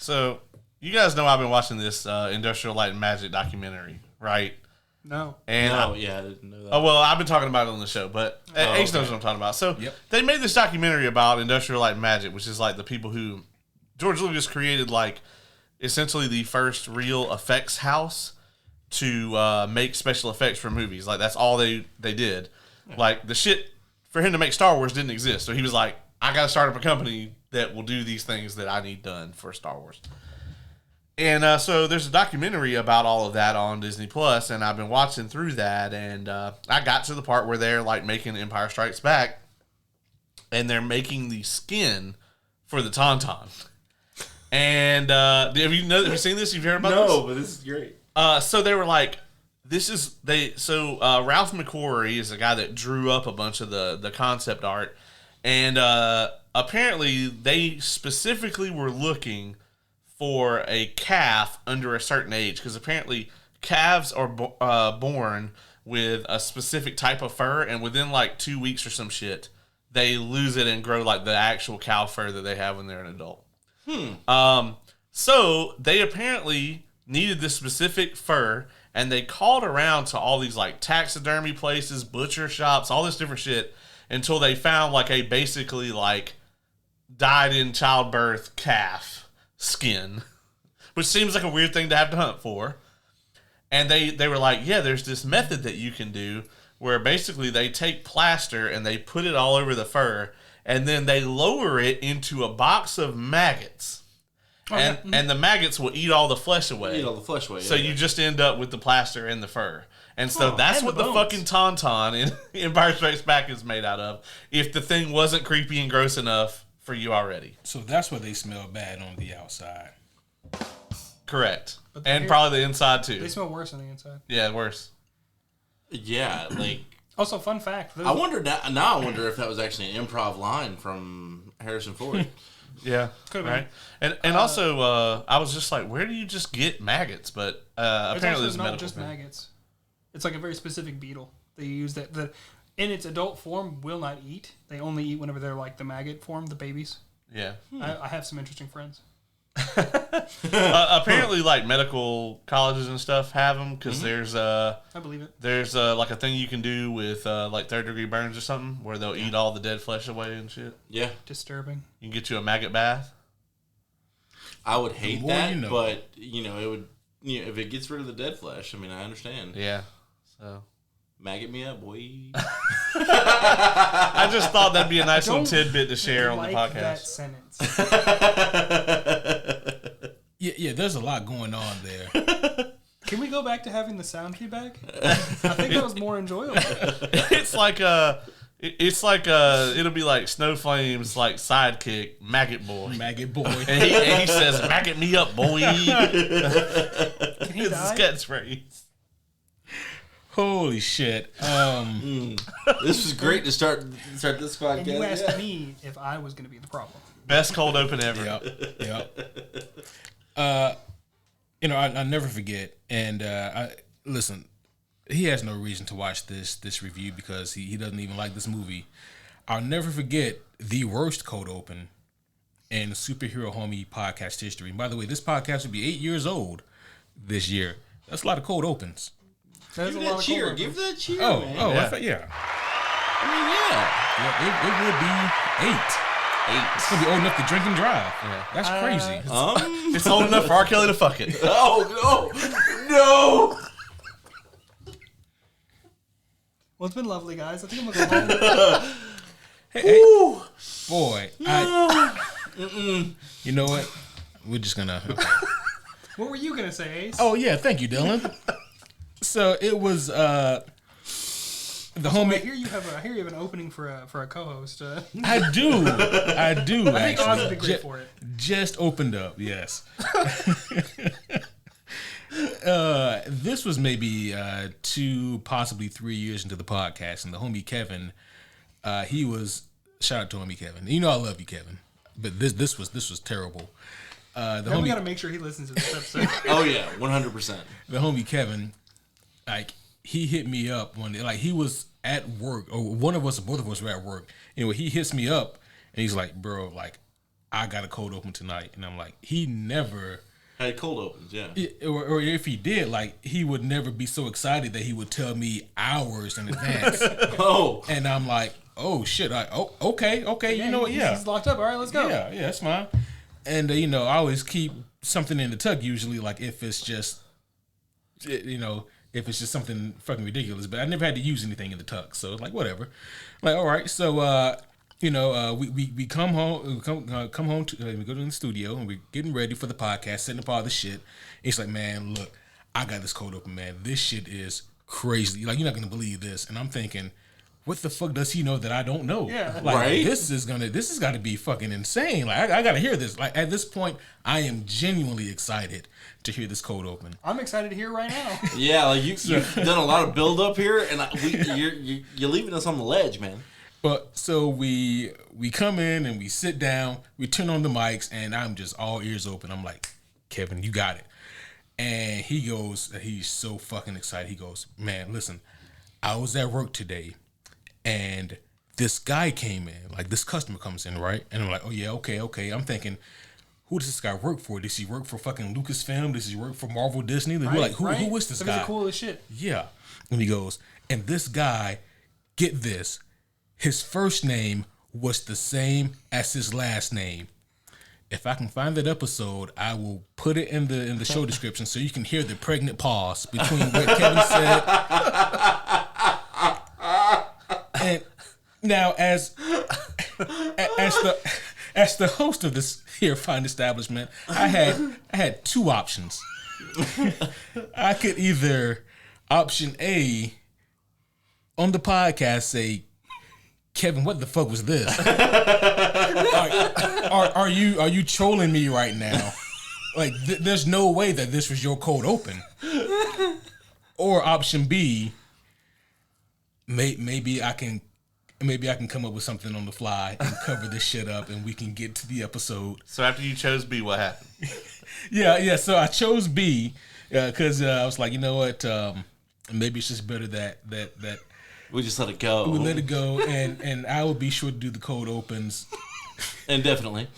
So, you guys know I've been watching this Industrial Light and Magic documentary, right? No. And I didn't know that. Oh, well, I've been talking about it on the show, but Ace knows what I'm talking about. So, they made this documentary about Industrial Light and Magic, which is like the people who George Lucas created, like, essentially the first real effects house to make special effects for movies. Like, that's all they did. Yeah. Like, the shit for him to make Star Wars didn't exist. So he was like, I got to start up a company that will do these things that I need done for Star Wars. And so there's a documentary about all of that on Disney Plus, and I've been watching through that, and I got to the part where they're like making Empire Strikes Back, and they're making the skin for the Tauntaun. And have you seen this? You've heard about this? No, but this is great. So they were like, Ralph McQuarrie is the guy that drew up a bunch of the concept art, and apparently they specifically were looking for a calf under a certain age, because apparently calves are born with a specific type of fur, and within like 2 weeks or some shit, they lose it and grow like the actual cow fur that they have when they're an adult. So they apparently needed this specific fur, and they called around to all these like taxidermy places, butcher shops, all this different shit, until they found like a basically like died in childbirth calf skin, which seems like a weird thing to have to hunt for. And they were like, yeah, there's this method that you can do where basically they take plaster and they put it all over the fur, and then they lower it into a box of maggots. And the maggots will eat all the flesh away. So you just end up with the plaster and the fur. And so that's what the fucking Tauntaun in Empire Strikes Back is made out of, if the thing wasn't creepy and gross enough for you already. So that's why they smell bad on the outside. Correct. And probably the inside too. They smell worse on the inside. Yeah, worse. Yeah, like... Also, fun fact. I wonder if that was actually an improv line from Harrison Ford. Yeah, could be. Right. And also, I was just like, where do you just get maggots? But apparently it's there's a not medical just thing. maggots. It's like a very specific beetle. They use that in its adult form will not eat. They only eat whenever they're like the maggot form, the babies. Yeah. I have some interesting friends. Apparently, like medical colleges and stuff have them, because there's I believe it. There's like a thing you can do with like 3rd-degree burns or something, where they'll eat all the dead flesh away and shit. Yeah. Disturbing. You can get you a maggot bath. I would hate that, you know. but it would. If it gets rid of the dead flesh, I mean, I understand. Yeah. So. Maggot me up, boy. I just thought that'd be a nice little tidbit to share on the podcast. That sentence. Yeah, there's a lot going on there. Can we go back to having the sound feedback? I think that was more enjoyable. It's like it'll be like Snow Flame's like sidekick, Maggot Boy. Maggot boy. And he says, "Maggot me up, boy." Can he It's die? his catchphrase. Holy shit. This was great to start this podcast. And you asked me if I was going to be the problem. Best cold open ever. Yep. I never forget. And listen, he has no reason to watch this review because he doesn't even like this movie. I'll never forget the worst cold open in Superhero Homie podcast history. And by the way, this podcast will be 8 years old this year. That's a lot of cold opens. There's Give a lot that of cheer. cold Give that cheer, Oh, man. yeah. Yeah. I thought, yeah. I mean, yeah. It would be 8. It's gonna be old enough to drink and drive. Yeah. That's crazy. It's old enough for R. Kelly to fuck it. Oh, no. Well, it's been lovely, guys. I think I'm going to go home. Hey, boy, you know what? We're just gonna. Okay. What were you going to say, Ace? Oh yeah, thank you, Dylan. So it was the homie. I hear you have an opening for a co-host. I do. I think Oz would Actually, be great for it. just opened up. Yes. This was maybe 2, possibly 3 years into the podcast, and the homie Kevin, he was shout out to homie Kevin. You know I love you, Kevin, but this was terrible. Then we got to make sure he listens to this episode. Oh, yeah. 100%. The homie Kevin, like he hit me up one day, like he was at work, or one of us or both of us were at work. Anyway, he hits me up and he's like, "Bro, like I got a cold open tonight. And I'm like, he never... Had cold opens, yeah. Or if he did, like, he would never be so excited that he would tell me hours in advance. Oh. And I'm like, oh, shit. Okay. You know what? Yeah. He's locked up. All right, let's go. Yeah, that's fine. And, you know, I always keep something in the tuck usually, like if it's just, you know, if it's just something fucking ridiculous. But I never had to use anything in the tuck. So, like, whatever. Like, all right. So, you know, we come home, come home, we go to the studio, and we're getting ready for the podcast, setting up all the shit. It's like, man, look, I got this cold open, man. This shit is crazy. Like, you're not going to believe this. And I'm thinking, what the fuck does he know that I don't know? Yeah. Like, Right? this has got to be fucking insane. Like, I got to hear this. Like, at this point, I am genuinely excited to hear this cold open. I'm excited to hear it right now. Yeah, like you've done a lot of build up here, and you're leaving us on the ledge, man. But so we come in and we sit down, we turn on the mics, and I'm just all ears open. I'm like, Kevin, you got it. And he goes, he's so fucking excited. He goes, man, listen, I was at work today, and this guy came in, like this customer comes in, right? And I'm like, oh yeah, okay. I'm thinking, who does this guy work for? Does he work for fucking Lucasfilm? Does he work for Marvel Disney? We're like, who is this guy? He's cool as shit. Yeah. And he goes, and this guy, get this, his first name was the same as his last name. If I can find that episode, I will put it in the show description so you can hear the pregnant pause between what Kevin said. And now, as the host of this here fine establishment, I had two options. I could either option A on the podcast say, Kevin, what the fuck was this? Are you trolling me right now? Like, there's no way that this was your cold open. Or option B, maybe I can come up with something on the fly and cover this shit up, and we can get to the episode. So after you chose B, what happened? Yeah. So I chose B because I was like, you know what? Maybe it's just better that We just let it go. we let it go, and I will be sure to do the cold opens. Indefinitely.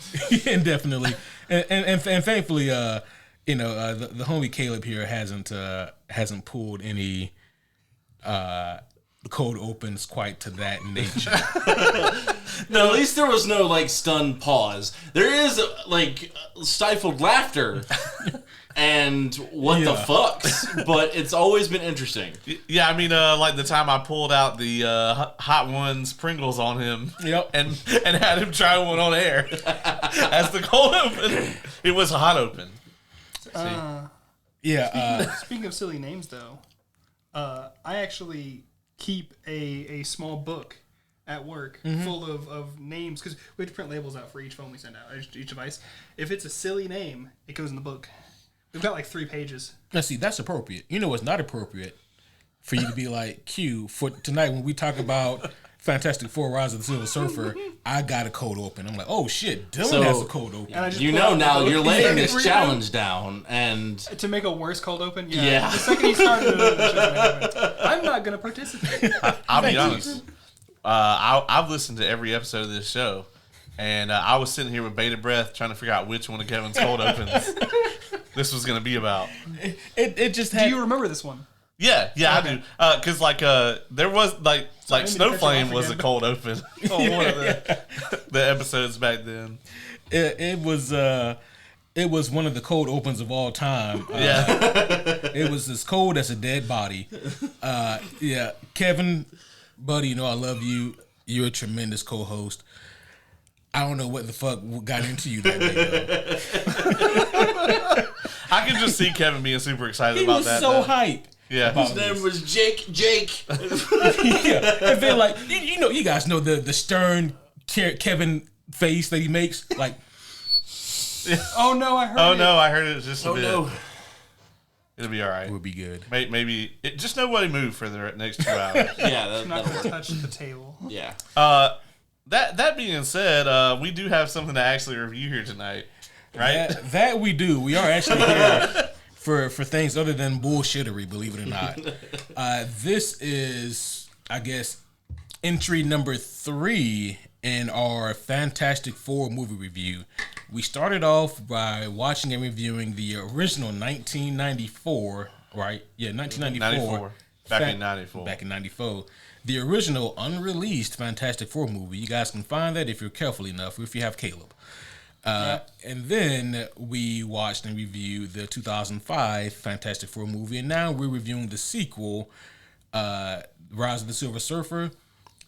Indefinitely, and thankfully, the homie Caleb here hasn't pulled any cold opens quite to that nature. No, at least there was no like stunned pause. There is like stifled laughter and what the fucks, but it's always been interesting. Yeah, I mean, like the time I pulled out the Hot Ones Pringles on him, Yep. and had him try one on air as the cold open. It was a hot open. Speaking of silly names, though, I actually keep a small book at work full of names, because we have to print labels out for each phone we send out, each device. If it's a silly name, it goes in the book. We've got like 3 pages. Now, see, that's appropriate. You know what's not appropriate? For you to be like, Q, for tonight when we talk about Fantastic Four: Rise of the Silver Surfer, I got a cold open. I'm like, oh shit, Dylan has a cold open. And I just You pull know out the now book. you're laying this Read challenge down, and it to make a worse cold open. Yeah. The second he started it, the show's gonna happen. I'm not gonna participate. I'll be honest. I've listened to every episode of this show, and I was sitting here with bated breath trying to figure out which one of Kevin's cold opens this was going to be about. It just had. Do you remember this one? Yeah, Okay. I do. Because there was like I didn't mean to cut you Snowflame off was a again. cold open on one of the episodes back then. It was one of the cold opens of all time. Yeah, It was as cold as a dead body. Yeah, Kevin, buddy, you know I love you. You're a tremendous co-host. I don't know what the fuck got into you that day, though. I can just see Kevin being super excited He about was that. so though. hype. Yeah, about his name this. was Jake. Yeah, and then like you guys know the stern Kevin face that he makes. Like, Oh no, I heard Oh it. no, I heard it just a Oh bit. no. It'll be all right. it would be good. Maybe just nobody move for the next 2 hours. Yeah, I'm not that'll gonna work. touch the table. Yeah. That being said, we do have something to actually review here tonight, right? That we do. We are actually here for things other than bullshittery, believe it or not. This is, I guess, entry number 3 in our Fantastic Four movie review. We started off by watching and reviewing the original 1994, right? Yeah, 1994. Back in 94. Back in 94. The original unreleased Fantastic Four movie. You guys can find that if you're careful enough, if you have Caleb. And then we watched and reviewed the 2005 Fantastic Four movie, and now we're reviewing the sequel, Rise of the Silver Surfer.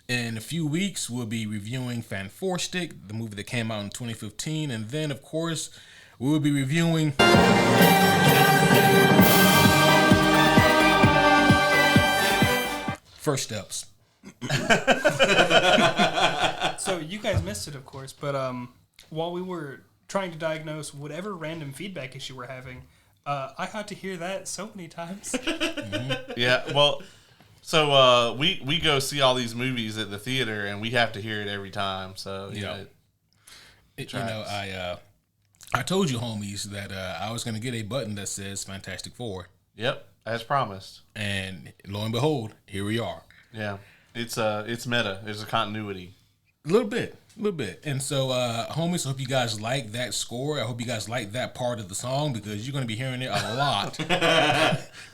In a few weeks, we'll be reviewing Fan4stick, the movie that came out in 2015, and then, of course, we'll be reviewing First Steps. So you guys missed it, of course, but while we were trying to diagnose whatever random feedback issue we're having, I got to hear that so many times. Yeah, well, so we go see all these movies at the theater, and we have to hear it every time. So Yeah. I told you, homies, that I was going to get a button that says Fantastic Four, yep, as promised. and lo and behold, here we are. Yeah, it's meta. There's a continuity. A little bit. And so, homies, I hope you guys like that score. I hope you guys like that part of the song because you're going to be hearing it a lot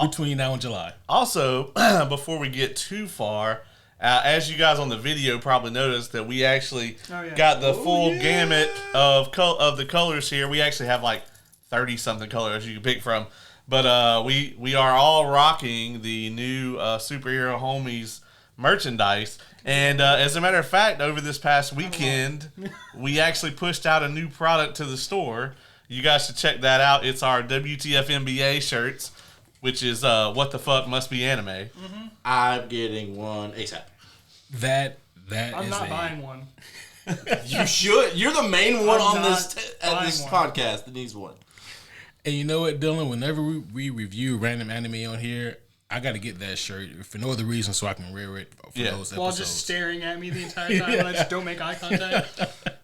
between now and July. Also, before we get too far, as you guys on the video probably noticed that we actually got the full gamut of the colors here. We actually have like 30-something colors you can pick from. But we are all rocking the new Superhero Homies merchandise. And as a matter of fact, over this past weekend, we actually pushed out a new product to the store. You guys should check that out. It's our WTF NBA shirts, which is What the Fuck Must Be Anime. Mm-hmm. I'm getting one ASAP. That I'm is not buying one. You should. You're the main one I'm on this not this buying one. podcast that needs one. And you know what, Dylan? Whenever we review random anime on here, I got to get that shirt for no other reason so I can wear it for those episodes. While just staring at me the entire time and I just don't make eye contact.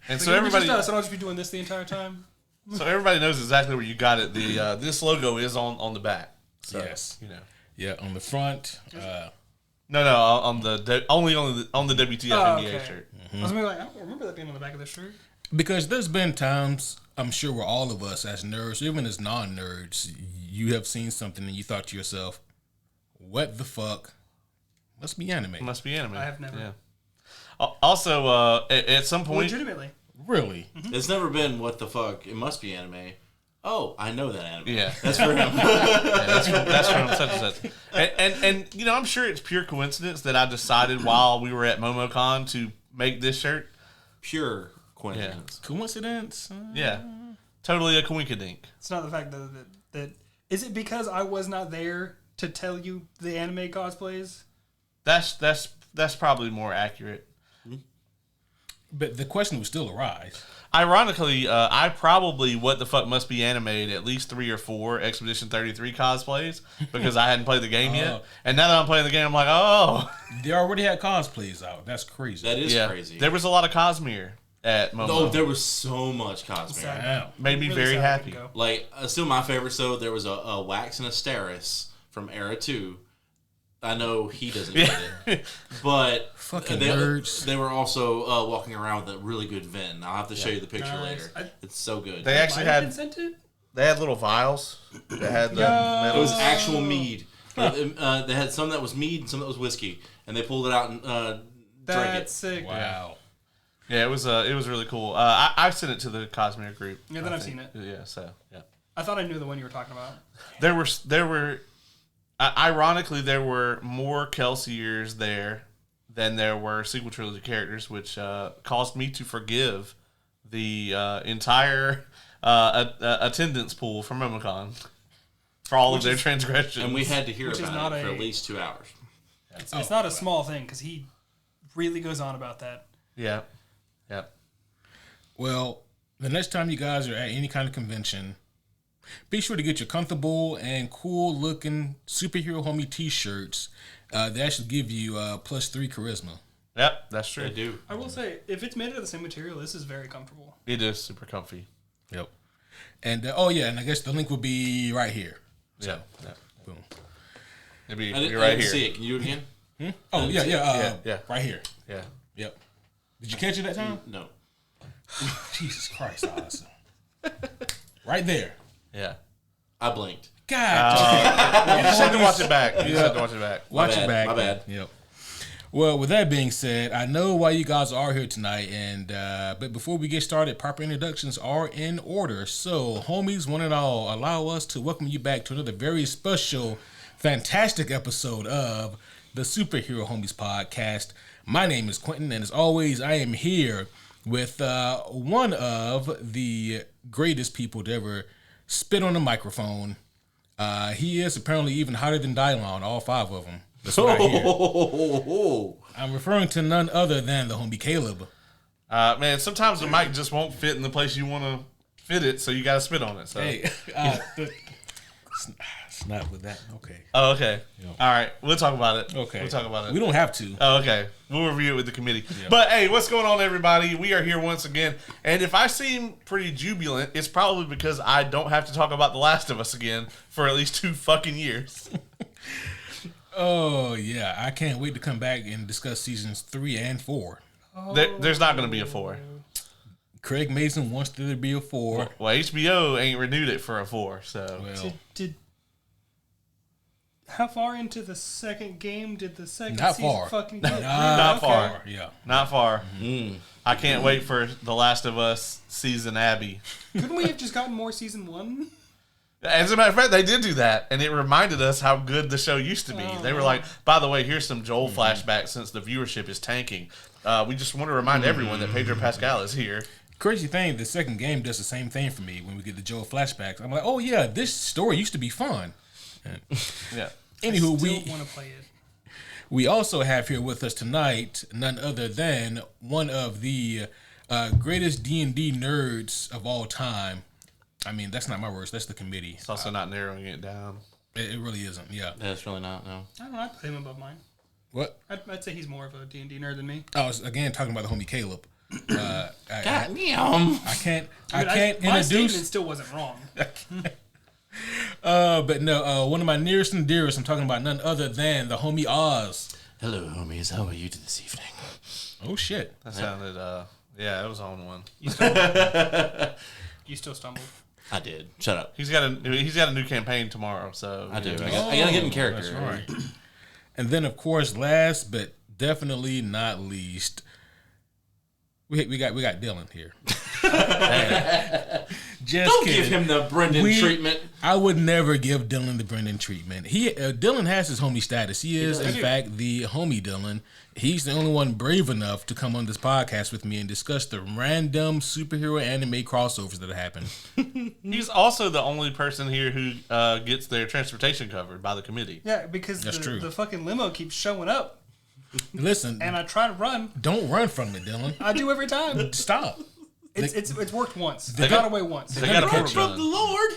And So so everybody, just us, and I'll just be doing this the entire time. so everybody knows exactly where you got it. The this logo is on the back. So, Yes. you know. Yeah, on the front. No, on the only on the WTF NBA okay. shirt. I was gonna be like, I don't remember that being on the back of this shirt. Because there's been times, I'm sure, where all of us as nerds, even as non-nerds, you have seen something and you thought to yourself, what the fuck? Must be anime. Must be anime. I have never. Yeah. Also, at some point, Legitimately. Really? It's never been what the fuck. It must be anime. Oh, I know that anime. yeah, That's for him. that's from such and such. And you know, I'm sure it's pure coincidence that I decided while we were at MomoCon to make this shirt. Pure coincidence. Coincidence? Yeah, totally a coinkydink. It's not the fact that is it because I was not there to tell you the anime cosplays? That's probably more accurate. But the question would still arise. Ironically, I probably what the fuck must be animated at least 3 or 4 Expedition 33 cosplays because I hadn't played the game yet. And now that I'm playing the game, I'm like, oh, They already had cosplays out. That's crazy. That is yeah. crazy. There was a lot of Cosmere at Momo. Oh, there was so much cosplay. Sad. Wow. Made me Really very sad I happy. couldn't go. Like, still my favorite. So there was a Wax and Asteris from Era 2. I know he doesn't get it, but Fucking they, nerds. They were also walking around with a really good Ven. I'll have to show you the picture Nice. later. It's so good. They actually Might have been had sent it? they had little vials that had the It metal. was actual mead. They had some that was mead and some that was whiskey, and they pulled it out and drank That's it. sick. Wow. Yeah, it was really cool. I sent it to the Cosmere group. Yeah, then I I've think. seen it. Yeah, so yeah. I thought I knew the one you were talking about. There were ironically there were more Kelsiers there than there were sequel trilogy characters, which caused me to forgive the entire attendance pool from MomoCon for all of their transgressions. And we had to hear Which is about not it for a- at least 2 hours. It's not a small thing because he really goes on about that. yeah. Well, the next time you guys are at any kind of convention, be sure to get your comfortable and cool looking superhero homie t-shirts. They actually give you +3 charisma. Yep, that's true. They do. I will say, if it's made out of the same material, this is very comfortable. It is super comfy. Yep. And and I guess the link will be right here. Yeah. Boom. It'd be I didn't right see here. it. Can you do it again? Oh yeah. Yeah. Right here. Yeah. Yep. Did you catch it that time? No. Jesus Christ, Oz. Right there. Yeah. I blinked. God. You just had to watch it back. You just had to watch it back. Watch bad, it back. my bad. Yep. Well, with that being said, I know why you guys are here tonight, and but before we get started, proper introductions are in order. So, homies, one and all, allow us to welcome you back to another very special, fantastic episode of the Superhero Homies Podcast. My name is Quentin, and as always, I am here with one of the greatest people to ever spit on a microphone. He is apparently even hotter than Dylon, all 5 of them. That's what I hear. I'm referring to none other than the homie Caleb. Man, sometimes the mic just won't fit in the place you want to fit it, so you got to spit on it. So. Hey, it's not with that. Okay. Oh, okay. All right. We'll talk about it. Okay. We'll talk about it. We don't have to. Oh, okay. We'll review it with the committee. But, hey, what's going on, everybody? We are here once again. And if I seem pretty jubilant, it's probably because I don't have to talk about The Last of Us again for at least 2 fucking years. Oh, yeah. I can't wait to come back and discuss seasons 3 and 4. There's not going to be a 4. Craig Mason wants there to be a 4. Well, HBO ain't renewed it for a 4, so. Well, How far into the second game did the second Not season far. fucking get? Not far. Yeah. Not far. I can't wait for The Last of Us season Abby. Couldn't we have just gotten more season 1? As a matter of fact, they did do that, and it reminded us how good the show used to be. They were like, by the way, here's some Joel flashbacks since the viewership is tanking. We just want to remind everyone that Pedro Pascal is here. Crazy thing, the second game does the same thing for me when we get the Joel flashbacks. I'm like, oh, yeah, this story used to be fun. Yeah. Anywho, Still want to play it. we also have here with us tonight none other than one of the greatest D&D nerds of all time. I mean, that's not my words. That's the committee. It's also not narrowing it down. It really isn't. Yeah. That's really not, no. I don't know. I'd put him above mine. What? I'd say he's more of a D&D nerd than me. I was again talking about the homie Caleb. I Damn. can't. I Dude, can't my statement introduce. still wasn't wrong. But no. One of my nearest and dearest. I'm talking about none other than the homie Oz. Hello, homies. How are you this evening? Oh shit. That sounded, yeah, it was on one. You still stumbled. I did. Shut up. He's got a new campaign tomorrow, so I do. I gotta get in character. That's right. And then, of course, last but definitely not least, we got Dylan here. Just Don't kidding. give him the Brendan treatment. I would never give Dylan the Brendan treatment. Dylan has his homie status. He is, in fact, the homie Dylan. He's the only one brave enough to come on this podcast with me and discuss the random superhero anime crossovers that happen. he's also the only person here who gets their transportation covered by the committee. Yeah, because That's true. the fucking limo keeps showing up, Listen, and I try to run. don't run from it, Dylan. I do every time. Stop. It's worked once. They got away once. They got a catch from the Lord.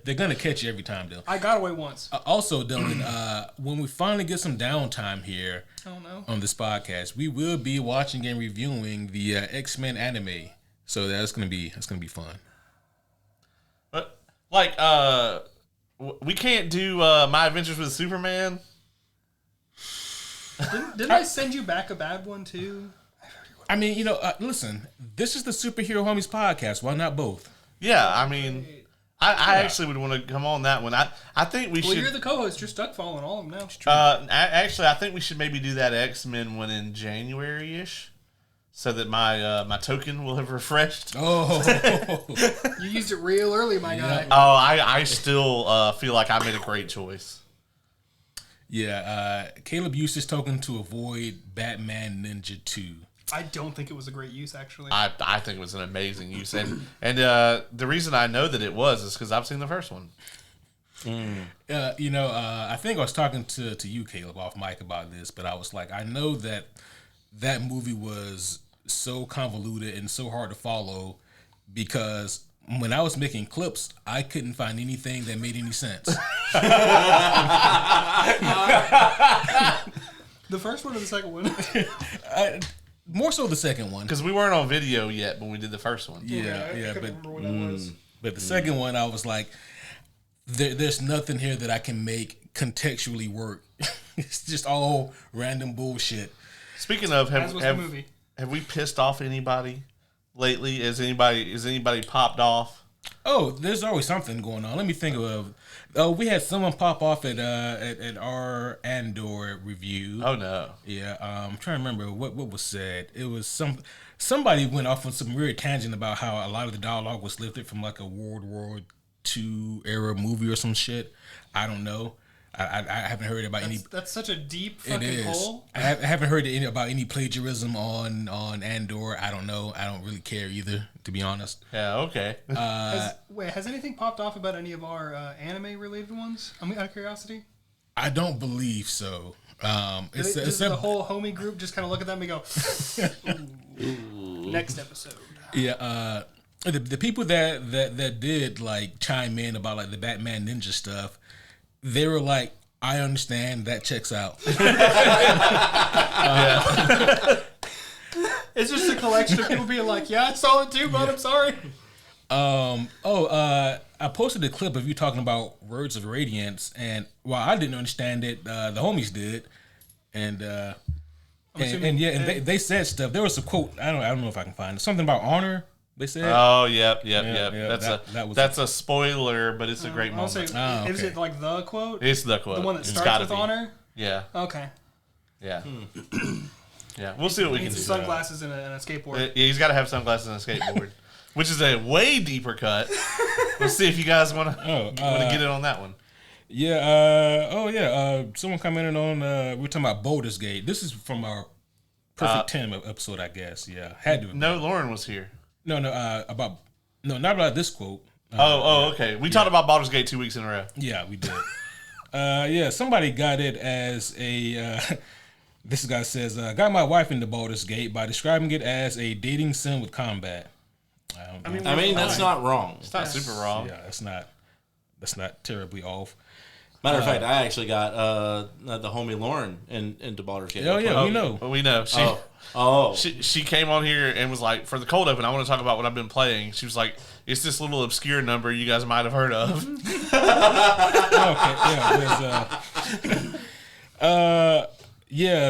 They're gonna catch you every time, Dylan. I got away once. Also, Dylan, when we finally get some downtime here I don't know. on this podcast, we will be watching and reviewing the X-Men anime. So that's gonna be fun. But like, we can't do My Adventures with Superman. Didn't I send you back a bad one too? I mean, listen, this is the Superhero Homies podcast. Why not both? Yeah, I mean, I actually would want to come on that one. I think we Well, should. you're the co-host. You're stuck following all of them now. Actually, I think we should maybe do that X-Men one in January-ish, so that my token will have refreshed. Oh, You used it real early, my guy. Oh, I still feel like I made a great choice. yeah. Caleb used his token to avoid Batman Ninja 2. I don't think it was a great use, actually. I think it was an amazing use, and the reason I know that it was is because I've seen the first one. I think I was talking to you, Caleb, off mic about this, but I was like, I know that movie was so convoluted and so hard to follow because when I was making clips, I couldn't find anything that made any sense. The first one or the second one? More so the second one. Because we weren't on video yet when we did the first one. Yeah, I couldn't but remember what that was. the second one, I was like, there's nothing here that I can make contextually work. It's just all random bullshit. Speaking of, As was the movie. have we pissed off anybody lately? Is anybody popped off? Oh, there's always something going on. Let me think of. Oh, we had someone pop off at our Andor review. Oh no. Yeah, I'm trying to remember what was said. It was somebody went off on some weird tangent about how a lot of the dialogue was lifted from like a World War II era movie or some shit. I don't know. I haven't heard about any. That's such a deep It fucking is. hole. I haven't heard about any plagiarism on Andor. I don't know. I don't really care either, to be honest. Yeah. Okay. Has anything popped off about any of our anime related ones? I mean, out of curiosity. I don't believe so. Does the whole homie group just kind of look at them and go, "Ooh, next episode." Yeah, the people that did like chime in about like the Batman Ninja stuff, they were like, I understand, that checks out. It's just a collection of people being like, "Yeah, I saw it too, but I'm sorry." I posted a clip of you talking about Words of Radiance, and while I didn't understand it, the homies did, and they said stuff. There was a quote. I don't know if I can find it. Something about honor. They said. Oh, yep. Yeah, That's a spoiler, but it's a great I'll say, moment. is it like the quote? It's the quote. The one that It's starts gotta with be. honor? Yeah. Okay. Yeah. Yeah. We'll see what we He can needs do. sunglasses and a skateboard. Yeah, he's got to have sunglasses and a skateboard, which is a way deeper cut. Let's see if you guys want to get in on that one. Yeah. Someone commented on. We were talking about Baldur's Gate. This is from our Perfect 10 episode, I guess. Yeah, had to. No, Lauren was here. No. Not about this quote. Okay. We talked about Baldur's Gate 2 weeks in a row. Yeah, we did. Somebody got it as a. This guy says, got my wife into Baldur's Gate by describing it as a dating sim with combat. I mean, that's not wrong. It's not super wrong. Yeah, that's not terribly off. Matter of fact, I actually got the homie Lauren into Baldur's Gate. Oh yeah, we know. We know. She came on here and was like, for the cold open, I want to talk about what I've been playing. She was like, it's this little obscure number you guys might have heard of.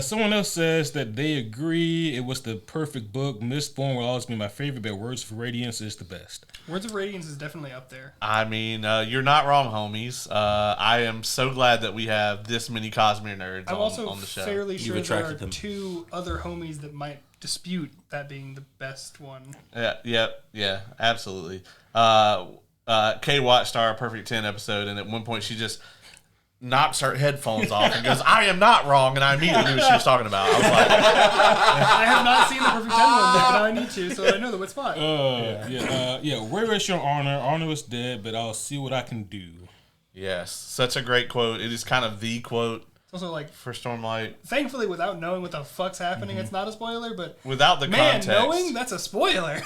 Someone else says that they agree it was the perfect book. Mistborn will always be my favorite, but Words of Radiance is the best. Words of Radiance is definitely up there. I mean, you're not wrong, homies. I am so glad that we have this many Cosmere nerds I'm also on the show. fairly You've sure there are attracted them. 2 other homies that might dispute that being the best one. Yeah, absolutely. Kay watched our Perfect 10 episode, and at one point she just knocks her headphones off and goes, I am not wrong, and I immediately knew what she was talking about. I was like, I have not seen the Perfect 10 one yet, but now I need to, so I know the what spot. Where is your honor? Honor is dead, but I'll see what I can do. yes, such a great quote. It is kind of the quote It's also like, for Stormlight. thankfully, without knowing what the fuck's happening, it's not a spoiler, but Without the man, context. knowing, that's a spoiler.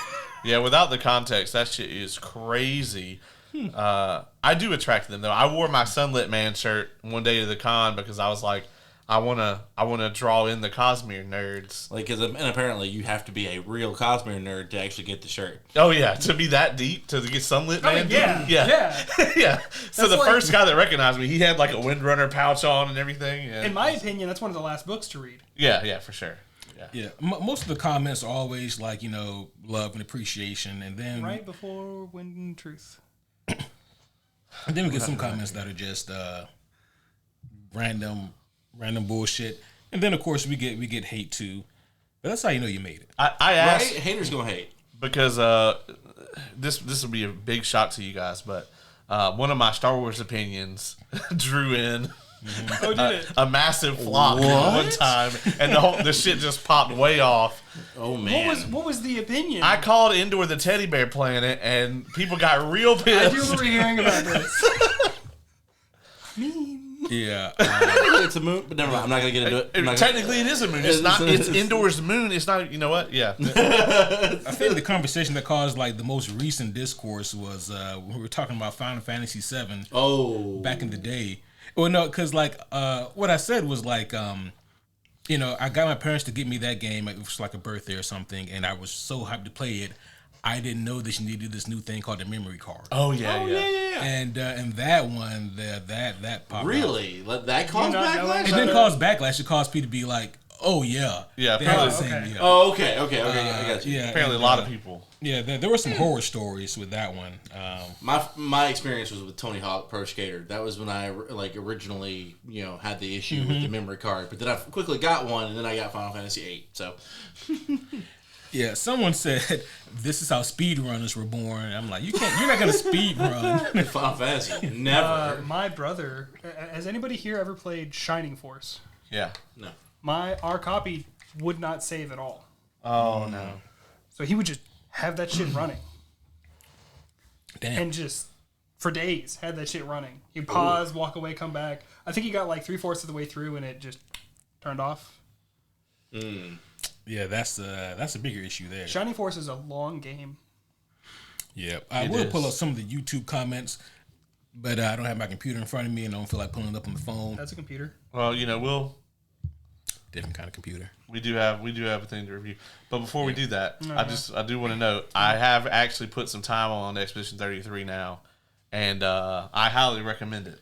Yeah, without the context, that shit is crazy. I do attract them though. I wore my Sunlit Man shirt one day to the con because I was like, I wanna draw in the Cosmere nerds. Like, and apparently you have to be a real Cosmere nerd to actually get the shirt. Oh yeah, to be that deep, to get Sunlit Man. yeah. Yeah. So That's the like- first guy that recognized me, he had like a Windrunner pouch on and everything. Yeah. In my opinion, that's one of the last books to read. Yeah, for sure. Yeah, most of the comments are always like, love and appreciation, and then Right before Wind and Truth. and then we get some comments that are just random bullshit, and then of course we get hate too. But that's how you know you made it. I Right? asked Haters gonna hate. because this will be a big shock to you guys, but one of my Star Wars opinions drew in Oh, did it? a massive flop one time, and the shit just popped way off. Oh man. What was the opinion? I called Endor the teddy bear planet, and people got real I pissed. do remember hearing about this. Yeah, It's a moon, but never mind. I'm not gonna get into it. I'm not gonna- Technically, it is a moon. It's not. It's Endor's moon. It's not. You know what? Yeah. I think the conversation that caused like the most recent discourse was when we were talking about Final Fantasy VII Oh. back in the day. Well, no, because like what I said was like I got my parents to get me that game. It was like a birthday or something, and I was so hyped to play it. I didn't know that you needed this new thing called the memory card. Oh yeah, And that one, that popped out. Really? That caused not know backlash? It didn't cause backlash. It caused people to be like, "Oh yeah, Yeah, They have the apparently- same, okay. yeah. Oh, okay. I got you. Yeah, Apparently, a and, lot of people. Yeah, there were some horror stories with that one. My experience was with Tony Hawk Pro Skater. That was when I originally had the issue with the memory card, but then I quickly got one, and then I got Final Fantasy VIII. So Yeah, someone said this is how speedrunners were born. I'm like, you're not gonna speed run. Final Fantasy, never. My brother. Has anybody here ever played Shining Force? Yeah. No. Our copy would not save at all, Oh no. so he would just have that shit running Damn. and just for days had that shit running. He'd pause, walk away, come back. I think he got like 3/4 of the way through and it just turned off. Yeah, that's a bigger issue there. Shining Force is a long game. Yeah, I It will is. pull up some of the YouTube comments, but I don't have my computer in front of me and I don't feel like pulling it up on the phone. That's a computer. Well, Different kind of computer. we do have a thing to review. But before we do that, I do want to note I have actually put some time on Expedition 33 now, and I highly recommend it.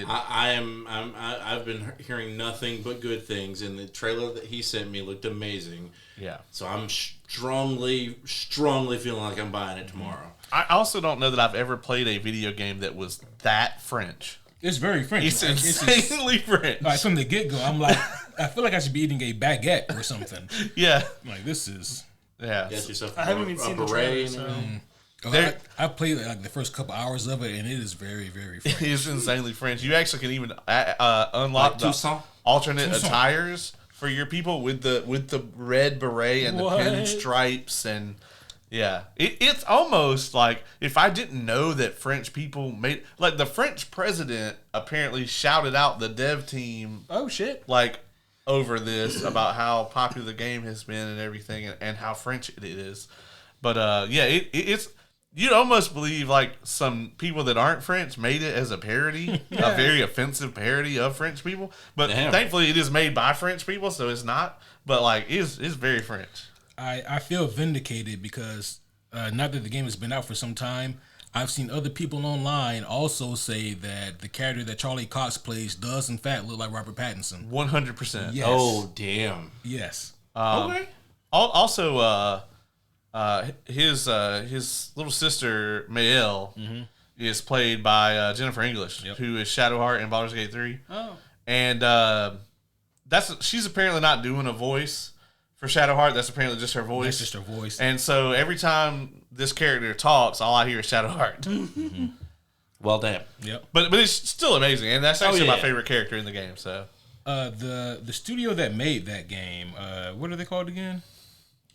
I've been hearing nothing but good things, and the trailer that he sent me looked amazing. Yeah. So I'm strongly feeling like I'm buying it tomorrow. I also don't know that I've ever played a video game that was that French. It's very French. It's Like, just- insanely French. like from the get go, I'm like, I feel like I should be eating a baguette or something. Yeah. Like this is. Yeah. Get yourself I haven't even seen the trailer, and so everything. Oh, There- I played like the first couple hours of it, and it is very, very French. It is insanely French. You actually can even unlock Like the Toussaint? alternate attires for your people with the red beret and What? the pinstripes, and yeah, it's almost like if I didn't know that French people made, like, the French president apparently shouted out the dev team oh shit. like over this about how popular the game has been and everything, and how French it is. But yeah, it's. You'd almost believe like some people that aren't French made it as a parody, a very offensive parody of French people. But Damn. thankfully, it is made by French people, so it's not. But like, it's very French. I feel vindicated because now that the game has been out for some time, I've seen other people online also say that the character that Charlie Cox plays does in fact look like Robert Pattinson. 100%. Yes. Oh damn! Yes. Okay. Also, his little sister Maëlle is played by Jennifer English, who is Shadowheart in Baldur's Gate 3. Oh. And she's apparently not doing a voice for Shadowheart. That's apparently just her voice. That's just her voice. And so every time this character talks, all I hear is Shadowheart. Well, damn. Yep. but it's still amazing, and that's actually my yeah. favorite character in the game. So The studio that made that game, what are they called again?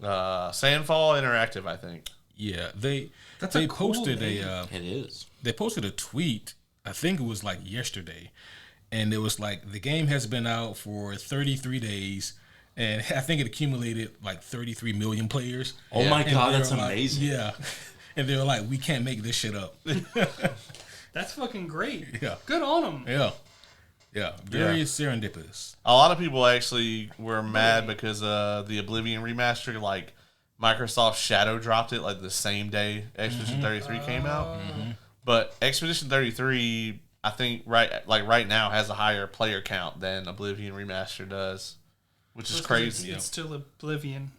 Sandfall Interactive, I think. Yeah, they a cool posted name. It is. they posted a tweet. I think it was like yesterday, and it was like the game has been out for 33 days, and I think it accumulated like 33 million players. Oh my And god, they that's were like- amazing. Yeah, and they were like, we can't make this shit up. That's fucking great. Yeah. Good on them. Yeah, very serendipitous. A lot of people actually were mad because the Oblivion remaster, like, Microsoft shadow dropped it like the same day Expedition 33 came out. But Expedition 33, I think right now has a higher player count than Oblivion remaster does, which is crazy. It's still Oblivion.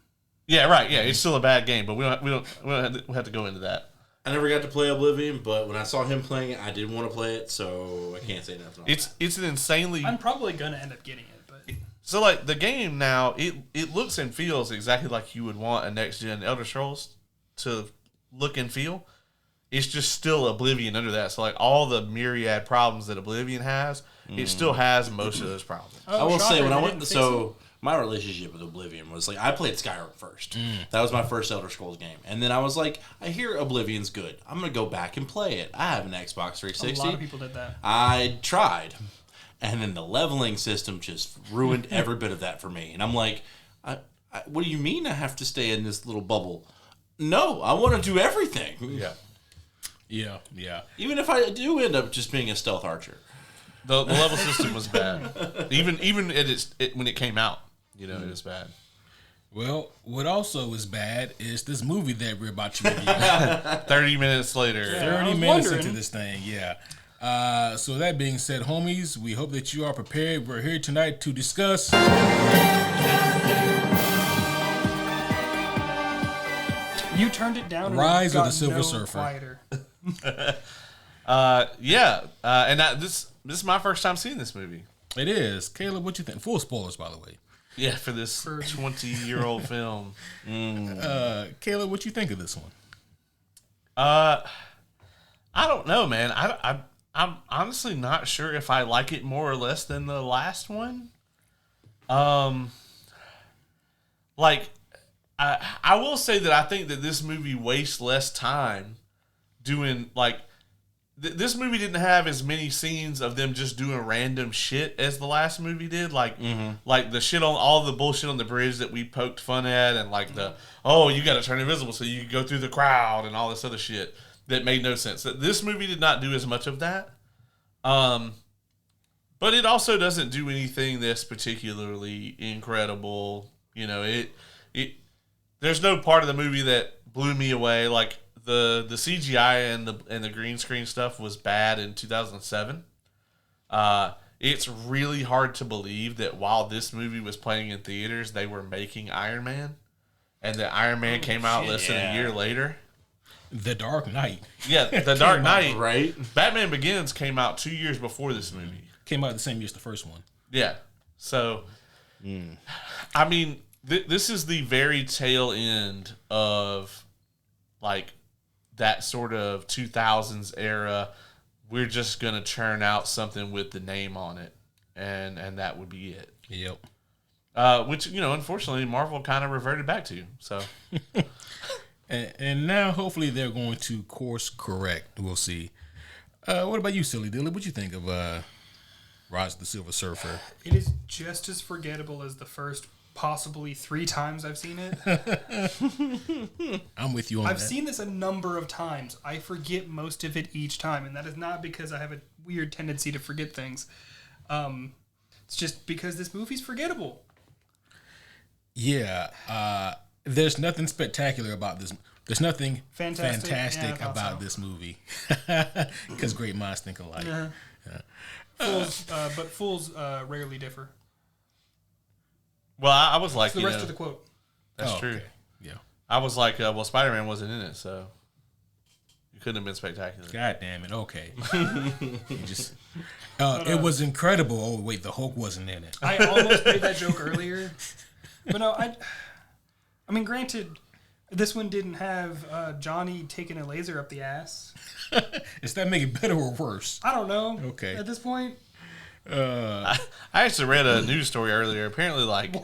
Yeah, right. Yeah, it's still a bad game, but we don't have to go into that. I never got to play Oblivion, but when I saw him playing it, I did want to play it, so I can't say nothing. It's an insanely I'm probably gonna end up getting it, but so, like, the game now, it looks and feels exactly like you would want a next gen Elder Scrolls to look and feel. It's just still Oblivion under that. So, like, all the myriad problems that Oblivion has, it still has most of those problems. I will say when I went, to so my relationship with Oblivion was like I played Skyrim first. That was my first Elder Scrolls game, and then I was like, I hear Oblivion's good. I'm gonna go back and play it. I have an Xbox a 360. lot of people did that. I tried, and then the leveling system just ruined every bit of that for me. And I'm like, what do you mean I have to stay in this little bubble? No, I want to do everything. Yeah. Yeah. Even if I do end up just being a stealth archer. The level system was bad. Even when it came out, it was bad. Well, what also is bad is this movie that we're about to review. 30 minutes later. Yeah. 30 I was minutes wondering. into this thing, yeah. So that being said, homies, we hope that you are prepared. We're here tonight to discuss You turned it down. Rise and of got the Silver no Surfer. Quieter. And this is my first time seeing this movie. it is. Caleb, what you think? Full spoilers, by the way. Yeah, for this 20-year-old film. Caleb, what you think of this one? I don't know, man. I'm honestly not sure if I like it more or less than the last one. Like, I will say that I think that this movie wastes less time doing, like, this movie didn't have as many scenes of them just doing random shit as the last movie did. Like, like the shit on all the bullshit on the bridge that we poked fun at, and like you got to turn invisible so you can go through the crowd and all this other shit that made no sense. This movie did not do as much of that. But it also doesn't do anything that's particularly incredible. You know, it there's no part of the movie that blew me away. Like the CGI and the green screen stuff was bad in 2007. It's really hard to believe that while this movie was playing in theaters, they were making Iron Man, and that Iron Man came out less than a year later. The Dark Knight Yeah, The Dark Knight. Right? Batman Begins came out 2 years before this movie. came out the same year as the first one. Yeah. So, I mean, this is the very tail end of, like, that sort of 2000s era. We're just going to churn out something with the name on it, and that would be it. Yep. Which, you know, unfortunately, Marvel kind of reverted back to. So, And now, hopefully, they're going to course correct. We'll see. What about you, Silly Dilly? What you think of Rise of the Silver Surfer? It is just as forgettable as the first possibly 3 times I've seen it. I'm with you on I've that. seen this a number of times. I forget most of it each time, and that is not because I have a weird tendency to forget things. It's just because this movie's forgettable. Yeah. There's nothing spectacular about this. There's nothing Fantastic. fantastic Yeah, I thought about so. this movie. Because great minds think alike. Fools rarely differ. well, I was like, It's the you rest know, of the quote. that's Oh, true. okay. Yeah. I was like, well, Spider-Man wasn't in it, so it couldn't have been spectacular. God damn it. Okay. You just, it was incredible. Oh, wait, the Hulk wasn't in it. I almost made that joke earlier, but no, I mean, granted, this one didn't have Johnny taking a laser up the ass. Does that make it better or worse? I don't know. Okay. At this point, I actually read a news story earlier. Apparently, like,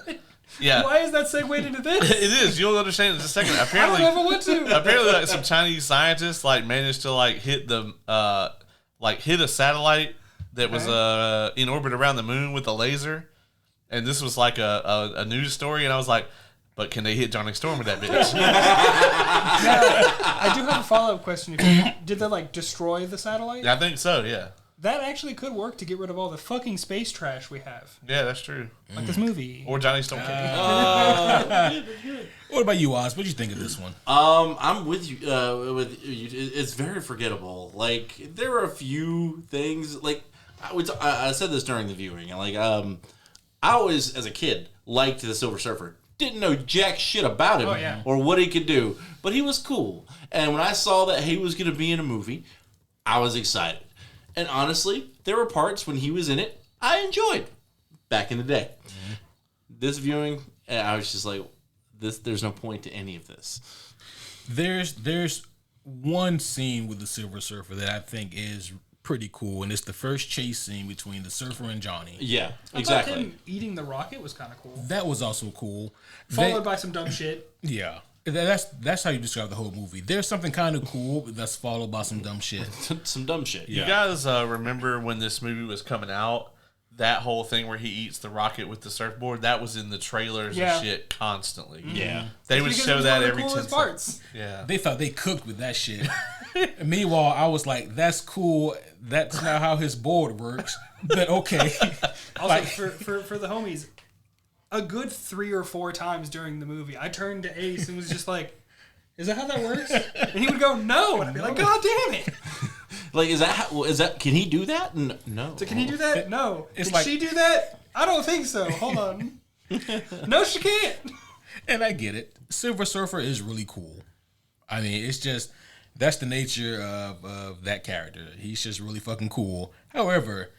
yeah, why is that segued into this? it is. You'll understand in just a second. I don't Apparently, ever want to. apparently, like some Chinese scientists like managed to like hit hit a satellite that was in orbit around the moon with a laser, and this was like a news story. And I was like, but can they hit Johnny Storm with that bitch? I do have a follow-up question. Did they like destroy the satellite? I think so. Yeah, That actually could work to get rid of all the fucking space trash we have, yeah, that's true. like this movie. Or Johnny Storm. What about you, Oz? What do you think of this one? I'm with you. It's very forgettable. Like there are a few things. Like I said this during the viewing. And like I always, as a kid, liked the Silver Surfer. Didn't know jack shit about him Oh, yeah. or what he could do, but he was cool. And when I saw that he was going to be in a movie, I was excited. And honestly, there were parts when he was in it I enjoyed back in the day. Mm-hmm. This viewing, I was just like, there's no point to any of this. There's one scene with the Silver Surfer that I think is pretty cool, and it's the first chase scene between the Surfer and Johnny. Yeah, I thought exactly. him eating the rocket was kind of cool. That was also cool. Followed by some dumb shit. Yeah. That's how you describe the whole movie. There's something kind of cool that's followed by some dumb shit. Some dumb shit. You guys remember when this movie was coming out? That whole thing where he eats the rocket with the surfboard, that was in the trailers Yeah. and shit constantly. Yeah. They would Because it show was that one of the every 10 coolest seconds. parts. Yeah. They thought they cooked with that shit. Meanwhile, I was like, that's cool. That's not how his board works. But okay. Also, for the homies, a good 3 or 4 times during the movie, I turned to Ace and was just like, "Is that how that works?" And he would go, "No," and I'd be like, "God damn it!" Like, is that? Can he do that? No. So can he do that? No. It's Can like- she do that? I don't think so. Hold on. No, she can't. And I get it. Silver Surfer is really cool. I mean, it's just that's the nature of that character. He's just really fucking cool. However,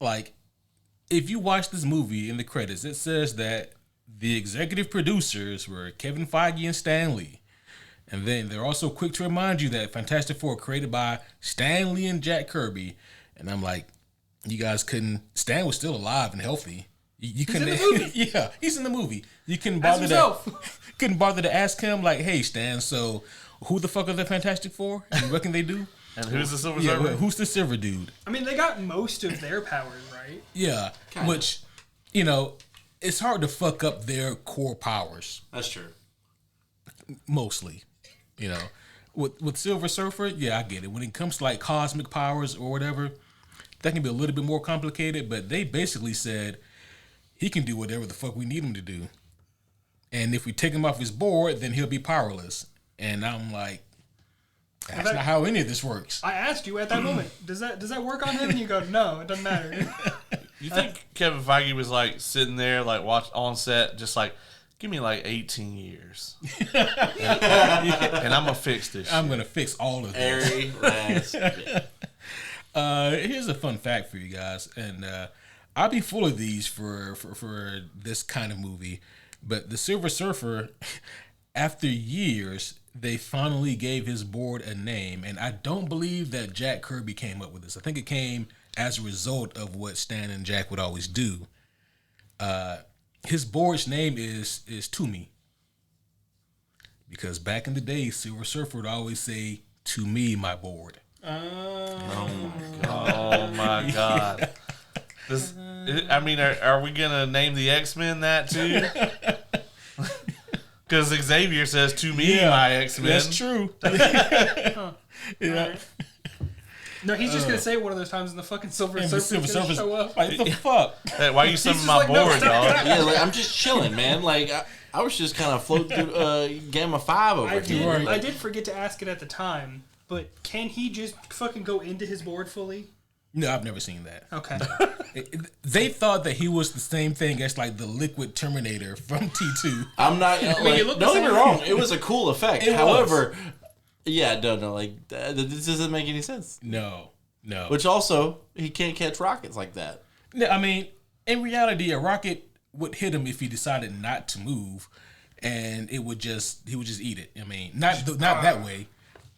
like if you watch this movie in the credits, it says that the executive producers were Kevin Feige and Stan Lee. And then they're also quick to remind you that Fantastic Four created by Stan Lee and Jack Kirby. And I'm like, you guys couldn't. Stan was still alive and healthy. You couldn't. in the movie. Yeah, he's in the movie. You couldn't As bother himself. couldn't bother to ask him like, hey Stan, so who the fuck are the Fantastic Four? And what can they do? And who's the Silver Yeah, Surfer? who's the Silver Dude? I mean, they got most of their powers, right? Yeah, Kinda. which it's hard to fuck up their core powers That's true. mostly. With Silver Surfer, yeah, I get it. When it comes to like cosmic powers or whatever, that can be a little bit more complicated. But they basically said he can do whatever the fuck we need him to do, and if we take him off his board, then he'll be powerless. And I'm like, that's that- not how any of this works. I asked you at that moment, does that work on him? And you go, no, it doesn't matter. You think Kevin Feige was like sitting there, like watch on set, just like, give me like 18 years, and I'm gonna fix this. I'm shit. gonna fix all of this. Airy ass bit. Here's a fun fact for you guys, and I'll be full of these for this kind of movie. But the Silver Surfer, after years, they finally gave his board a name, and I don't believe that Jack Kirby came up with this. I think it came as a result of what Stan and Jack would always do. His board's name is To Me, because back in the day, Silver Surfer would always say, "To me, my board." Oh my god! This, I mean, are we gonna name the X-Men that too? Because Xavier says, "To me, my X-Men." That's true. Yeah. No, he's just gonna say it one of those times in the fucking Silver And the Surfer's Silver gonna Surfer's show up. like, what the fuck? Hey, why you summon just my like, no, board, stop, dog? stop. Yeah, like I'm just chilling, man. Like I was just kind of floating through Gamma 5 over I here. did, I did forget to ask it at the time, but can he just fucking go into his board fully? No, I've never seen that. Okay. They thought that he was the same thing as like the Liquid Terminator from T2. I'm not. mean, Like, you look the don't get me same. wrong. It was a cool effect. It was. However, yeah, no, like this doesn't make any sense. No. Which also, he can't catch rockets like that. No, I mean, in reality, a rocket would hit him if he decided not to move, and he would just eat it. I mean, not that way.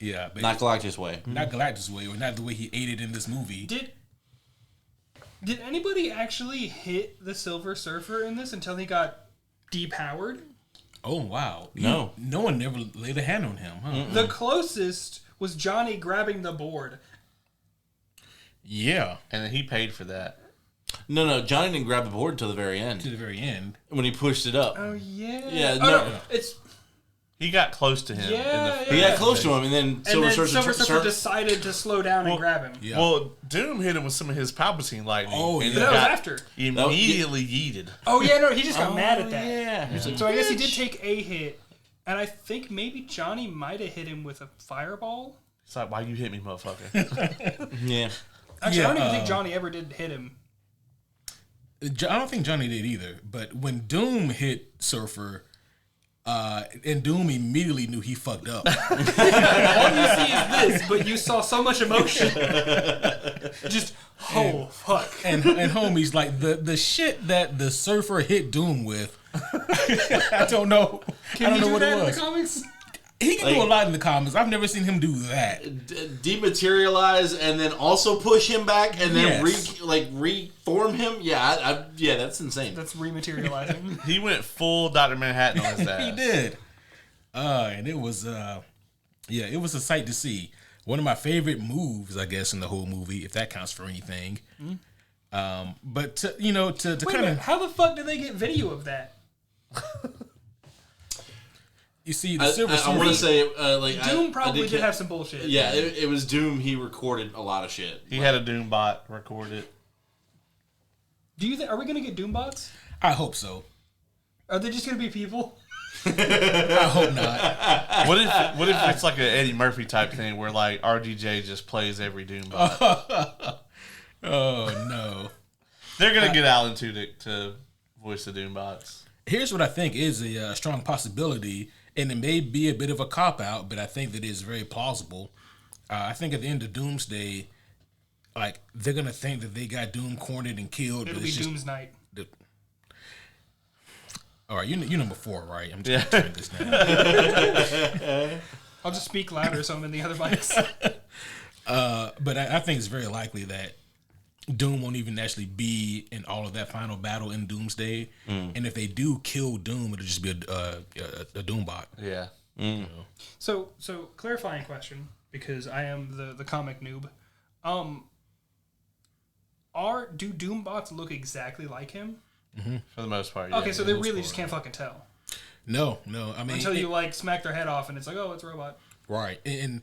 Yeah, but Not Galactus way. not Galactus way, or not the way he ate it in this movie. Did anybody actually hit the Silver Surfer in this until he got depowered? Oh wow, No. no one never laid a hand on him, huh? The closest was Johnny grabbing the board. Yeah, And he paid for that. No, Johnny didn't grab the board until the very to end the very end. when he pushed it up. Oh yeah. Yeah, Oh, no. it's He got close to him. Yeah, in the He got close to him, and then and Silver then Surfer Silver Surfer sur- decided to slow down and grab him. Yeah. Well, Doom hit him with some of his Palpatine lightning. Oh, and yeah. he That was got after. immediately yeeted. Oh yeah, no, he just got mad at that. Yeah. He was like, So I guess he did take a hit, and I think maybe Johnny might have hit him with a fireball. It's like, why you hit me, motherfucker? yeah. Actually, I don't even Yeah, think Johnny ever did hit him. I don't think Johnny did either. But when Doom hit Surfer, and Doom immediately knew he fucked up. All you see is this, but you saw so much emotion. Just oh fuck. and homies, like the shit that the Surfer hit Doom with, I don't know. Can I don't you know do what that it in was. the comics? He can do a lot in the comics. I've never seen him do that. Dematerialize and then also push him back and then Yes. reform him. Yeah, yeah, that's insane. That's rematerializing. He went full Dr. Manhattan on his ass. He did. And it was it was a sight to see. One of my favorite moves, I guess, in the whole movie, if that counts for anything. But to Wait a kind minute, of, how the fuck did they get video of that? you see, the Silver I Surfer. want to say, Doom probably did ca- have some bullshit. Yeah, it was Doom. He recorded a lot of shit. He had a Doom bot record it. Do you think? Are we gonna get Doombots? I hope so. Are they just gonna be people? I hope not. What if it's like an Eddie Murphy type thing where like RDJ just plays every Doombot? Oh no. They're gonna get Alan Tudyk to voice the Doombots. Here's what I think is a strong possibility, and it may be a bit of a cop out, but I think that it is very plausible. I think at the end of Doomsday, like they're gonna think that they got Doom cornered and killed. It'll but be it's just Doom's Night. all right. You number 4, right? I'm just gonna turn this down. I'll just speak louder so I'm in the other mics. But I think it's very likely that Doom won't even actually be in all of that final battle in Doomsday. And if they do kill Doom, it'll just be a Doombot. Yeah. So clarifying question, because I am the comic noob. Do Doombots look exactly like him? For the most part. Yeah. Okay, so they really just can't fucking tell No. I mean, until you like smack their head off and it's like, oh, it's a robot. right. And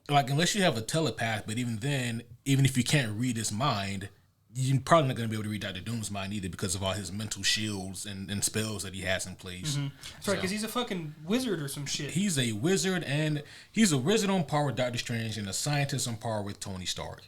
like, unless you have a telepath, but even then, even if you can't read his mind, you're probably not going to be able to read Dr. Doom's mind either because of all his mental shields and spells that he has in place. That's right, because he's a fucking wizard or some shit. He's a wizard, and he's a wizard on par with Doctor Strange and a scientist on par with Tony Stark.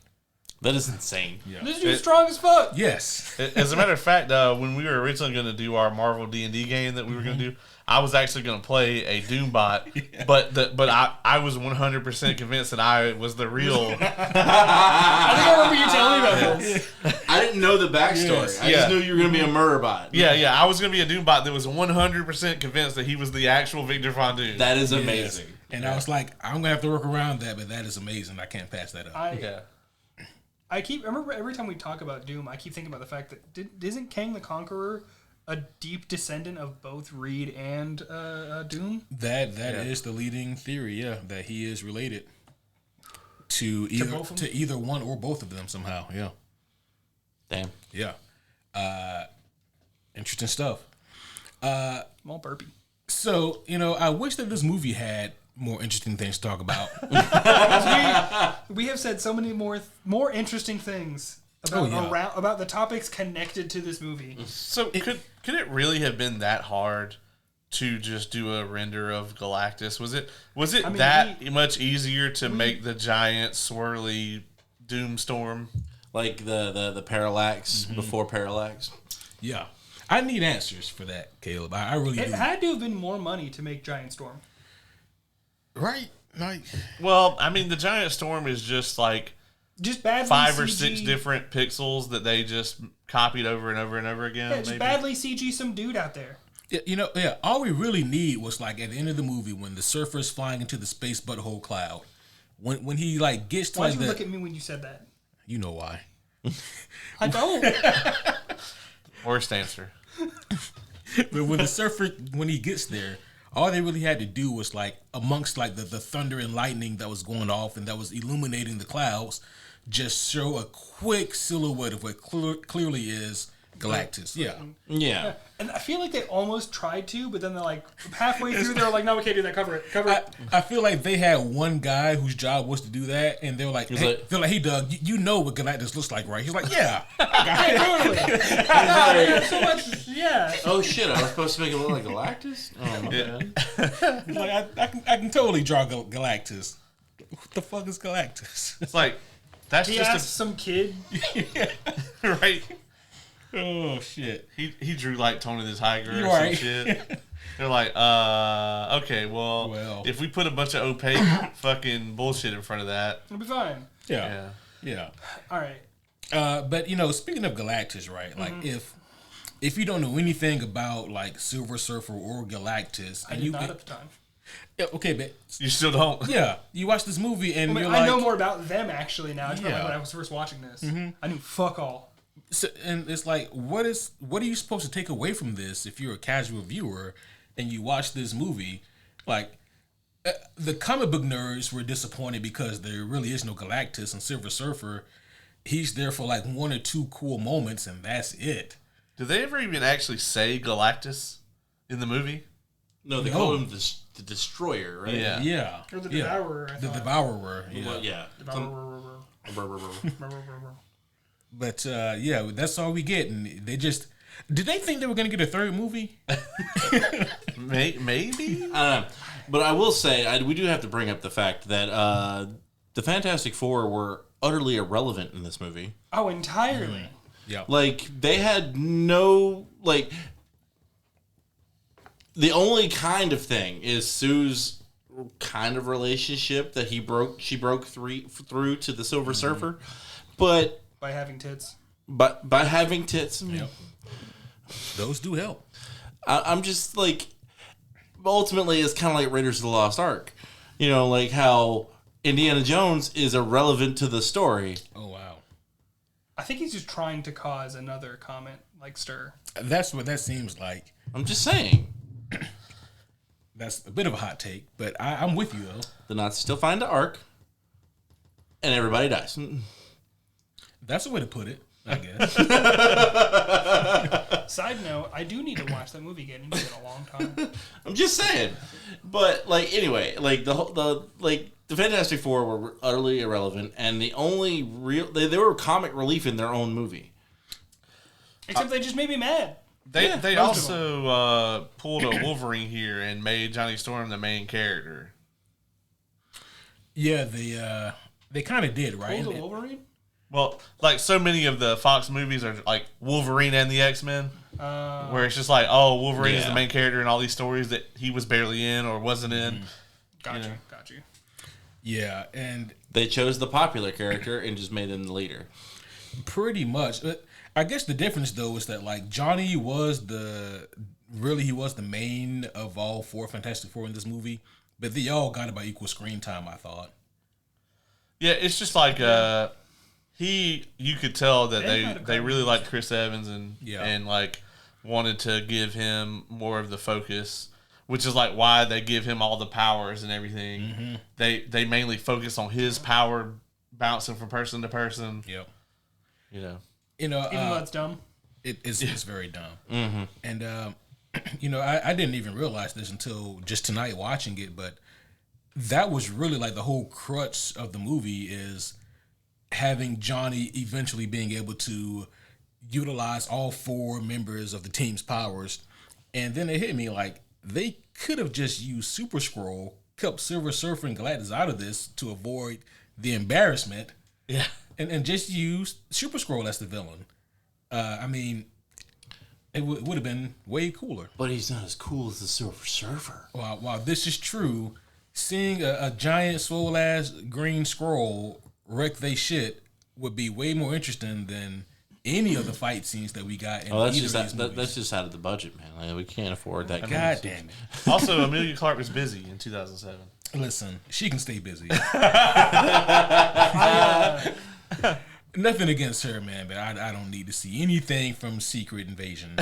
That is insane. This dude's strong as fuck. Yes. As a matter of fact, when we were originally going to do our Marvel D&D game that we were going to do, I was actually going to play a Doombot, but I was 100% convinced that I was the real. I think I remember you telling me about this. I didn't know the backstory. Yes. I just knew you were going to be a Murderbot. Yeah, I was going to be a Doombot that was 100% convinced that he was the actual Victor Von Doom. That is amazing. And I was like, I'm going to have to work around that, but that is amazing. I can't pass that up. I remember every time we talk about Doom, I keep thinking about the fact that isn't Kang the Conqueror a deep descendant of both Reed and Doom? That is the leading theory, yeah, that he is related to either one or both of them somehow. Yeah. Damn. Yeah. Interesting stuff. Small burpee. So, I wish that this movie had more interesting things to talk about. We have said so many more interesting things about the topics connected to this movie. So could it really have been that hard to just do a render of Galactus? Was it much easier to make the giant swirly Doomstorm? Like the Parallax before Parallax? Yeah. I need answers for that, Caleb. I really do. It had to have been more money to make Giant Storm. Right? Like, Well, I mean, the giant storm is just like badly 5 or CG. 6 different pixels that they just copied over and over and over again. Yeah, just maybe. badly CG some dude out there. all we really need was like at the end of the movie when the surfer's flying into the space butthole cloud. When he like gets to Why'd like you look at me when you said that? You know why. I don't. Worst answer. But when the surfer, when he gets there, all they really had to do was like amongst like the thunder and lightning that was going off and that was illuminating the clouds, just show a quick silhouette of what clearly is Galactus. Yeah. And I feel like they almost tried to, but then they're like halfway through, they're like, "No, we can't do that. Cover it." I feel like they had one guy whose job was to do that, and they were like, "Hey Doug, you know what Galactus looks like, right?" He's like, "Yeah, Totally. Yeah, so much. Yeah. Oh shit! I was supposed to make it look like Galactus. Oh my god. He's like I can totally draw Galactus. What the fuck is Galactus?" It's like that's He just asked some kid. right. Oh shit! He drew like Tony the Tiger or Right. some shit. They're like, okay, well, if we put a bunch of opaque fucking bullshit in front of that, It'll be fine. Yeah. All right. But speaking of Galactus, right? Like if you don't know anything about like Silver Surfer or Galactus, I did not at the time. Yeah, okay, but you still don't. yeah, you watch this movie and you're I like, know more about them actually now. It's not like Yeah. when I was first watching this. I knew fuck all. so, and it's like, what are you supposed to take away from this if you're a casual viewer and you watch this movie? Like, the comic book nerds were disappointed because there really is no Galactus and Silver Surfer. He's there for like 1 or 2 cool moments and that's it. Did they ever even actually say Galactus in the movie? No, they called him the Destroyer, right? Yeah. Yeah. Or the yeah. Devourer, I The thought. Devourer. Yeah. Well, yeah. Devourer. But that's all we get, and they just Did they think they were gonna get a third movie? Maybe. I don't know. But I will say, we do have to bring up the fact that the Fantastic Four were utterly irrelevant in this movie. Oh, entirely. Yeah. Like, they had no, like, the only kind of thing is Sue's kind of relationship that she broke through to the Silver Surfer. But By having tits. by having tits, Yep. Those do help. I'm just like, ultimately, it's kind of like Raiders of the Lost Ark. You know, like how Indiana Jones is irrelevant to the story. Oh wow. I think he's just trying to cause another comment like stir. That's what that seems like. I'm just saying. That's a bit of a hot take, but I'm with you though. The Nazis still find the Ark, and everybody dies. That's a way to put it, I guess. Side note, I do need to watch that movie again. It's been a long time. I'm just saying. But like anyway, like the Fantastic Four were utterly irrelevant, and the only real they were comic relief in their own movie. Except they just made me mad. They most of also pulled a Wolverine here and made Johnny Storm the main character. Yeah, they kind of did, right? Pulled a Wolverine? Well, like so many of the Fox movies are like Wolverine and the X-Men, where it's just like, oh, Wolverine is the Yeah. main character in all these stories that he was barely in or wasn't in. Got Yeah. you. Yeah, and They chose the popular character and just made him the leader. pretty much. I guess the difference though is that like Johnny was the main of all four Fantastic Four in this movie, but they all got about equal screen time. I thought. Yeah, it's just like you could tell that They might have they gotten really liked Chris Evans and Yeah. and like wanted to give him more of the focus, which is like why they give him all the powers and everything. They mainly focus on his power bouncing from person to person. Yep. You know. You know, Even though it's dumb. it's very dumb. And you know, I didn't even realize this until just tonight watching it, but that was really like the whole crux of the movie is having Johnny eventually being able to utilize all four members of the team's powers. And then it hit me like they could have just used Super Scroll, kept Silver Surfer and Galactus out of this to avoid the embarrassment. Yeah. And just use Super Scroll as the villain. I mean, it would have been way cooler. But he's not as cool as the Silver Surfer. While this is true, seeing a giant swole ass green scroll wreck they shit would be way more interesting than any of the fight scenes that we got in Oh, that's either just of these movies. that's just out of the budget, man. Like, we can't afford that. God damn it! Also, Amelia Clark was busy in 2007. Listen, she can stay busy. Nothing against her, man, but I don't need to see anything from Secret Invasion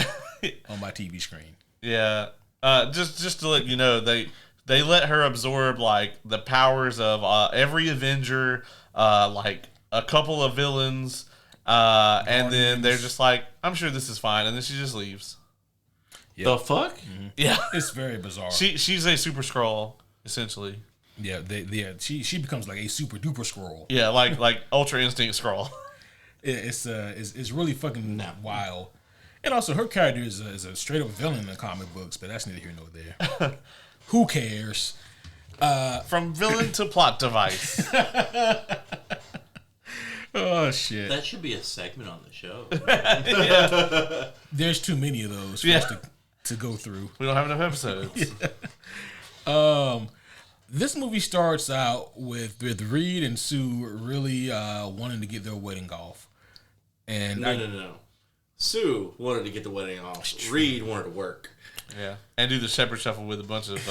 on my TV screen. Yeah. Just to let you know, they let her absorb like the powers of every Avenger, like a couple of villains, and then they're just like, I'm sure this is fine, and then she just leaves. The fuck? Yeah. It's very bizarre. She's a super Skrull, essentially. Yeah, she becomes like a super duper scroll. Yeah, like Ultra Instinct Skrull. It's really fucking wild. And also, her character is a straight up villain in the comic books, but that's neither here nor there. Who cares? From villain to plot device. Oh shit! That should be a segment on the show. There's too many of those for Yeah. us to go through. We don't have enough episodes. This movie starts out with Reed and Sue really wanting to get their wedding off, and No. Sue wanted to get the wedding off. Reed wanted to work. Yeah. And do the Shepherd Shuffle with a bunch of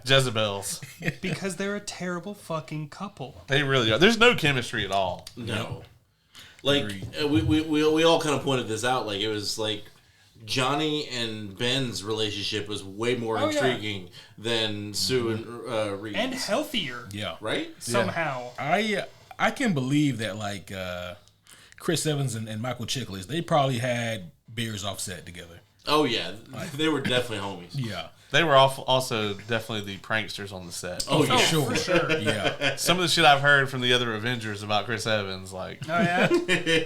Jezebels. Because they're a terrible fucking couple. They really are. There's no chemistry at all. No. Like, we all kind of pointed this out. Like, it was like Johnny and Ben's relationship was way more Oh, yeah. intriguing than Sue and Reed's. And healthier. yeah, Right? Somehow. I can believe that like Chris Evans and Michael Chiklis, they probably had beers offset together. Oh, yeah. They were definitely homies. Yeah. They were also definitely the pranksters on the set. Oh, yeah. Sure. For sure. Yeah. Some of the shit I've heard from the other Avengers about Chris Evans, like, Oh, yeah?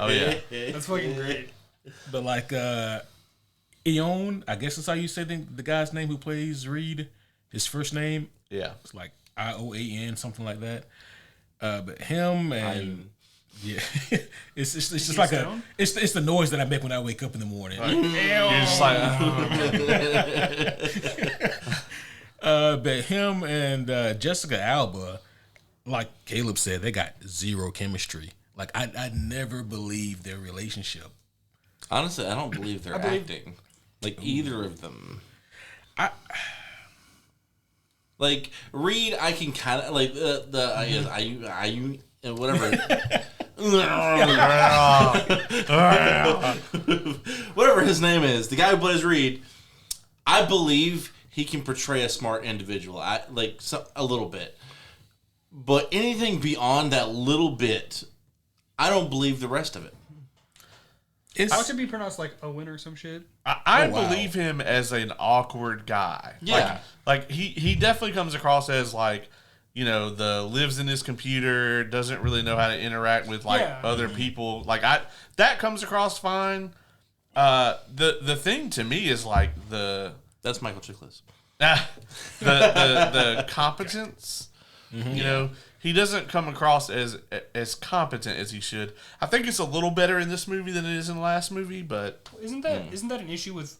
oh yeah, That's fucking great. But like Eon, I guess that's how you say the guy's name who plays Reed. His first name, Yeah. it's like Ioan, something like that. But him and yeah, it's just like Stone? it's the noise that I make when I wake up in the morning. You're just like, But him and Jessica Alba, like Caleb said, they got zero chemistry. Like I never believed their relationship. Honestly, I don't believe they're acting. Like either of them. Like Reed, I can kind of like I guess I whatever. Whatever his name is, the guy who plays Reed, I believe he can portray a smart individual. A little bit, but anything beyond that little bit, I don't believe the rest of it. How should it be pronounced like Owen or some shit? I wow. believe him as an awkward guy. Yeah. Like he definitely comes across as like, lives in his computer, doesn't really know how to interact with other people. Like that comes across fine. The thing to me is like That's Michael Chiklis. the competence. He doesn't come across as competent as he should. I think it's a little better in this movie than it is in the last movie, but Isn't that an issue with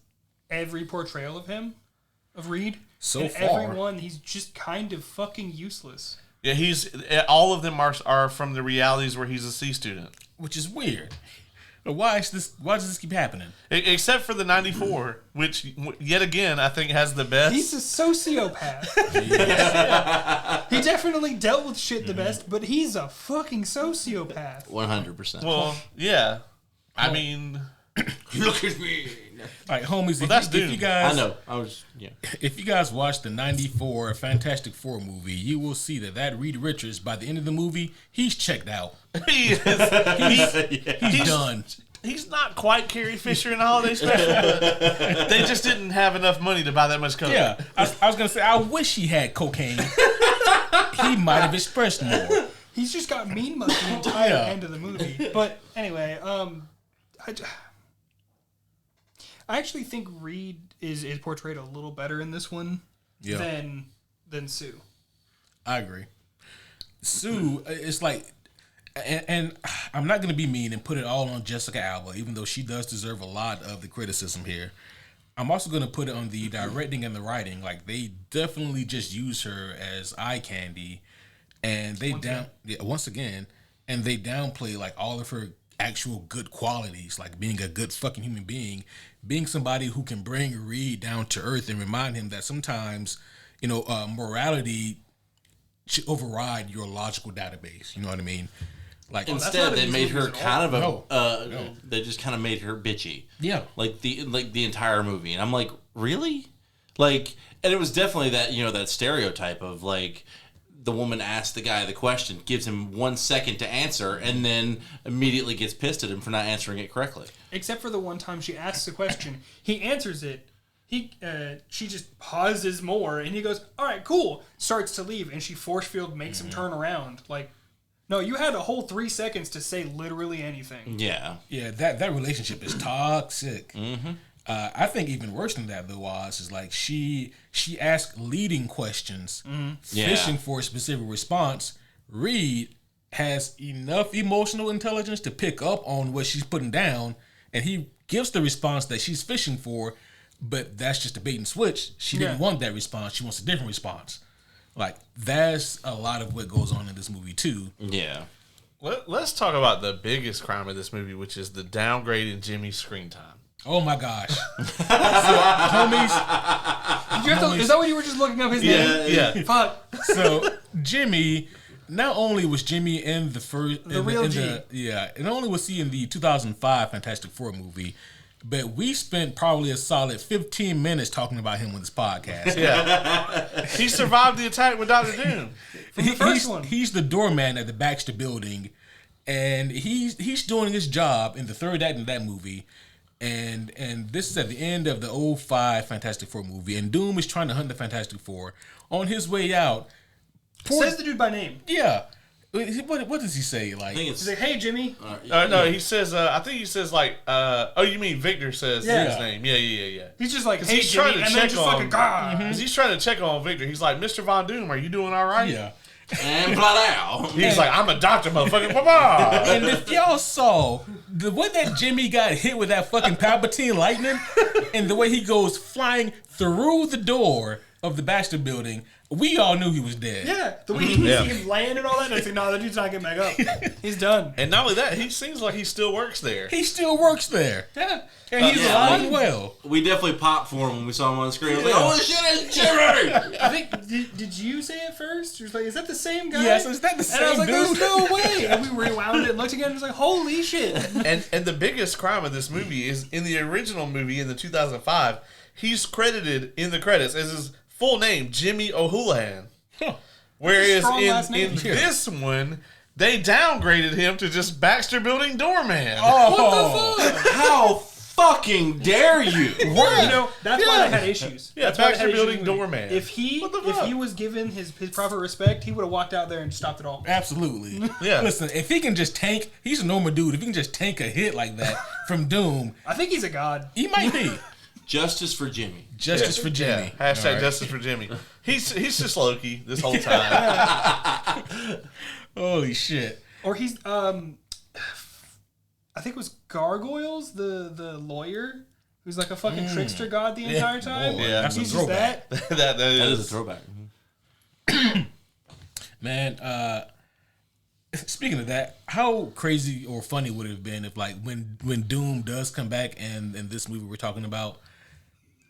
every portrayal of him, of Reed? So and far. everyone, he's just kind of fucking useless. yeah, all of them are from the realities where he's a C student. Which is weird. Why does this keep happening? Except for the 94, which yet again I think has the best. He's a sociopath. He definitely dealt with shit the best, but he's a fucking sociopath. 100%. Well, yeah. I mean, Look at me. Like homies, that's if Doom. you guys, I know. I was if you guys watch the '94 Fantastic Four movie, you will see that Reed Richards, by the end of the movie, he's checked out. he is. He's done. He's not quite Carrie Fisher in the Holiday Special, but they just didn't have enough money to buy that much coke. Yeah, I was gonna say, I wish he had cocaine. He might have expressed more. He's just got mean mug the entire Yeah. end of the movie. But anyway, I actually think Reed is portrayed a little better in this one Yeah. than Sue. I agree. Sue, it's like, and I'm not going to be mean and put it all on Jessica Alba, even though she does deserve a lot of the criticism here. I'm also going to put it on the directing and the writing. Like, they definitely just use her as eye candy, and they once again, and they downplay like all of her actual good qualities, like being a good fucking human being, being somebody who can bring Reed down to earth and remind him that sometimes, morality should override your logical database. You know what I mean? Like Instead, they made her kind of No. They just kind of made her bitchy. Yeah. Like the entire movie, and I'm like, really? Like, and it was definitely that that stereotype of like the woman asks the guy the question, gives him 1 second to answer, and then immediately gets pissed at him for not answering it correctly. Except for the one time she asks a question, he answers it. She just pauses more, and he goes, "All right, cool." Starts to leave, and she force field makes him turn around. Like, no, you had a whole 3 seconds to say literally anything. Yeah. Yeah, that relationship is toxic. Mm-hmm. I think even worse than that though is like she asked leading questions, fishing for a specific response. Reed has enough emotional intelligence to pick up on what she's putting down, and he gives the response that she's fishing for, but that's just a bait and switch. She didn't want that response. She wants a different response. Like, that's a lot of what goes on in this movie too. Yeah. Let's talk about the biggest crime of this movie, which is the downgrade in Jimmy's screen time. Oh my gosh. Homies. Is that what you were just looking up his name? Yeah. Fuck. So Jimmy, not only was Jimmy in the first, and only was he in the 2005 Fantastic Four movie, but we spent probably a solid 15 minutes talking about him on this podcast. Yeah. He survived the attack with Dr. Doom. He's the doorman at the Baxter Building, and he's doing his job in the third act of that movie. And this is at the end of the 2005 Fantastic Four movie, and Doom is trying to hunt the Fantastic Four. On his way out, Says the dude by name. yeah, What does he say? I Like, think He's it's like, "Hey, Jimmy." No, he says. I think he says like. Oh, you mean Victor says Yeah. his name? Yeah. He's just like, 'Cause "Hey, he's Jimmy," trying to and then check just on- fucking God. Because he's trying to check on Victor. He's like, Mr. Von Doom, are you doing all right? yeah. and Bladau. He's like, I'm a doctor, motherfucker. Blah-blah. And if y'all saw the way that Jimmy got hit with that fucking Palpatine lightning, and the way he goes flying through the door of the Baxter Building, we all knew he was dead. Yeah, the way you Yeah. see him land and all that, I think, no, that dude's not getting back up. He's done. And not only that, he seems like he still works there. He still works there, Yeah. and he's yeah, alive like- and well. We definitely popped for him when we saw him on the screen. I was like, holy shit, it's Jimmy! I think, did you say it first? You're like, is that the same guy? Yes, is that the And I was same like, there's dude? no way. And we rewound it and looked again and was like, holy shit. And the biggest crime of this movie is in the original movie in the 2005, he's credited in the credits as his full name, Jimmy O'Houlihan. Whereas Strong last in name. this one, they downgraded him to just Baxter Building doorman. Oh, How fucking dare you? You know, that's why I had issues. Yeah, That's why I Baxter had issues Building with the movie. doorman. If he What the fuck? was given his proper respect, he would have walked out there and stopped it all. absolutely. Yeah. Listen, if he can just tank, he's a normal dude. If he can just tank a hit like that from Doom, I think he's a god. he might be. Justice for Jimmy. Justice for Jimmy. Yeah, hashtag All right. justice for Jimmy. He's just Loki this whole time. Holy shit. Or he's I think it was Gargoyles, the lawyer, who's like a fucking trickster god the entire time. boy, Yeah. that's a He's just throwback. that. that That is a is. throwback. Man, speaking of that, how crazy or funny would it have been if, like, when Doom does come back and in this movie we're talking about,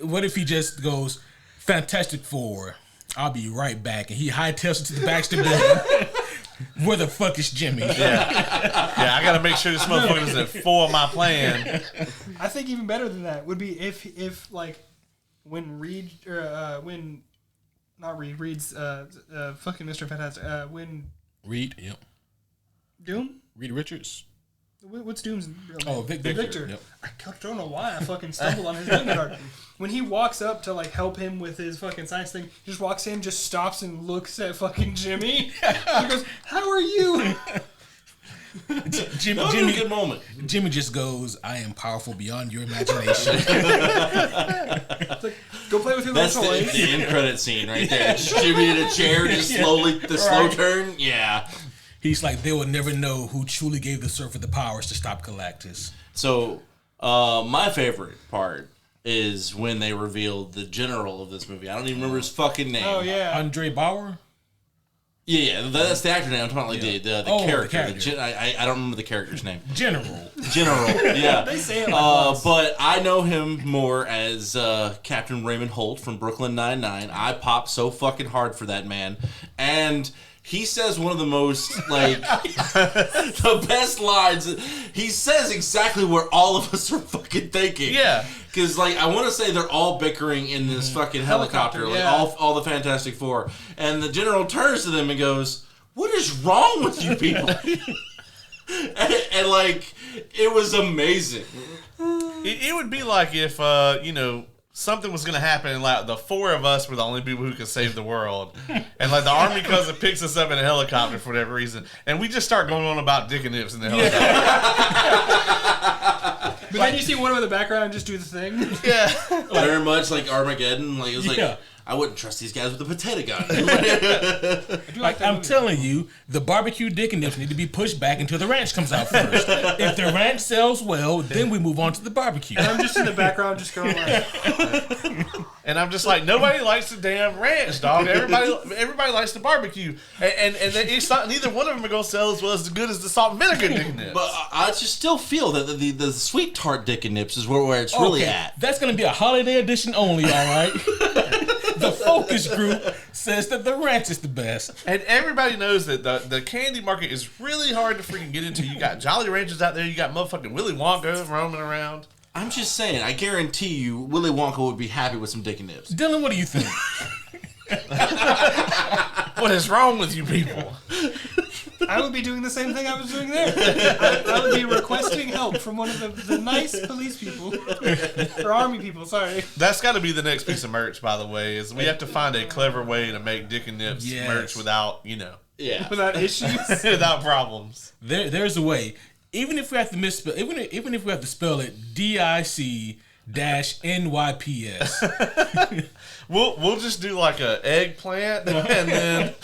what if he just goes, Fantastic Four, I'll be right back, and he hightails it to the Baxter Building. Where the fuck is Jimmy? Yeah, I gotta make sure this motherfucker doesn't foil my plan. I think even better than that would be if like when Reed or when not Reed Reed's fucking Mr. Fantastic when Reed, yep. Doom. Reed Richards. What's Doom's real name? Oh, Victor. Victor. Yep. I don't know why I fucking stumbled on his name card. When he walks up to like help him with his fucking science thing, he just walks in, just stops and looks at fucking Jimmy. He goes, "How are you?" That was a good moment. Jimmy just goes, I am powerful beyond your imagination. It's like, go play with your That's little toys. the end credit scene right there. Just Jimmy in a chair, just slowly, the slow turn. Yeah. He's like, they will never know who truly gave the Surfer the powers to stop Galactus. So, my favorite part is when they revealed the general of this movie. I don't even remember his fucking name. Oh yeah. Andre Bauer? Yeah, that's the actor name. I'm talking about like the Oh, the character. character. I don't remember the character's name. General. General, yeah. They say it like once. But I know him more as Captain Raymond Holt from Brooklyn Nine-Nine. I pop so fucking hard for that man. And he says one of the most, like, the best lines. He says exactly where all of us are fucking thinking. Yeah. Because, like, I want to say they're all bickering in this fucking helicopter, like, yeah. all the Fantastic Four. And the general turns to them and goes, "What is wrong with you people?" and, like, it was amazing. It would be like if something was gonna happen and like the four of us were the only people who could save the world, and like the army comes and picks us up in a helicopter for whatever reason, and we just start going on about dick and nips in the helicopter. But then you see one of in the background just do the thing. Yeah. Very much like Armageddon. Like, it was like, Yeah. I wouldn't trust these guys with a potato gun. I do Like, that I'm movie. telling you, the barbecue dick and nips need to be pushed back until the ranch comes out first. If the ranch sells well, then we move on to the barbecue. I'm just in the background, just going like, And I'm just like, nobody likes the damn ranch, dog. Everybody likes the barbecue, and it's not, neither one of them are gonna sell as well as good as the salt and vinegar dick and nips. But I just still feel that the sweet tart dick and nips is where it's really Okay, at. that's going to be a holiday edition only, all right? The focus group says that the ranch is the best. And everybody knows that the candy market is really hard to freaking get into. You got Jolly Ranchers out there. You got motherfucking Willy Wonka roaming around. I'm just saying, I guarantee you, Willy Wonka would be happy with some dick and nips. Dylan, what do you think? What is wrong with you people? I would be doing the same thing I was doing there. I would be requesting help from one of the nice police people. Or army people, sorry. That's got to be the next piece of merch, by the way, is we have to find a clever way to make Dick and Nips Yes. merch without, Yeah. without issues. without problems. There's a way. Even if we have to misspell, even if we have to spell it DIC-NYPS. We'll just do like a eggplant and then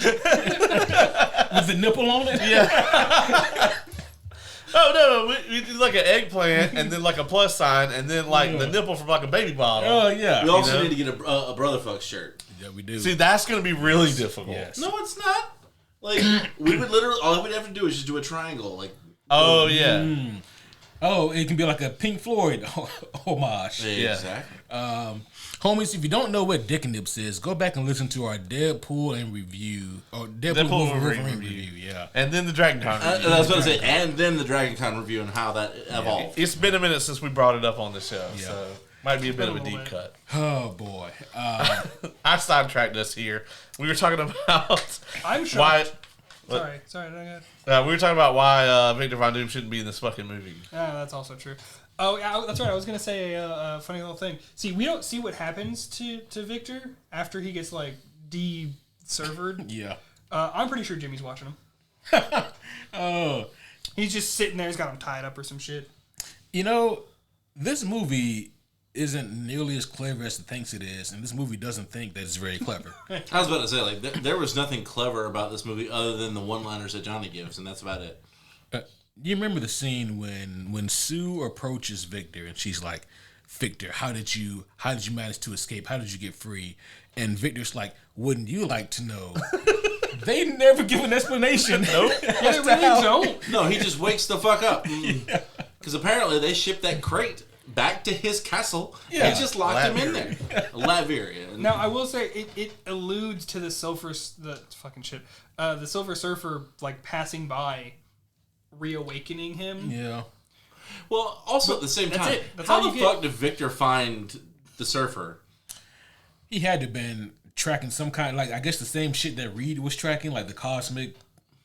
With the nipple on it? yeah. Oh no, we do like an eggplant and then like a plus sign and then like the nipple from like a baby bottle. Oh, yeah. We also know? need to get a Brotherfuck shirt. Yeah, we do. See, that's gonna be really difficult. Yes. No, it's not. Like, we would literally, all we'd have to do is just do a triangle. Like, Oh yeah. Oh, it can be like a Pink Floyd homage. Yeah. exactly. Homies, if you don't know what Dick and Nips is, go back and listen to our Deadpool and review. Or Deadpool Wolverine Wolverine review. review, yeah. And then the Dragon Con review. I was about to say, and then the Dragon Con review and how that evolved. It's been a minute since we brought it up on the show, Yeah. so might be a bit of a little deep bit. cut. Oh, boy. I sidetracked us here. We were talking about I'm sure. why. Sorry, no, go ahead. We were talking about why Victor Von Doom shouldn't be in this fucking movie. Yeah, that's also true. Oh, yeah, that's right. I was gonna say a funny little thing. See, we don't see what happens to Victor after he gets like de-servered. Yeah. I'm pretty sure Jimmy's watching him. Oh. He's just sitting there. He's got him tied up or some shit. You know, this movie isn't nearly as clever as it thinks it is, and this movie doesn't think that it's very clever. I was about to say, like, there was nothing clever about this movie other than the one-liners that Johnny gives, and that's about it. You remember the scene when Sue approaches Victor and she's like, "Victor, how did you manage to escape? How did you get free?" And Victor's like, "Wouldn't you like to know?" They never give an explanation. Nope. Yeah, they really don't. No, he just wakes the fuck up. Because apparently they shipped that crate back to his castle Yeah. and just locked him in there. Latveria. Now I will say it alludes to the Silver Surfer like passing by, reawakening him. Yeah. Well, also at the same That's time, it. That's how all the you fuck get. did Victor find the surfer? He had to have been tracking some kind, like, I guess the same shit that Reed was tracking, like the cosmic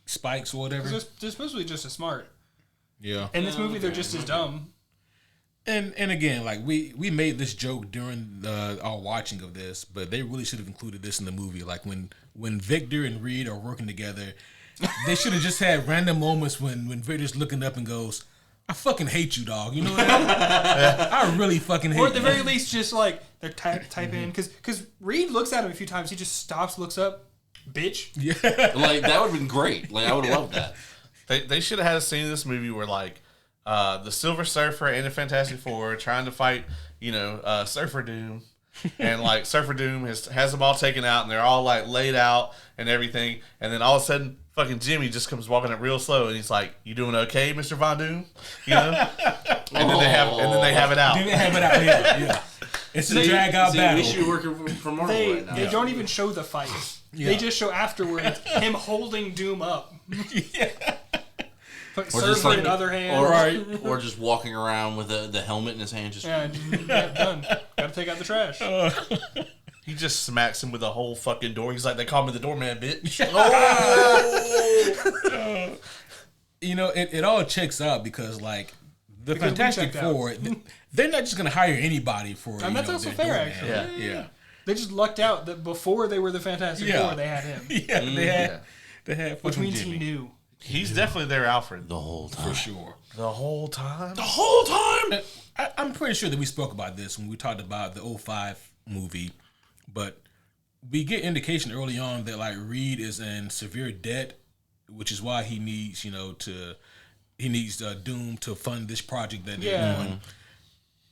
spikes or whatever. They're supposed to be just as smart. Yeah. In this movie, they're just as dumb. And again, like we made this joke during our watching of this, but they really should have included this in the movie. Like when Victor and Reed are working together, they should have just had random moments when Victor's looking up and goes, "I fucking hate you, dog." You know what I mean? I really fucking hate you. Or at the very least, just like they're typing in because Reed looks at him a few times. He just stops, looks up, bitch. Yeah. Like, that would have been great. Like, I would have loved that. They should have had a scene in this movie where like the Silver Surfer and the Fantastic Four are trying to fight, Surfer Doom, and like Surfer Doom has them all taken out and they're all like laid out and everything, and then all of a sudden fucking Jimmy just comes walking up real slow and he's like, "You doing okay, Mr. Von Doom?" And then they have it out. They have it out here. Yeah. It's a drag out See, battle. we should be working for Marvel right now. They don't even show the fight. Yeah. They just show afterwards him holding Doom up. But Or just Surfer like, in other hand. or just walking around with the helmet in his hand, just Yeah, done. Gotta take out the trash. He just smacks him with the whole fucking door. He's like, "They call me the doorman, bitch." It all checks out because like the Because we Fantastic checked out. Four, they're not just gonna hire anybody for. And that's also their fair, doorman. actually. Yeah. Yeah. They just lucked out that before they were the Fantastic Yeah. Four, they had him. Yeah. They had Which fucking means Jimmy. he knew. He's definitely their Alfred the whole time. for sure. the whole time. The whole time. I'm pretty sure that we spoke about this when we talked about the 2005 movie, but we get indication early on that like Reed is in severe debt, which is why he needs Doom to fund this project that they're doing.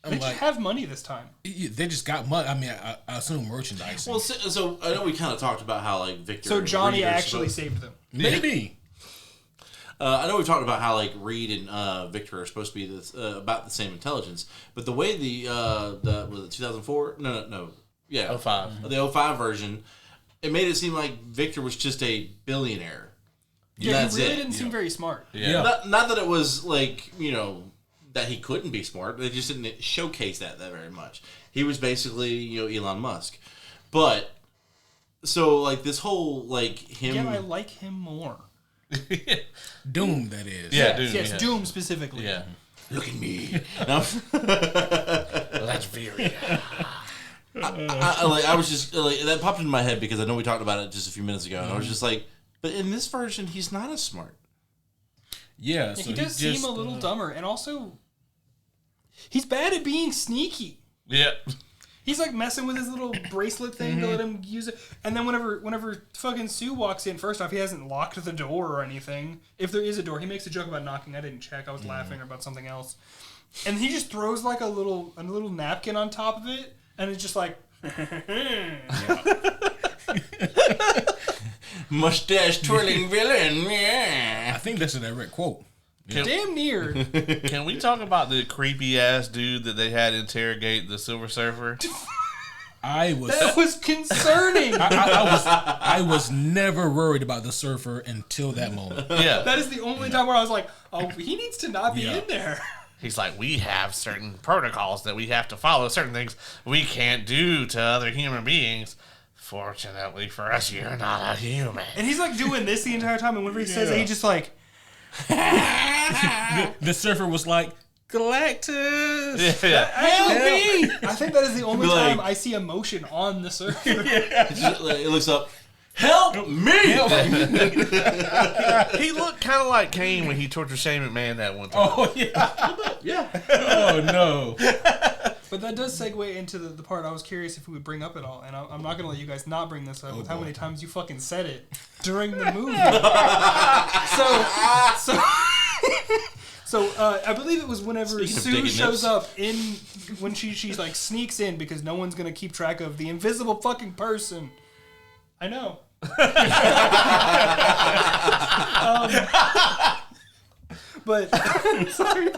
They just have money this time. They just got money. I mean, I assume merchandise. Well, so I know we kind of talked about how like Victor. So and Johnny Reed are actually supposed- saved them. maybe. I know we talked about how like Reed and Victor are supposed to be about the same intelligence, but the way the was it 2004? No. Yeah, 05. The 05 version, it made it seem like Victor was just a billionaire. Yeah, That's he really it. didn't seem very smart. Yeah. Not that it was like, that he couldn't be smart. They just didn't showcase that very much. He was basically, Elon Musk. But, so, like, this whole, like, him... Yeah, I like him more. Doom, that is. Yeah, Yes, Doom. Doom specifically. Yeah. Look at me. No? That's very. I was just, like, that popped into my head because I know we talked about it just a few minutes ago. And I was just like, But in this version, he's not as smart. Yeah, so he does seem a little dumber, and also he's bad at being sneaky. Yeah. He's like messing with his little bracelet thing to let him use it, and then whenever fucking Sue walks in, first off, he hasn't locked the door or anything. If there is a door, he makes a joke about knocking. I didn't check. I was laughing about something else, and he just throws like a little napkin on top of it, and it's just like. Mustache twirling villain. Yeah. I think that's a direct quote. Damn near. Can we talk about the creepy ass dude that they had interrogate the Silver Surfer? That was concerning. I was never worried about the surfer until that moment. Yeah. That is the only time where I was like, oh, he needs to not be in there. He's like, we have certain protocols that we have to follow, certain things we can't do to other human beings. Fortunately for us, you're not a human. And he's like doing this the entire time, and whenever he says it, he just like... The surfer was like, Galactus! Yeah. Help me! I think that is the only Like- time I see emotion on the surfer. It looks up. Help me! He looked kind of like Kane when he tortured Shane McMahon that one time. Oh, yeah. Yeah. Oh, no. But that does segue into the part I was curious if we would bring up at all, and I'm not going to let you guys not bring this up with how many times you fucking said it during the movie. So I believe it was whenever Speaking of Sue digging shows nips. up when she's like sneaks in because no one's going to keep track of the invisible fucking person. I know. But sorry.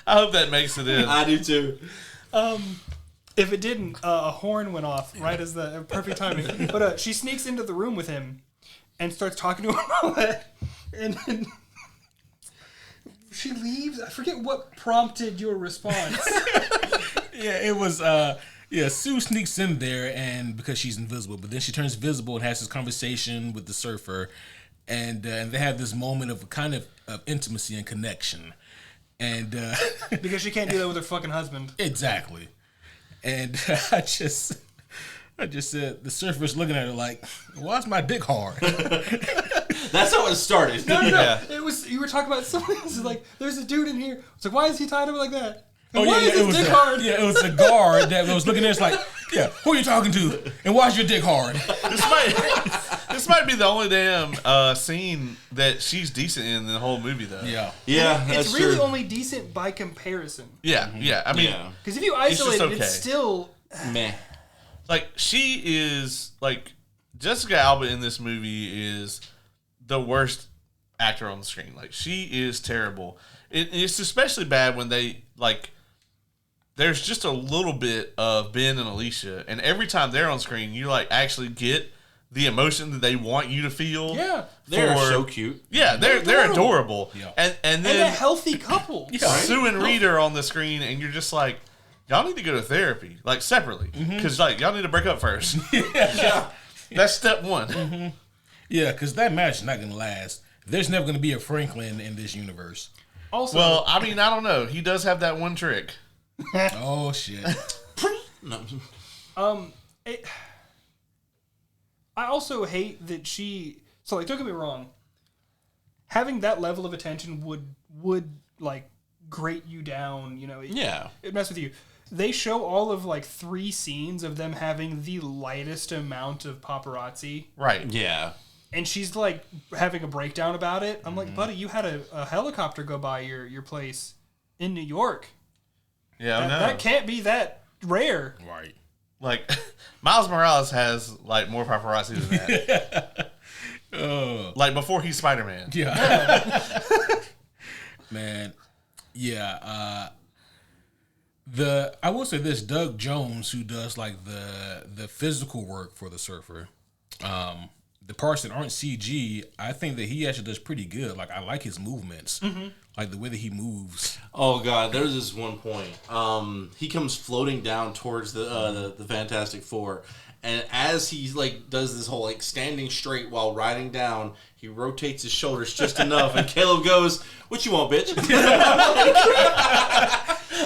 I hope that makes it in. I do too. If it didn't, a horn went off right as the perfect timing. But she sneaks into the room with him and starts talking to him about that. And then she leaves. I forget what prompted your response. Yeah, it was, Sue sneaks in there and because she's invisible, but then she turns visible and has this conversation with the surfer. And they have this moment of kind of intimacy and connection. And Because she can't do that with her fucking husband. exactly. And I just said, the surfer's looking at her like, why's my dick hard? That's how it started. No. Yeah. It was, you were talking about something else. It's like, there's a dude in here. It's like, why is he tied up like that? And why is his dick hard? Yeah, it was a guard that was looking at us like, yeah, who are you talking to? And why's your dick hard? This might be the only damn scene that she's decent in the whole movie, though. Yeah. Yeah, that's It's really true. only decent by comparison. Yeah. I mean, Yeah. Because if you isolate just it, it's okay. still... Meh. like, she is, like, Jessica Alba in this movie is the worst actor on the screen. Like, she is terrible. It's especially bad when they, like, there's just a little bit of Ben and Alicia, and every time they're on screen, you, like, actually get the emotion that they want you to feel. Yeah. They're for- so cute. Yeah, they're adorable. Yeah. And And a then healthy couple. Sue and Rita are on the screen, and you're just like, y'all need to go to therapy, like, separately. Because, like, y'all need to break up first. Yeah. That's step one. Yeah, because that match is not going to last. There's never going to be a Franklin in this universe. Also, Well, I mean, I don't know. He does have that one trick. Oh, shit. No. I also hate that she... So, like, don't get me wrong. Having that level of attention would like, grate you down, you know. Yeah. It mess with you. They show all of, like, 3 scenes of them having the lightest amount of paparazzi. Right. Yeah. And she's, like, having a breakdown about it. I'm like, buddy, you had a helicopter go by your place in New York. Yeah, I know. That can't be that rare. Right. Like, Miles Morales has, like, more paparazzi than that. Like, before he's Spider-Man. Yeah. Man. Yeah. I will say this, Doug Jones, who does like the physical work for the surfer, the parts that aren't CG, I think that he actually does pretty good. Like, I like his movements. Like the way that he moves. Oh god, there's this one point. He comes floating down towards the Fantastic Four, and as he like does this whole like standing straight while riding down, he rotates his shoulders just enough, and Caleb goes, "What you want, bitch?"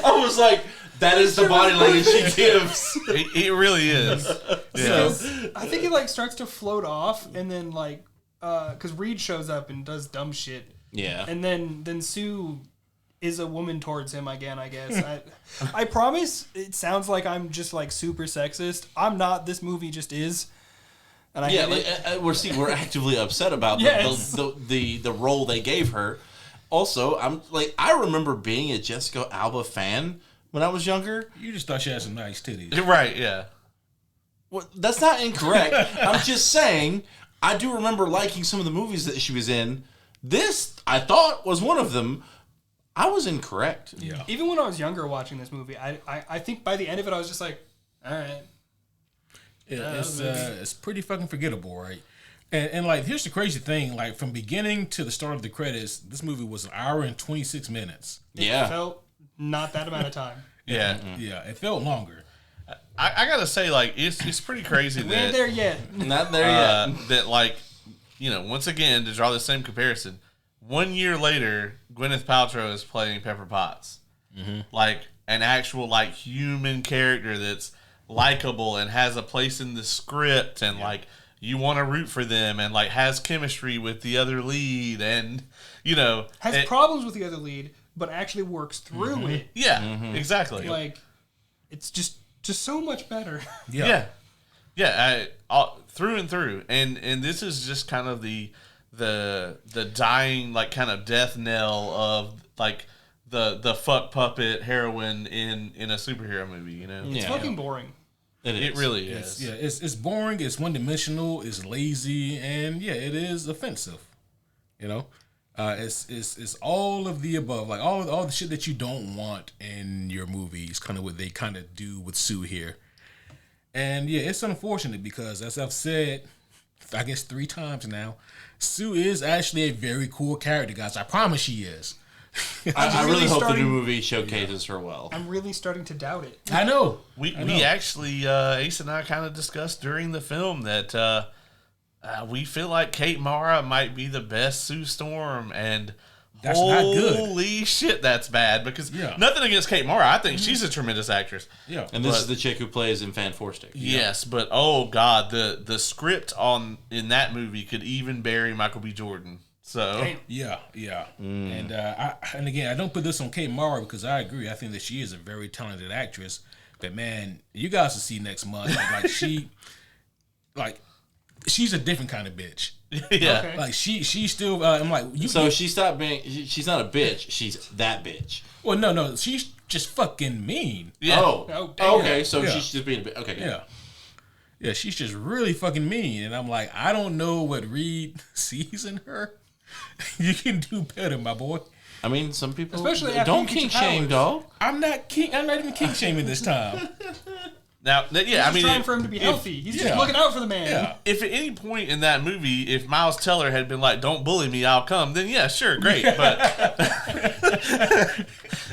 I was like, that is the body language she gives. It really is. Yeah. Because I think it like starts to float off, and then like because Reed shows up and does dumb shit, Yeah. and then Sue is a woman towards him again, I guess. I promise it sounds like I'm just like super sexist. I'm not. This movie just is. And I Yeah, hate like, it. we're actively upset about Yes. the role they gave her. Also, I remember being a Jessica Alba fan when I was younger. You just thought she had some nice titties. Right, yeah. Well, that's not incorrect. I'm just saying I do remember liking some of the movies that she was in. This I thought was one of them. I was incorrect. Yeah. Even when I was younger watching this movie, I think by the end of it I was just like, all right. It's pretty fucking forgettable, right? And like, here's the crazy thing: like, from beginning to the start of the credits, this movie was an hour and 26 minutes. It Yeah. felt not that amount of time. Yeah. Yeah, it felt longer. I gotta say, like, it's pretty crazy We ain't that there yet. Not there yet. that, like, you know, once again, to draw the same comparison, 1 year later, Gwyneth Paltrow is playing Pepper Potts. Like, an actual, like, human character that's likable and has a place in the script and, like, you want to root for them and, like, has chemistry with the other lead and, you know. Has problems with the other lead, but actually works through it. Yeah, exactly. Like, it's just so much better. Yeah, through and through, and this is just kind of the dying, like, kind of death knell of, like, the fuck puppet heroine in a superhero movie. You know, It's fucking boring. it really is. It's boring. It's one dimensional. It's lazy, and yeah, it is offensive. You know, it's all of the above. Like all the shit that you don't want in your movie is kind of what they kind of do with Sue here. And yeah, it's unfortunate because, as I've said, I guess 3 times now, Sue is actually a very cool character, guys. I promise she is. I really hope the starting- new movie showcases her well. I'm really starting to doubt it. I know. We I know. actually Ace and I kind of discussed during the film that we feel like Kate Mara might be the best Sue Storm, and That's not good. holy shit, that's bad. Because Yeah. nothing against Kate Mara, I think she's a tremendous actress. Yeah. And this But- is the chick who plays in Fan Four Stick. Yes, but oh god, the script in that movie could even bury Michael B. Jordan. So Damn. Yeah. And again, I don't put this on Kate Mara because I agree. I think that she is a very talented actress. But man, you guys will see next month. She's a different kind of bitch. yeah, Okay. Like she's still. I'm like you. So she stopped being. She's not a bitch. She's that bitch. Well, no, she's just fucking mean. yeah. Oh, damn. Okay. So Yeah. she's just being a bitch. Okay. good. Yeah, she's just really fucking mean, and I'm like, I don't know what Reed sees in her. You can do better, my boy. I mean, some people Especially after don't you get kink your shame, powers. dog. I'm not even kink shaming this time. Now, yeah, I He's mean, trying for him to be healthy. He's yeah. just looking out for the man. Yeah. if at any point in that movie, if Miles Teller had been like, "Don't bully me, I'll come," then yeah, sure, great. But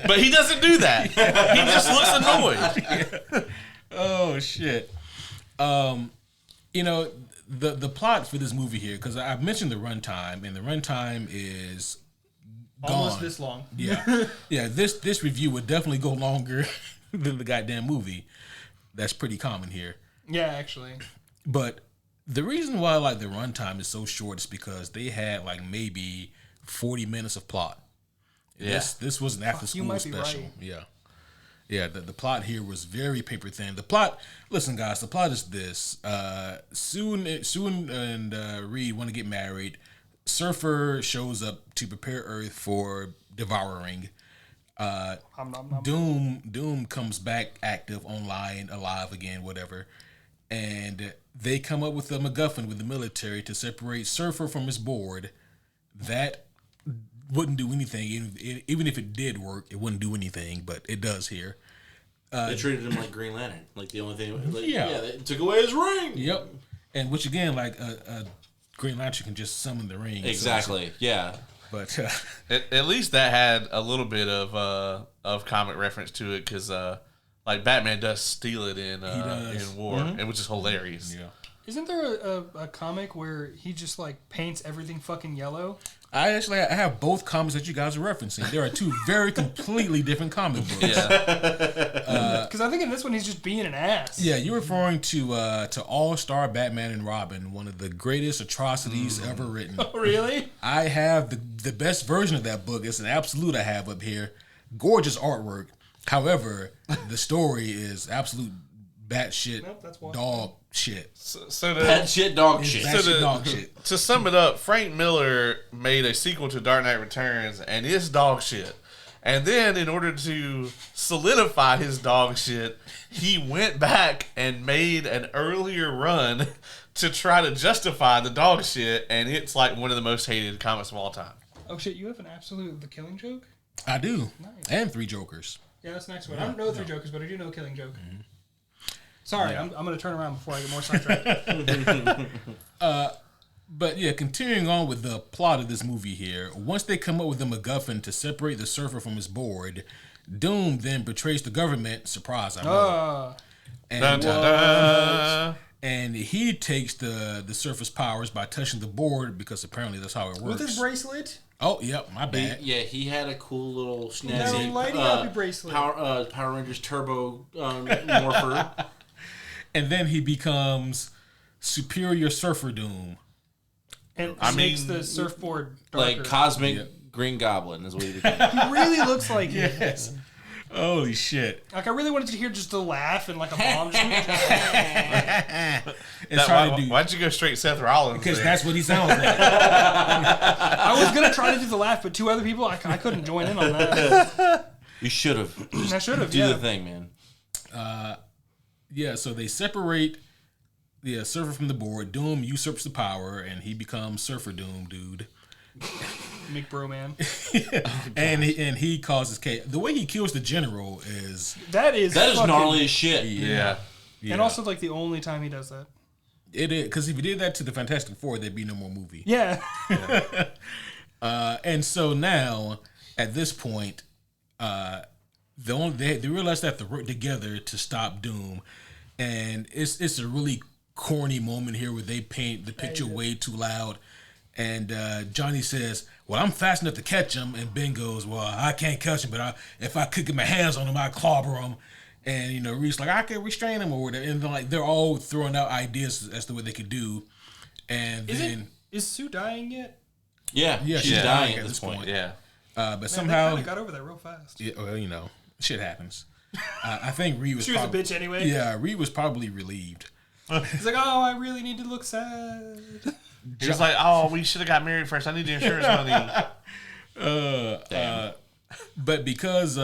but he doesn't do that. He just looks annoyed. Oh shit. You know, the plot for this movie here, because I've mentioned the runtime, and the runtime is Almost gone. this long. Yeah, yeah. This review would definitely go longer than the goddamn movie. That's pretty common here. Yeah, actually. But the reason why like the runtime is so short is because they had like maybe 40 minutes of plot. Yeah. This was an after you school might be special. right. Yeah. Yeah, the plot here was very paper thin. The plot, listen guys, the plot is this. Sue and Reed want to get married. Surfer shows up to prepare Earth for devouring. Nom, nom, nom. Doom comes back active, online, alive again, whatever. And they come up with a MacGuffin with the military to separate Surfer from his board. That wouldn't do anything. Even if it did work, it wouldn't do anything, but it does here. They treated him like Green Lantern. Like the only thing. Like, Yeah. They took away his ring. Yep. And which again, like a Green Lantern can just summon the ring. Exactly. Yeah. But At least that had a little bit of comic reference to it, because like Batman does steal it in does. War, and which is hilarious. yeah. Isn't there a comic where he just like paints everything fucking yellow? I have both comics that you guys are referencing. There are two very completely different comic books. Yeah. Because I think in this one he's just being an ass. Yeah, you're referring to All-Star Batman and Robin, one of the greatest atrocities ever written. Oh, really? I have the best version of that book. It's an absolute I have up here. Gorgeous artwork. However, the story is absolute batshit Nope, that's why. dog shit. So Bad shit, dog shit. Batshit dog shit. to sum it up, Frank Miller made a sequel to Dark Knight Returns, and it's dog shit. And then, in order to solidify his dog shit, he went back and made an earlier run to try to justify the dog shit, and it's like one of the most hated comics of all time. Oh shit, you have an absolute The Killing Joke? I do. Nice. And Three Jokers. Yeah, that's the next one. I don't know the Three Jokers, but I do know Killing Joke. Sorry, I'm going to turn around before I get more sidetracked. But yeah, continuing on with the plot of this movie here, once they come up with a MacGuffin to separate the surfer from his board, Doom then betrays the government. Surprise, I know. And, Dun, dun, dun. and he takes the surfer's powers by touching the board because apparently that's how it works. With his bracelet? Oh, yep, my bad. Yeah, he had a cool little snazzy No, lighting up your bracelet. Power Rangers Turbo morpher. And then he becomes Superior Surfer Doom. And I makes mean, the surfboard darker. Like Cosmic Green Goblin is what he became. He really looks like it. Yes. Holy shit. Like, I really wanted to hear just a laugh and like a bomb. Just It's trying to do. Why'd you go straight Seth Rollins? Because there? that's what he sounds like. I was going to try to do the laugh, but two other people, I couldn't join in on that. You should have. I should have, Do yeah. the thing, man. Yeah, so they separate the surfer from the board. Doom usurps the power, and he becomes Surfer Doom, dude. McBro, man. And he causes chaos. The way he kills the general is That is fucking, gnarly as shit. Yeah. And also, like, the only time he does that. it is because if he did that to the Fantastic Four, there'd be no more movie. Yeah. And so now at this point, they realize they have to work together to stop Doom, and it's a really corny moment here where they paint the picture way too loud, and Johnny says, "Well, I'm fast enough to catch him," and Ben goes, "Well, I can't catch him, but if I could get my hands on him, I'd clobber him." And Reed's like, "I can restrain him or whatever," and like they're all throwing out ideas as to what they could do, and Is Sue dying yet? Yeah, Yeah, she's she's dying dying at this point. Yeah. but Man, somehow they got over that real fast. yeah, well, shit happens. I think Reed was. She was a prob- bitch anyway. Yeah, Reed was probably relieved. He's like, oh, I really need to look sad. He was like, "Oh, we should have got married first. I need the insurance money." But because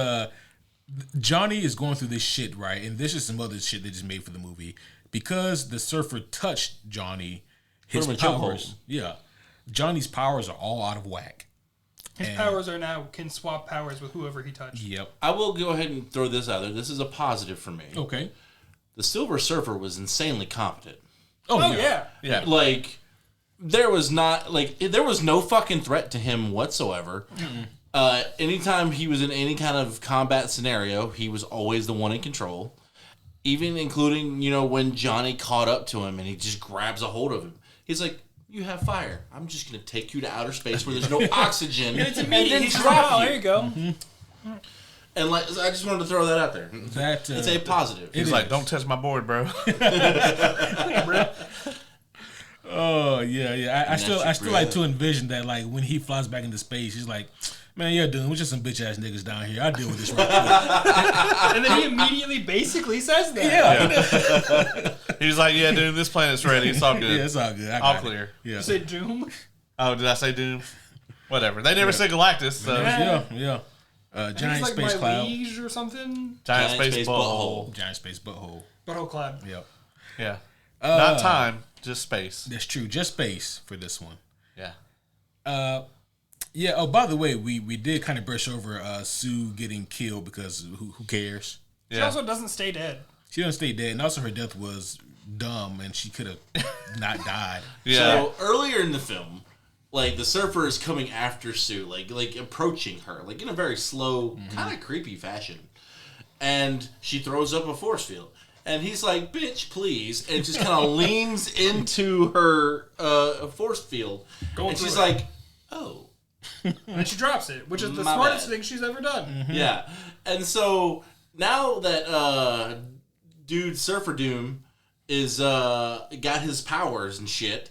Johnny is going through this shit, right, and this is some other shit they just made for the movie. Because the surfer touched Johnny, his Put him in powers, Johnny's powers are all out of whack. His powers are now can swap powers with whoever he touched. Yep. I will go ahead and throw this out there. This is a positive for me. Okay. The Silver Surfer was insanely competent. Oh yeah. Yeah. Like, there was no fucking threat to him whatsoever. Anytime he was in any kind of combat scenario, he was always the one in control. Even including, when Johnny caught up to him and he just grabs a hold of him. He's like, "You have fire. I'm just going to take you to outer space where there's no oxygen and then He's drop oh, you." there you go. And I just wanted to throw that out there. That It's a positive. He's like, "Don't touch my board, bro." oh yeah. I still shit like to envision that, like, when he flies back into space, he's like, "Man, yeah, dude, we're just some bitch ass niggas down here. I'll deal with this right quick." And then he immediately basically says that. He's like, "Yeah, dude, this planet's ready. It's all good. Yeah, it's all good. I All got it. clear." Yeah. You say Doom? Oh, did I say Doom? Whatever. They never said Galactus. So Yeah. He's Giant like space my cloud. liege or something. giant Giant space space butthole. butthole. Giant space butthole. Butthole cloud. Yep. Yeah. Not time, just space. That's true. Just space for this one. Yeah. Yeah. Oh, by the way, we did kind of brush over Sue getting killed because who cares? She Yeah. also doesn't stay dead. She doesn't stay dead, and also her death was dumb, and she could have not died. Yeah. So earlier in the film, like, the surfer is coming after Sue, like approaching her, like in a very slow, kind of creepy fashion, and she throws up a force field. And he's like, bitch, please. And just kind of leans into her force field. And she's like, oh. And then she drops it, which is the My smartest bad. thing she's ever done. Yeah. And so now that dude Surfer Doom is got his powers and shit,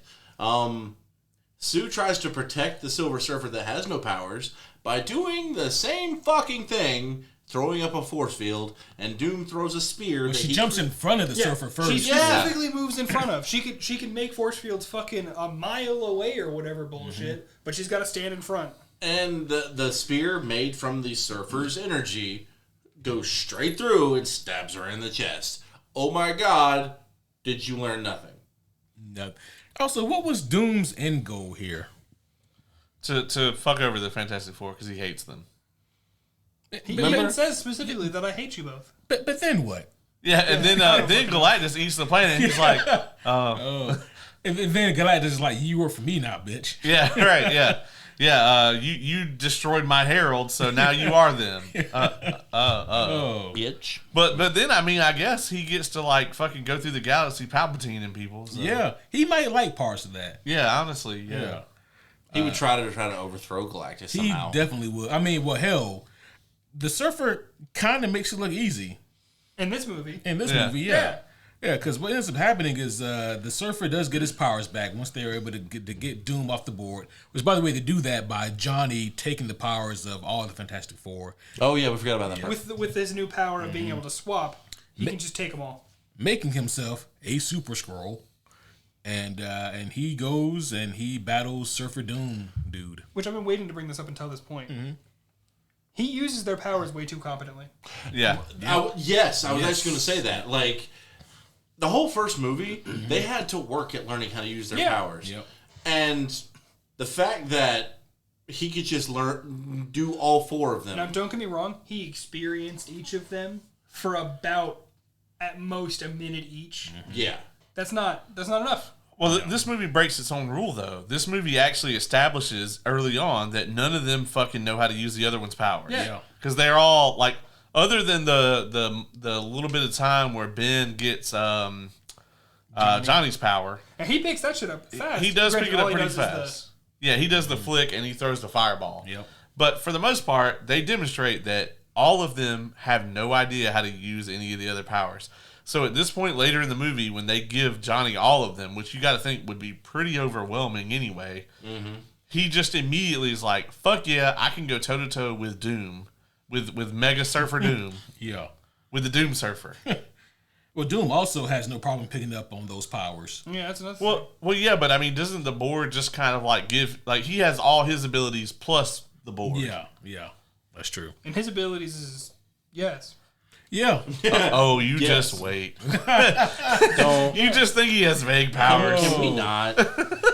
Sue tries to protect the Silver Surfer that has no powers by doing the same fucking thing, throwing up a force field, and Doom throws a spear. She jumps in front of the Surfer first. She Yeah. specifically moves in front of. She can make force fields fucking a mile away or whatever bullshit, but she's got to stand in front. And the spear made from the Surfer's energy goes straight through and stabs her in the chest. Oh my god, did you learn nothing? No. Also, what was Doom's end goal here? To fuck over the Fantastic Four because he hates them. He Remember? even says specifically that I hate you both. But then what? Yeah, and then Galactus eats the planet and he's like, And then Galactus is like, you work for me now, bitch. yeah, right, yeah. Yeah, you destroyed my herald, so now you are them. Oh. Bitch. But then, I mean, I guess he gets to, like, fucking go through the galaxy Palpatine and people. So. Yeah. He might like parts of that. Yeah, honestly, yeah. He would try to overthrow Galactus He somehow. definitely would. I mean, well, hell, the Surfer kind of makes it look easy In this movie, in this Yeah. movie. Yeah. Yeah, because what ends up happening is the Surfer does get his powers back once they're able to get Doom off the board. Which, by the way, they do that by Johnny taking the powers of all the Fantastic Four, Oh yeah, we forgot about that part. with his new power of being able to swap, he can just take them all. making himself a Super Skrull, and he goes and he battles Surfer Doom, dude. Which I've been waiting to bring this up until this point. He uses their powers way too competently. Yeah. Yes, I was actually going to say that. Like, the whole first movie, they had to work at learning how to use their Yeah. powers. Yep. And the fact that he could just do all four of them. Now, don't get me wrong. He experienced each of them for about, at most, a minute each. Yeah. That's not enough. Well, this movie breaks its own rule, though. This movie actually establishes early on that none of them fucking know how to use the other one's powers. Yeah. Because they're all, like, other than the little bit of time where Ben gets Johnny's power, And he picks that shit up fast. he does Granted, pick it all up he pretty does is fast. Yeah, he does the flick and he throws the fireball. Yep. But for the most part, they demonstrate that all of them have no idea how to use any of the other powers. So at this point later in the movie, when they give Johnny all of them, which you got to think would be pretty overwhelming anyway, he just immediately is like, fuck yeah, I can go toe-to-toe with Doom, with Mega Surfer Doom, Yeah. with the Doom Surfer. Well, Doom also has no problem picking up on those powers. Yeah, that's another thing. Well, yeah, but I mean, doesn't the board just kind of like give, like, he has all his abilities plus the board. Yeah, that's true. And his abilities is, yes. Yeah, Oh, you Yes. just wait. Don't. You just think he has vague powers. Can we not?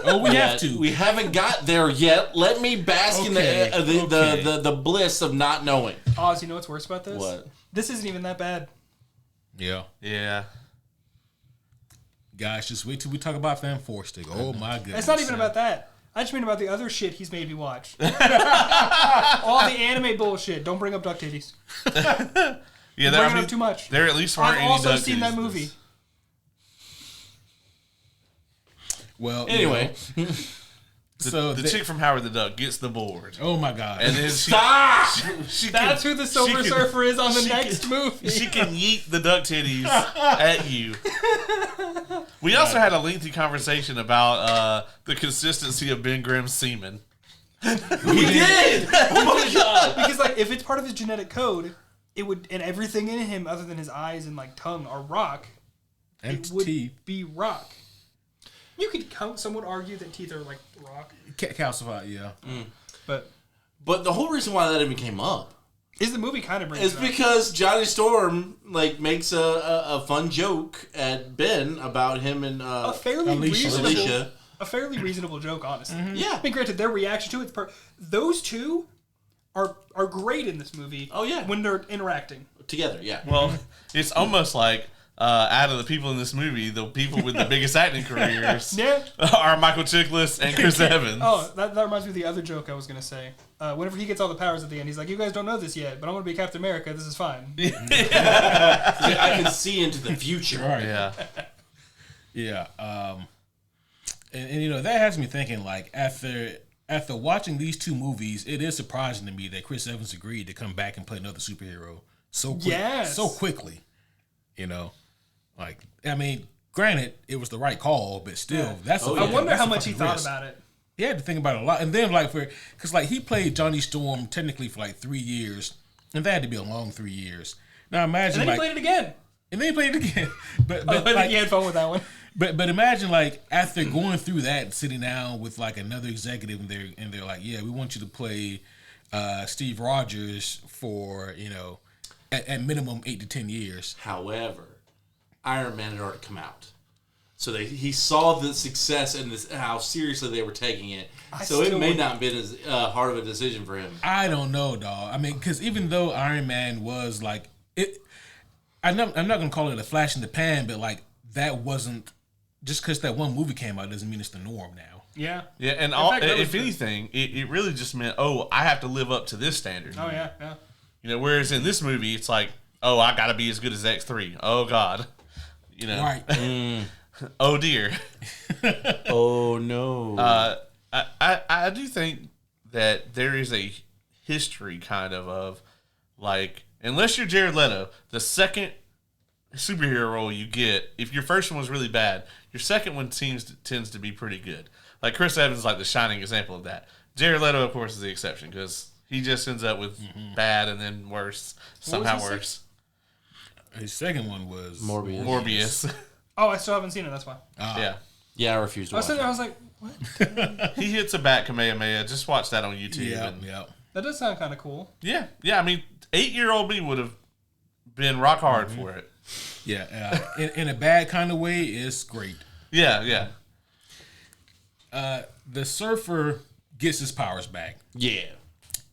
oh, we Yet. have to. We haven't got there yet. Let me bask in Okay, the bliss of not knowing. Oz, you know what's worse about this? What? This isn't even that bad. Yeah, Yeah. guys, just wait till we talk about Fan Four Stick. Oh my goodness, It's not even about that. I just mean about the other shit he's made me watch. All the anime bullshit. Don't bring up Duck Titties. Yeah, Bring it up too much. There at least weren't I've any also duck seen titties that in movie. this. Well, Anyway, so The chick from Howard the Duck gets the board. oh my god, And then she, stop. she That's can, who the Silver she can- Surfer is on the she next movie. She can yeet the duck titties at you. We also had a lengthy conversation about the consistency of Ben Grimm's semen. We did. Oh my god. Because like if it's part of his genetic code, it would, and everything in him other than his eyes and like tongue are rock. and It would teeth be rock. You could count. Some would argue that teeth are like rock, calcified. Yeah, but But the whole reason why that even came up is the movie kind of brings is it up. because Johnny Storm like makes a fun joke at Ben about him and a fairly Alicia. Alicia. a fairly reasonable joke, honestly. Yeah. I mean, granted, their reaction to it, those two are great in this movie. Oh, yeah. when they're interacting. Together, yeah. Well, it's almost like out of the people in this movie, the people with the biggest acting careers Yeah. are Michael Chiklis and Chris Evans. Oh, that reminds me of the other joke I was going to say. Whenever he gets all the powers at the end, he's like, you guys don't know this yet, but I'm going to be Captain America. This is fine. I can see into the future. Right. Yeah. Yeah. And you know, that has me thinking, like, after watching these two movies, it is surprising to me that Chris Evans agreed to come back and play another superhero so quickly. You know, like, I mean, granted, it was the right call, but still, that's. Oh, a yeah. I wonder that's how a much he fucking thought risk. about it. He had to think about it a lot, and then because he played Johnny Storm technically for like 3 years, and that had to be a long 3 years. Now imagine And then he played it again. and then he played it again, but I think like, he had fun with that one. but imagine, like, after going through that and sitting down with like another executive and they're like, yeah, we want you to play Steve Rogers for, you know, at minimum 8 to 10 years. However, Iron Man had already come out. So he saw the success and how seriously they were taking it. So it may not have been as hard of a decision for him. I don't know, dog. I mean, because even though Iron Man was like it, I'm not gonna call it a flash in the pan, but like that wasn't just because that one movie came out doesn't mean it's the norm now. Yeah. Yeah, and if anything, it really just meant, oh, I have to live up to this standard. Oh, yeah, yeah. You know, whereas in this movie, it's like, oh, I got to be as good as X3. Oh, God. You know. Right. Oh, dear. Oh, no. I do think that there is a history kind of like, unless you're Jared Leto, the second superhero role you get, if your first one was really bad, your second one tends to be pretty good. Like Chris Evans is like the shining example of that. Jared Leto, of course, is the exception because he just ends up with bad and then worse, somehow his worse. His second one was Morbius. Oh, I still haven't seen it. That's why. Yeah. Yeah, I refuse to I watch it. was like, what? He hits a bat Kamehameha. Just watch that on YouTube. Yeah, and yeah. That does sound kind of cool. yeah. I mean, 8-year-old me would have been rock hard for it. Yeah, in a bad kind of way, it's great. Yeah. The surfer gets his powers back, Yeah.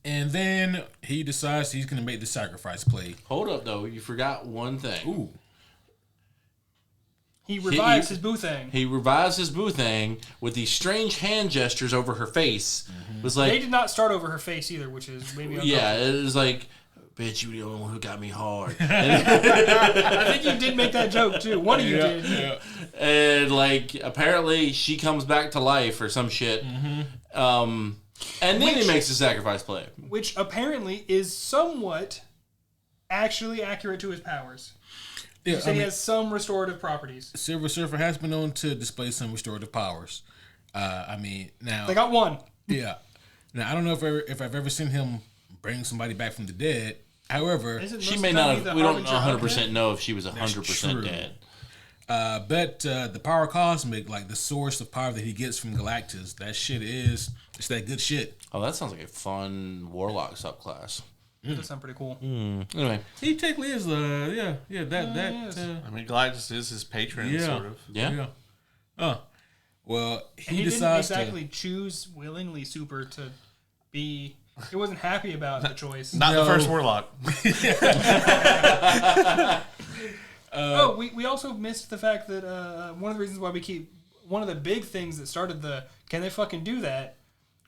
and then he decides he's going to make the sacrifice play. Hold up, though. You forgot one thing. Ooh, He revives his boo thing. He revives his boo thing with these strange hand gestures over her face. It was They like, did not start over her face either, which is maybe yeah, it was like, bitch, you the only one who got me hard. I think you did make that joke too. One of you did. yeah. And like, apparently she comes back to life or some shit. And then he makes a sacrifice play. Which apparently is somewhat actually accurate to his powers. Yeah, So he has some restorative properties. Silver Surfer has been known to display some restorative powers. I mean, now They got one. yeah. Now I don't know if I've ever seen him bring somebody back from the dead. However, Isn't She most may of the time not he the have, we don't harbinger of 100% death? know if she was 100% true. dead. but the power cosmic, like the source of power that he gets from Galactus, that shit it's that good shit. Oh, that sounds like a fun Warlock subclass. That does sound pretty cool. Anyway, He technically is that yes. I mean, Galactus is his patron, yeah. sort of. yeah. Well, And he he didn't decides exactly choose willingly Super to be. He wasn't happy about the choice. Not No. the first Warlock. We also missed the fact that one of the reasons why one of the big things that started the can they fucking do that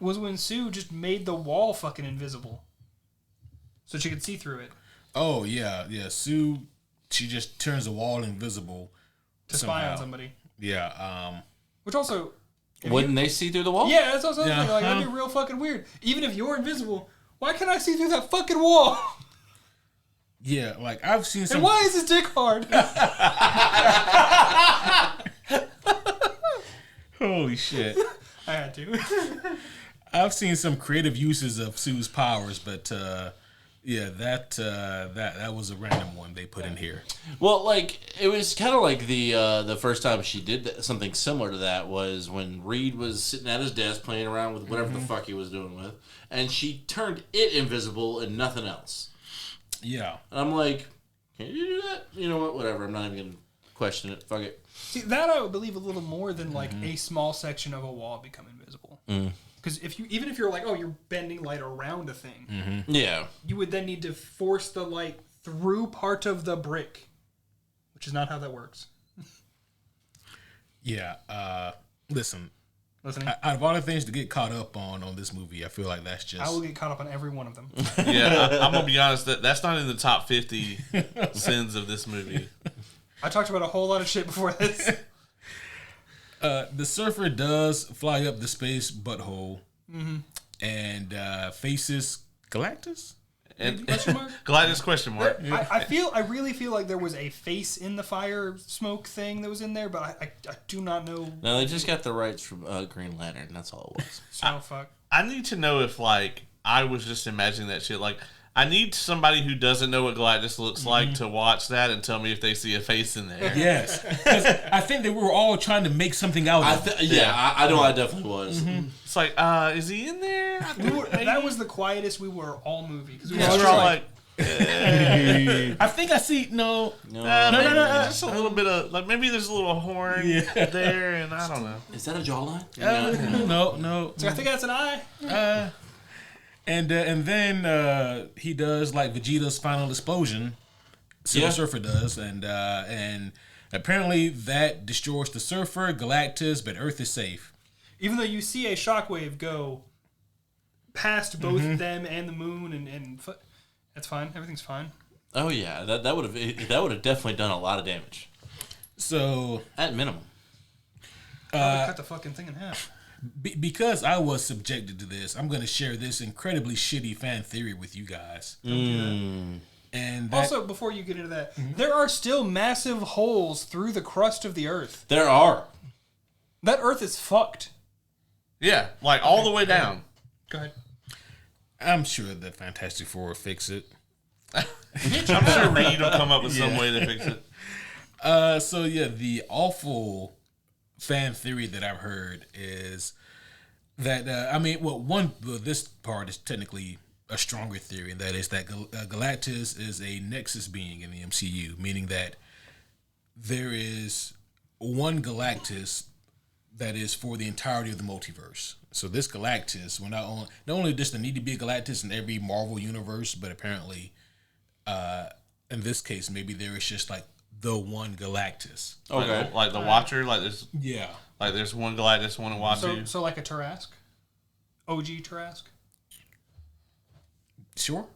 was when Sue just made the wall fucking invisible, so she could see through it oh yeah. Sue, she just turns the wall invisible to spy somehow. on somebody. Yeah. Which also, Wouldn't they see through the wall? yeah, that's also Yeah, like that'd be real fucking weird. Even if you're invisible, why can't I see through that fucking wall? Yeah, like I've seen some. And why is his dick hard? Holy shit! I had to. I've seen some creative uses of Sue's powers, but yeah, that was a random one they put in here. Well, like it was kind of like the first time she did something similar to that was when Reed was sitting at his desk playing around with whatever the fuck he was doing with, and she turned it invisible and nothing else. Yeah, And I'm like, can you do that? You know what? Whatever. I'm not even gonna question it. Fuck it. See, that I would believe a little more than like a small section of a wall become invisible. Because even if you're like, oh, you're bending light around a thing, Yeah. you would then need to force the light through part of the brick, which is not how that works. Yeah. Listen, Listening, out of all the things to get caught up on this movie, I feel like that's just. I will get caught up on every one of them. Yeah, I'm gonna be honest. That's not in the top 50 sins of this movie. I talked about a whole lot of shit before this. The surfer does fly up the space butthole and faces Galactus. And Question mark? Galactus question mark. I really feel like there was a face in the fire smoke thing that was in there, but I do not know. No, they just got the rights from Green Lantern. That's all it was. So fuck. I need to know if like I was just imagining that shit. Like I need somebody who doesn't know what Galactus looks like to watch that and tell me if they see a face in there. Yes, 'cause I think that we were all trying to make something out of it. I know I definitely was. It's like, is he in there? That was the quietest we were all movie because we Yeah, were we're all all like, like, I think I see no. No, maybe just a little bit of like maybe there's a little horn there, and I don't know. Is that a jawline? No. so I think that's an eye. And then he does like Vegeta's final explosion. Silver Surfer does, and apparently that destroys the Surfer, Galactus, but Earth is safe. Even though you see a shockwave go past both them and the moon, and that's fine. Everything's fine. Oh yeah, that would have definitely done a lot of damage So at minimum. Cut the fucking thing in half. because I was subjected to this, I'm going to share this incredibly shitty fan theory with you guys. And that, Also, before you get into that, there are still massive holes through the crust of the Earth. There are. That Earth is fucked. Yeah, like all the way down. Go ahead. I'm sure the Fantastic Four will fix it. I'm sure Reed will come up with some way to fix it. So yeah, the awful fan theory that I've heard is that this part is technically a stronger theory, and that is that Galactus is a Nexus being in the MCU, meaning that there is one Galactus that is for the entirety of the multiverse. So this Galactus will not only does there need to be a Galactus in every Marvel universe, but apparently, in this case, maybe there is just like the one Galactus. Okay. Like the Watcher, like there's one Galactus, one Watcher. So like a Tarask? OG Tarask? Sure.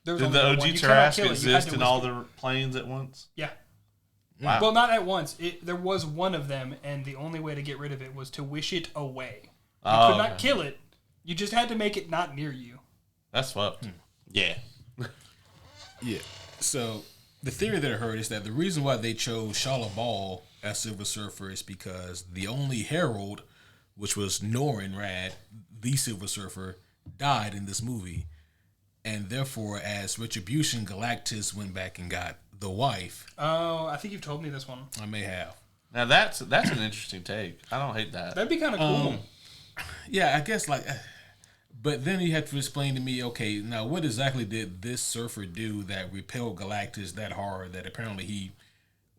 There was Did only the one. OG You cannot Tarask kill it. You had exist to in all whisk the planes at once? it. Yeah. Wow. Well, not at once. There was one of them, and the only way to get rid of it was to wish it away. You could not kill it. You just had to make it not near you. That's fucked. Yeah. Yeah. So the theory that I heard is that the reason why they chose Shala Ball as Silver Surfer is because the only Herald, which was Norrin Rad, the Silver Surfer, died in this movie. And therefore, as retribution, Galactus went back and got the wife. Oh, I think you've told me this one. I may have. Now that's an interesting take. I don't hate that. That'd be kind of cool. Yeah, I guess like... But then you have to explain to me, okay, now what exactly did this surfer do that repelled Galactus that hard that apparently he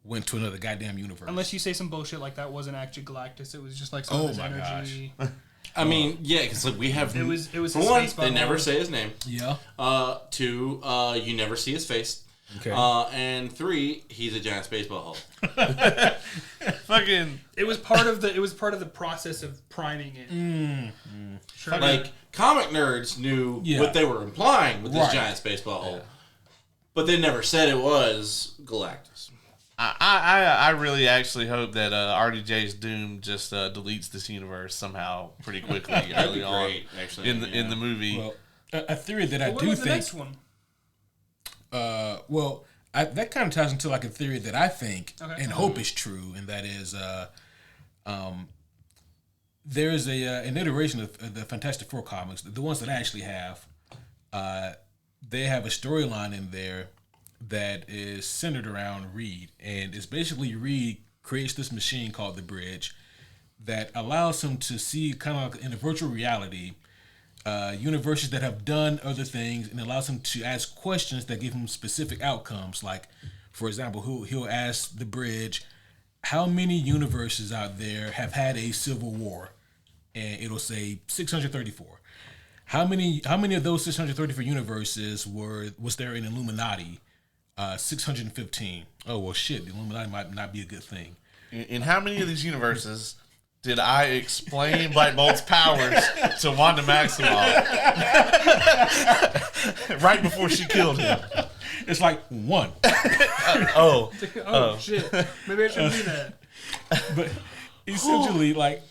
went to another goddamn universe? Unless you say some bullshit like that wasn't actually Galactus, it was just like some of his energy. I mean, yeah, because like we have. It was For his one, space they bubble. never say his name. Yeah. Two, you never see his face. Okay. And three, he's a giant space butthole. Fucking It was part of the process of priming it. Sure. Like comic nerds knew Yeah. what they were implying with this Right. giant space butthole, but they never said it was Galactus. I really actually hope that RDJ's Doom just deletes this universe somehow pretty quickly That'd be early on great, actually. in the movie. Well, a theory that I what do was the think... next one? that kind of ties into like a theory that I think Okay. and hope is true, and that is there is an iteration of the Fantastic Four comics, the ones that I actually have. They have a storyline in there that is centered around Reed, and it's basically Reed creates this machine called the Bridge that allows him to see kind of like in a virtual reality universes that have done other things, and allows him to ask questions that give him specific outcomes. Like, for example, he'll ask the Bridge, how many universes out there have had a civil war? And it'll say 634. How many of those 634 universes was there an Illuminati? 615. Oh well, shit. The Illuminati might not be a good thing. In how many of these universes did I explain Black Bolt's powers to Wanda Maximoff right before she killed him? It's like one. Oh, Shit. Maybe I shouldn't do that. But essentially, like,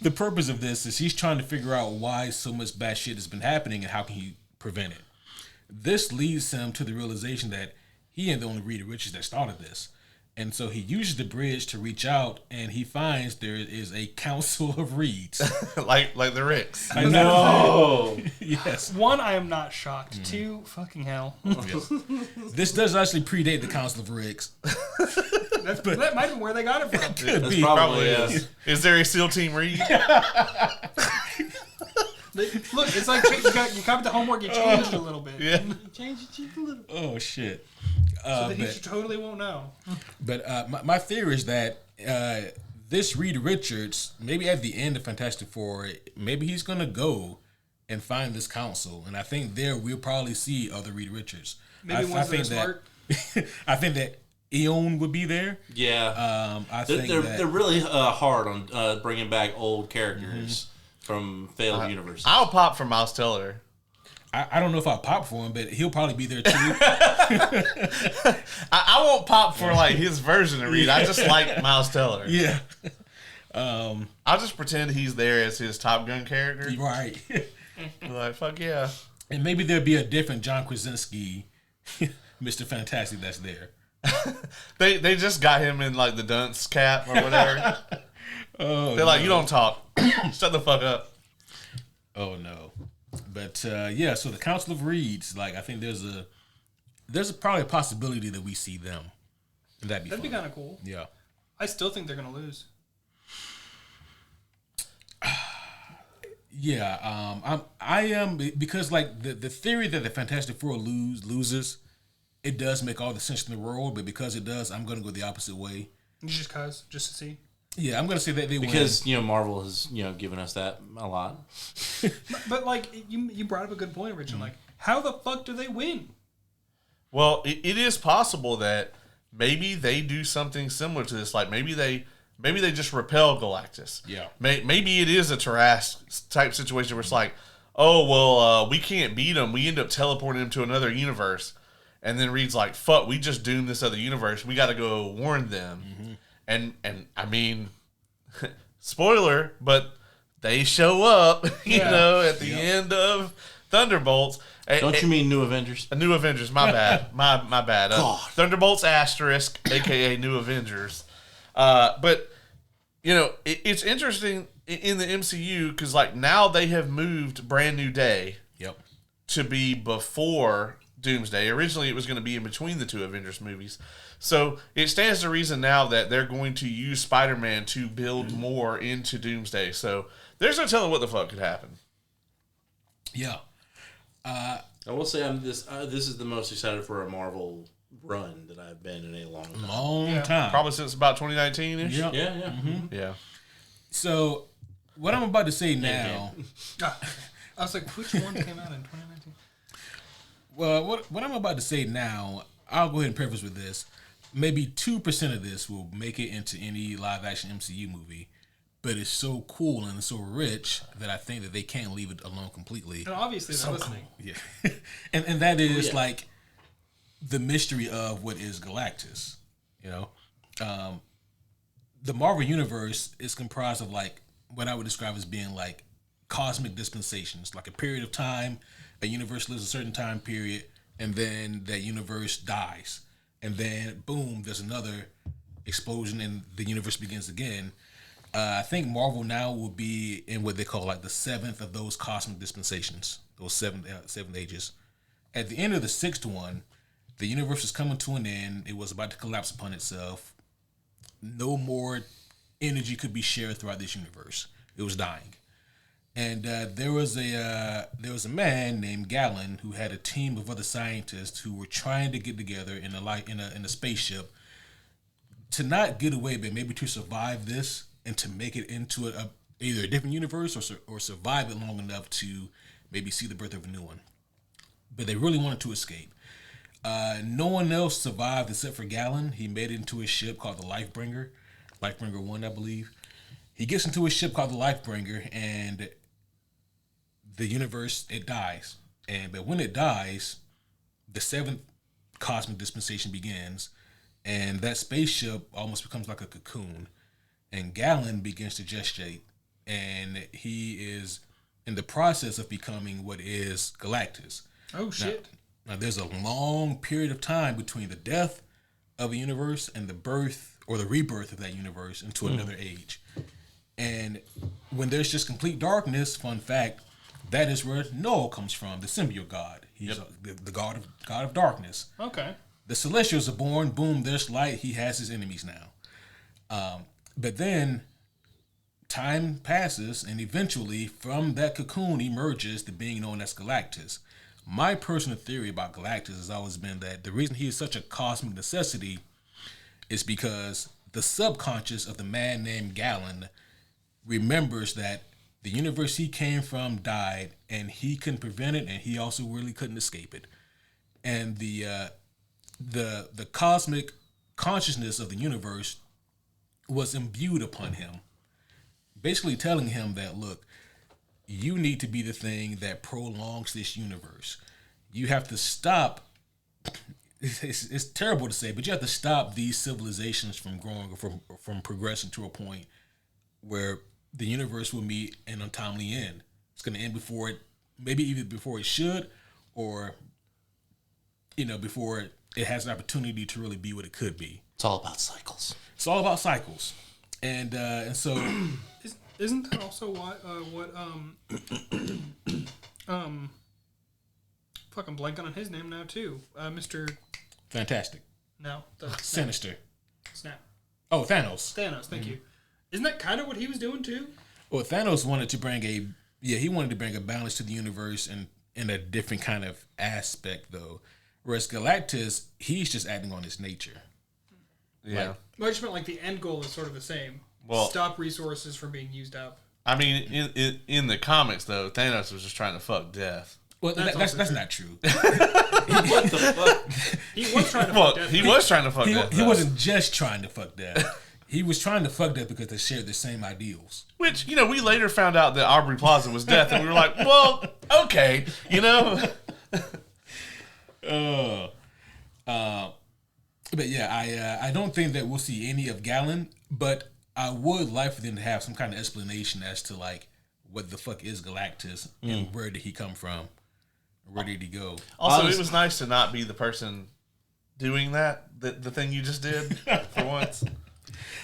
the purpose of this is he's trying to figure out why so much bad shit has been happening and how can he prevent it. This leads him to the realization that he ain't the only Reed Richards that started this. And so he uses the bridge to reach out, and he finds there is a council of Reeds. like the Ricks. I know. No. Yes. One, I am not shocked. Two, fucking hell. Yes. This does actually predate the Council of Ricks. That might be where they got it from. Could That's be. probably is. Is there a SEAL Team Reed? Look, it's like you copied the homework, you changed it a little bit. Yeah. You changed it a little bit. Oh, shit. So that he totally won't know. But my theory is that this Reed Richards, maybe at the end of Fantastic Four, maybe he's going to go and find this council. And I think there we'll probably see other Reed Richards. Maybe ones that are smart. I think that Eon would be there. Yeah. I think They're really hard on bringing back old characters from failed universes. I'll pop for Miles Teller. I don't know if I'll pop for him, but he'll probably be there too. I won't pop for like his version of Reed. I just like Miles Teller. Yeah. I'll just pretend he's there as his Top Gun character. Right. Like, fuck yeah. And maybe there'll be a different John Krasinski, Mr. Fantastic that's there. They just got him in like the dunce cap or whatever. Oh, They're like, you don't talk. Shut the fuck up. Oh no. But yeah, so the Council of Reeds, like I think there's probably a possibility that we see them. And that'd be kind of cool. Yeah. I still think they're gonna lose. Yeah, I am because like the theory that the Fantastic Four loses, it does make all the sense in the world, but because it does, I'm gonna go the opposite way. Just to see. Yeah, I'm gonna say that they win. Because Marvel has given us that a lot. But like you brought up a good point, Richard. Like, how the fuck do they win? Well, it is possible that maybe they do something similar to this. Like maybe they just repel Galactus. Yeah. Maybe it is a Tarrasque type situation where it's like, oh well, we can't beat him. We end up teleporting him to another universe, and then Reed's like, fuck, we just doomed this other universe. We got to go warn them. Mm-hmm. And I mean, spoiler, but they show up, you know, at the end of Thunderbolts. Don't you mean New Avengers? New Avengers, my bad. my bad. Thunderbolts asterisk, a.k.a. New Avengers. But, you know, it's interesting in the MCU because, like, now they have moved Brand New Day to be before Doomsday. Originally, it was going to be in between the two Avengers movies. So it stands to reason now that they're going to use Spider-Man to build more into Doomsday. So there's no telling what the fuck could happen. Yeah. I will say this is the most excited for a Marvel run that I've been in a long time. Long time. Probably since about 2019-ish. Yeah. Yeah. Mm-hmm. Yeah. So what I'm about to say now. I was like, which ones came out in 2019? Well, what I'm about to say now, I'll go ahead and preface with this. Maybe 2% of this will make it into any live-action MCU movie, but it's so cool and so rich that I think that they can't leave it alone completely. And obviously they're listening. Yeah, and that is like the mystery of what is Galactus. You know, the Marvel Universe is comprised of like what I would describe as being like cosmic dispensations, like a period of time, a universe lives a certain time period, and then that universe dies. And then, boom, there's another explosion and the universe begins again. I think Marvel now will be in what they call like the seventh of those cosmic dispensations, those seven ages. At the end of the sixth one, the universe is coming to an end. It was about to collapse upon itself. No more energy could be shared throughout this universe. It was dying. And there was a man named Gallon who had a team of other scientists who were trying to get together in a spaceship to not get away, but maybe to survive this and to make it into either a different universe or survive it long enough to maybe see the birth of a new one. But they really wanted to escape. No one else survived except for Gallon. He made it into a ship called the Lifebringer. Lifebringer 1, I believe. He gets into a ship called the Lifebringer, and the universe, it dies. But when it dies, the 7th cosmic dispensation begins, and that spaceship almost becomes like a cocoon. And Gallon begins to gestate, and he is in the process of becoming what is Galactus. Oh shit! Now, there's a long period of time between the death of a universe and the birth or the rebirth of that universe into another age. And when there's just complete darkness, fun fact, that is where Noel comes from, the symbiote god. He's the god of darkness. Okay. The Celestials are born. Boom, there's light. He has his enemies now. But then time passes, and eventually from that cocoon emerges the being known as Galactus. My personal theory about Galactus has always been that the reason he is such a cosmic necessity is because the subconscious of the man named Gallon remembers that the universe he came from died, and he couldn't prevent it, and he also really couldn't escape it. And the cosmic consciousness of the universe was imbued upon him, basically telling him that, look, you need to be the thing that prolongs this universe. You have to stop. It's terrible to say, but you have to stop these civilizations from growing or from progressing to a point where the universe will meet an untimely end. It's going to end before it, maybe even before it should, or before it has an opportunity to really be what it could be. It's all about cycles. It's all about cycles, and so. Isn't that also what fucking blanking on his name now too? Mr. Fantastic. No, the Sinister. Snap. Oh, Thanos. Thanos, thank you. Isn't that kind of what he was doing too? Well, Thanos wanted to bring he wanted to bring a balance to the universe and in a different kind of aspect though. Whereas Galactus, he's just acting on his nature. Yeah. Well, I just meant like the end goal is sort of the same. Well, stop resources from being used up. I mean, in the comics though, Thanos was just trying to fuck Death. Well, that's not true. What the fuck? He was trying to fuck Death. He was trying to fuck Death. He wasn't just trying to fuck Death. He was trying to fuck Death because they shared the same ideals. Which, we later found out that Aubrey Plaza was Death, and we were like, well, okay, But yeah, I don't think that we'll see any of Gallon, but I would like for them to have some kind of explanation as to like what the fuck is Galactus and where did he come from? Where did he go? Also, it was nice to not be the person doing that, the thing you just did for once.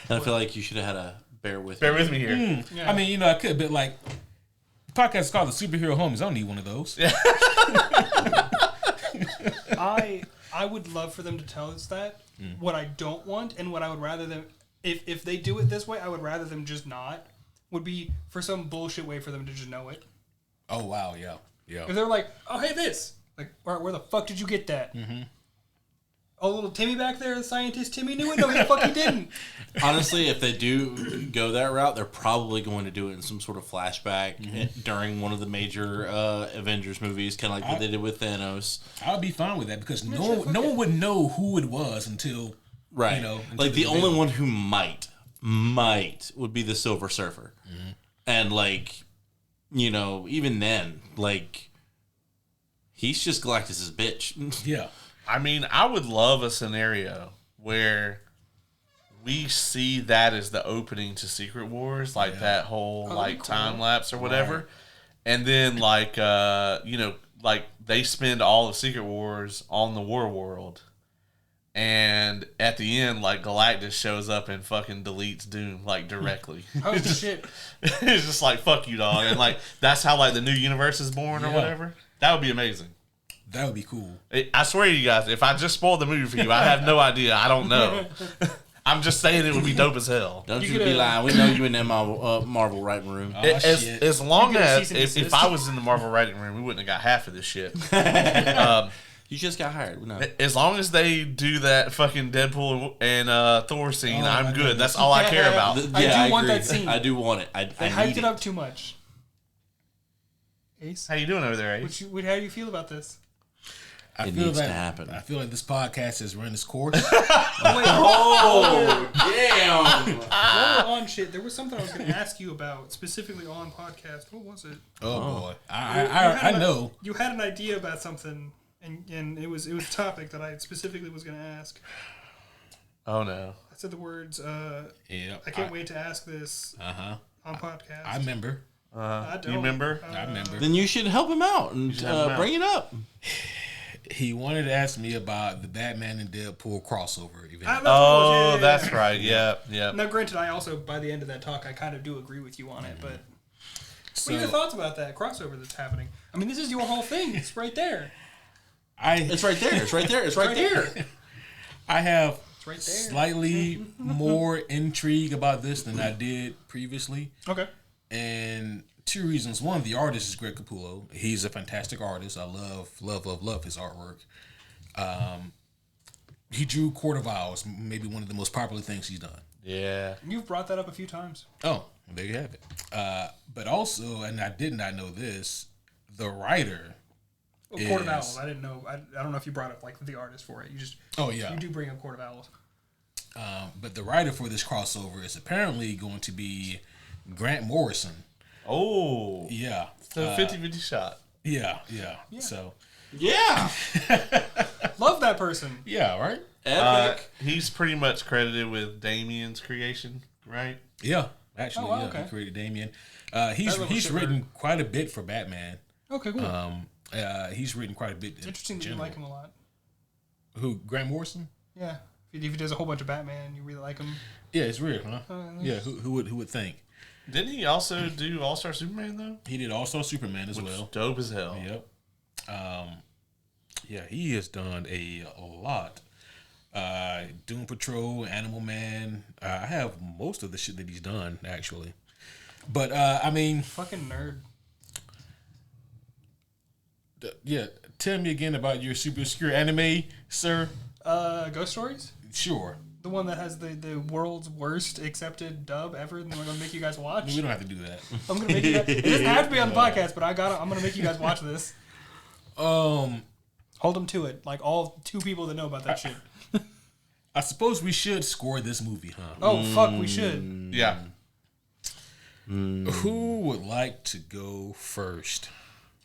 And I feel like you should have had a bear with me here. Yeah. I mean, I could, but like, the podcast is called The Superhero Homies. I don't need one of those. Yeah. I would love for them to tell us that. What I don't want, and what I would rather them, if they do it this way, I would rather them just not, would be for some bullshit way for them to just know it. Oh, wow, yeah. If they're like, oh, hey, this. Like, all right, where the fuck did you get that? Mm-hmm. Oh, little Timmy back there, the scientist Timmy knew it? No, the fuck he didn't. Honestly, if they do go that route, they're probably going to do it in some sort of flashback during one of the major Avengers movies, kind of like what they did with Thanos. I would be fine with that because no one would know who it was until, right. Until like the only one who might would be the Silver Surfer. Mm-hmm. And like, even then, like, he's just Galactus's bitch. Yeah. I mean, I would love a scenario where we see that as the opening to Secret Wars, like that whole time lapse or whatever, right. And then like like they spend all of Secret Wars on the War World, and at the end, like Galactus shows up and fucking deletes Doom like directly. Oh shit! It's just like fuck you, dog, and like that's how like the new universe is born or whatever. That would be amazing. That would be cool. I swear to you guys, if I just spoiled the movie for you, I have no idea. I don't know. I'm just saying it would be dope as hell. Don't you be lying. We know you in that Marvel writing room. As long as, if I was in the Marvel writing room, we wouldn't have got half of this shit. You just got hired. No. As long as they do that fucking Deadpool and Thor scene, I'm good. That's all I care about. I do want that scene. I do want it. They hyped it up too much. Ace? How you doing over there, Ace? How do you feel about this? It needs to happen. I feel like this podcast has run its course. Oh, damn. While we're on shit, there was something I was going to ask you about, specifically on podcast. What was it? Oh boy, I know. You had an idea about something, and it was a topic that I specifically was going to ask. Oh no. I said the words, Yeah, I can't wait to ask this on podcast. I remember. I don't. You remember? I remember. Then you should help him out and help him out. bring it up. He wanted to ask me about the Batman and Deadpool crossover event. Oh, that's right. Yep. Now, granted, I also, by the end of that talk, I kind of do agree with you on it, but So, what are your thoughts about that crossover that's happening? I mean, this is your whole thing. It's right there. It's right there. It's right there. It's right there. I have It's right there. slightly more intrigue about this than I did previously. Okay. And two reasons. One, the artist is Greg Capullo. He's a fantastic artist. I love his artwork. He drew Court of Owls, maybe one of the most popular things he's done. Yeah. You've brought that up a few times. Oh, there you have it. But also, and I did not know this, the writer. Court of Owls. I didn't know. I don't know if you brought up like the artist for it. You just. Oh yeah. You do bring up Court of Owls. But the writer for this crossover is apparently going to be Grant Morrison. Oh. Yeah. So 50-50 shot. Yeah. So. Yeah. Love that person. Yeah. Right. Epic. He's pretty much credited with Damien's creation, right? Yeah. Actually, Oh, wow, yeah. okay. He created Damien. That He's little he's shipper. written quite a bit for Batman. Okay, cool. He's written quite a bit. It's interesting that you like him a lot. Who? Grant Morrison? Yeah. If he does a whole bunch of Batman, you really like him. Yeah, it's weird, huh? nice. Yeah. Who would think? Didn't he also do All-Star Superman, though? He did also Superman as well. Dope as hell. Yep. Yeah, he has done a lot. Doom Patrol, Animal Man. I have most of the shit that he's done actually, but I mean, Fucking nerd. yeah. Tell me again about your super obscure anime, sir. Ghost Stories? Sure. The one that has the world's worst accepted dub ever, and then we're gonna make you guys watch. We don't have to do that. I'm gonna make you guys. It doesn't have to be on the podcast, but I'm gonna make you guys watch this. Hold them to it, like all two people that know about that shit. I suppose we should score this movie, huh? Oh fuck, we should. Yeah. Who would like to go first?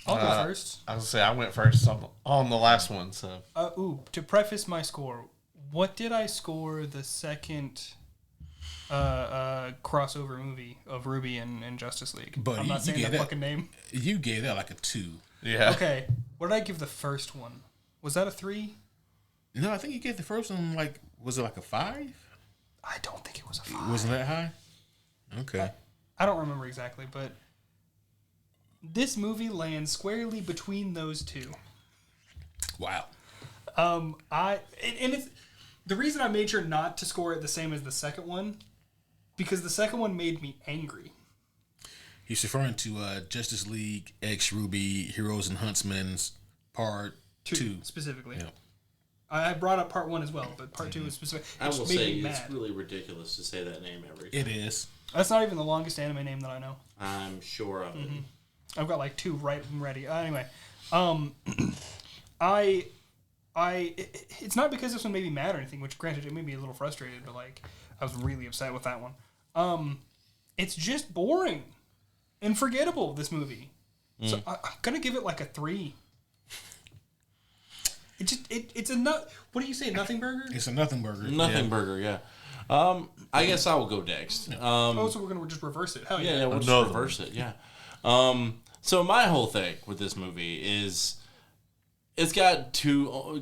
I'll go first. I was gonna say I went first on the last one, so To preface my score, what did I score the second crossover movie of Ruby and Justice League? But I'm not saying gave that fucking name. You gave that like a 2. yeah. Okay, what did I give the first one? Was that a 3? No, I think you gave the first one like, was it like a 5? I don't think it was a 5. Wasn't that high? Okay. I don't remember exactly, but this movie lands squarely between those two. Wow. It's the reason I made sure not to score it the same as the second one, because the second one made me angry. He's referring to Justice League X Ruby Heroes and Huntsmen's Part 2. Specifically. Yeah. I brought up part 1 as well, but part 2 is specific. I It will just made say me it's mad. really ridiculous to say that name every time. It is. That's not even the longest anime name that I know. I'm sure of it. I've got like 2 right and ready. Anyway, it's not because this one made me mad or anything, which granted it made me a little frustrated, but like I was really upset with that one. It's just boring and forgettable, this movie. So I'm gonna give it like a 3. It's a nut. What do you say? Nothing burger? It's a nothing burger. Nothing burger, yeah. I guess I will go next. Oh, so we're gonna just reverse it. Hell yeah. Yeah, we'll just Another reverse it. Yeah. So my whole thing with this movie is it's got 2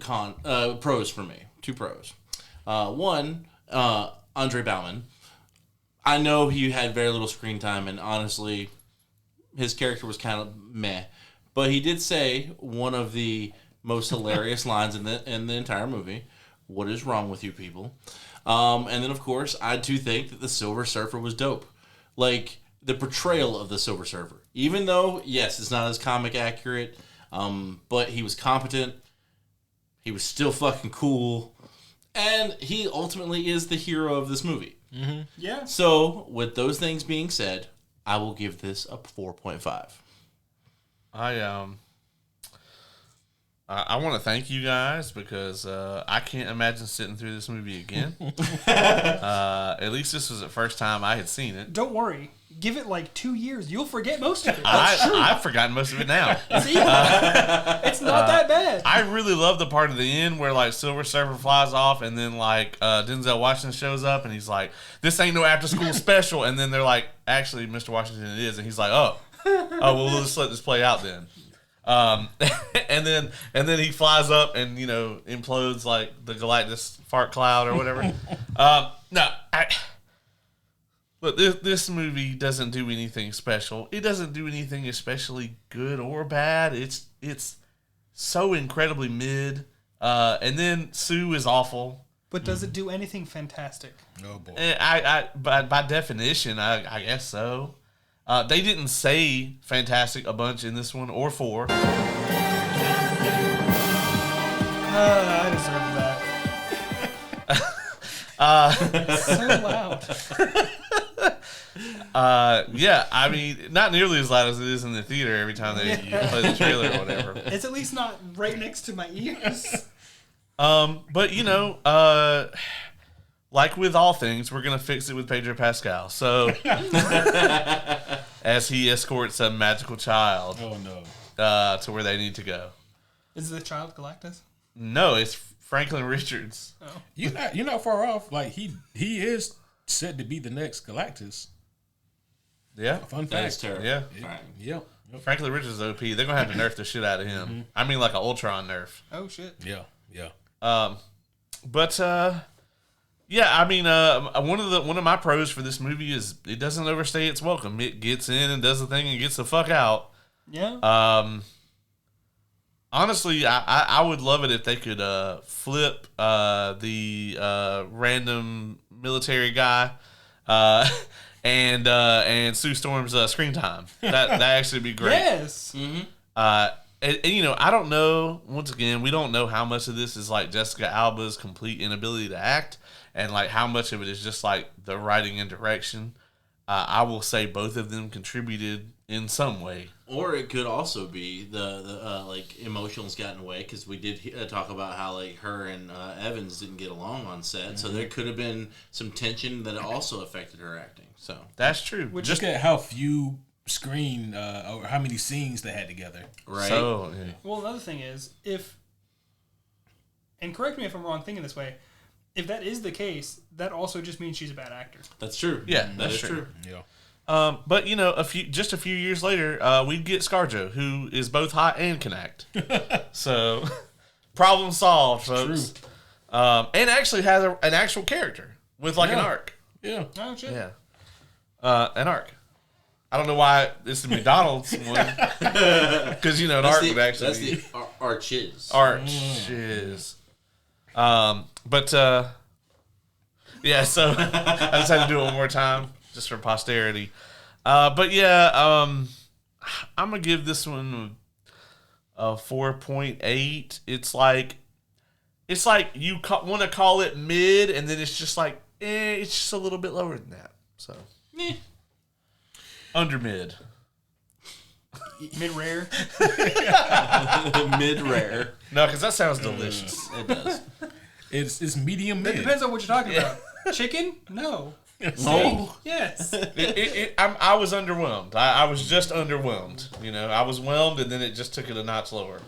pros for me. 2 pros. One, Andre Bauman. I know he had very little screen time, and honestly, his character was kind of meh. But he did say one of the most hilarious lines in the entire movie. What is wrong with you people? And then, of course, I do think that the Silver Surfer was dope. Like, the portrayal of the Silver Surfer. Even though, yes, it's not as comic accurate, but he was competent. He was still fucking cool. And he ultimately is the hero of this movie. Mm-hmm. Yeah. So, with those things being said, I will give this a 4.5. I want to thank you guys because I can't imagine sitting through this movie again. At least this was the first time I had seen it. Don't worry. Give it like 2 years. You'll forget most of it. I've forgotten most of it now. See? It's not that bad. I really love the part of the end where like Silver Surfer flies off and then like Denzel Washington shows up and he's like, "This ain't no after school special," and then they're like, "Actually, Mr. Washington, it is," and he's like, "Oh, well, we'll just let this play out then." And then he flies up and implodes like the Galactus fart cloud or whatever. Look, this movie doesn't do anything special. It doesn't do anything especially good or bad. It's so incredibly mid. And then Sue is awful. But does it do anything fantastic? Oh boy. And by definition, I guess so. They didn't say fantastic a bunch in this one or four. I deserve that. So loud. Yeah, I mean, not nearly as loud as it is in the theater every time you play the trailer or whatever. It's at least not right next to my ears. But like with all things, we're gonna fix it with Pedro Pascal. So, as he escorts a magical child Oh no. to where they need to go. Is the child Galactus? No, it's Franklin Richards. You're not far off. Like he is said to be the next Galactus. Yeah, Fun That's fact. terrible. yeah. Right. Yep. Franklin Richards is OP. They're gonna have to nerf the shit out of him. I mean, like an Ultron nerf. Oh shit. Yeah. Yeah. But yeah, I mean, one of my pros for this movie is it doesn't overstay its welcome. It gets in and does the thing and gets the fuck out. Yeah. Honestly, I would love it if they could flip the random military guy and Sue Storm's screen time. That actually be great. Yes. And, I don't know. Once again, we don't know how much of this is like Jessica Alba's complete inability to act, and like how much of it is just like the writing and direction. I will say both of them contributed in some way. Or it could also be the like emotions got in the way because we did talk about how like her and Evans didn't get along on set, so there could have been some tension that also affected her acting. So That's true. Which- Just look at how few screen or how many scenes they had together. right, So yeah. Well, another thing is, and correct me if I'm wrong thinking this way, if that is the case, that also just means she's a bad actor. that's true. Yeah, that that's is true. true. Yeah. But a few years later, we'd get ScarJo, who is both hot and can act. So, problem solved, folks. True. And actually has an actual character with like an Yeah. arc. Yeah. Oh shit. Yeah, an arc. I don't know why this is McDonald's one, because an arc would actually That's be the arches. arches. But yeah. So I just had to do it one more time just for posterity. But yeah, I'm gonna give this one a 4.8. It's like you want to call it mid, and then it's just like it's just a little bit lower than that. So under mid. Mid rare. Mid rare. No, because that sounds delicious. It does. It's medium It mid. depends on what you're talking about. Chicken? No. Oh, Yes. I was underwhelmed. I was just underwhelmed. I was whelmed, and then it just took it a notch lower.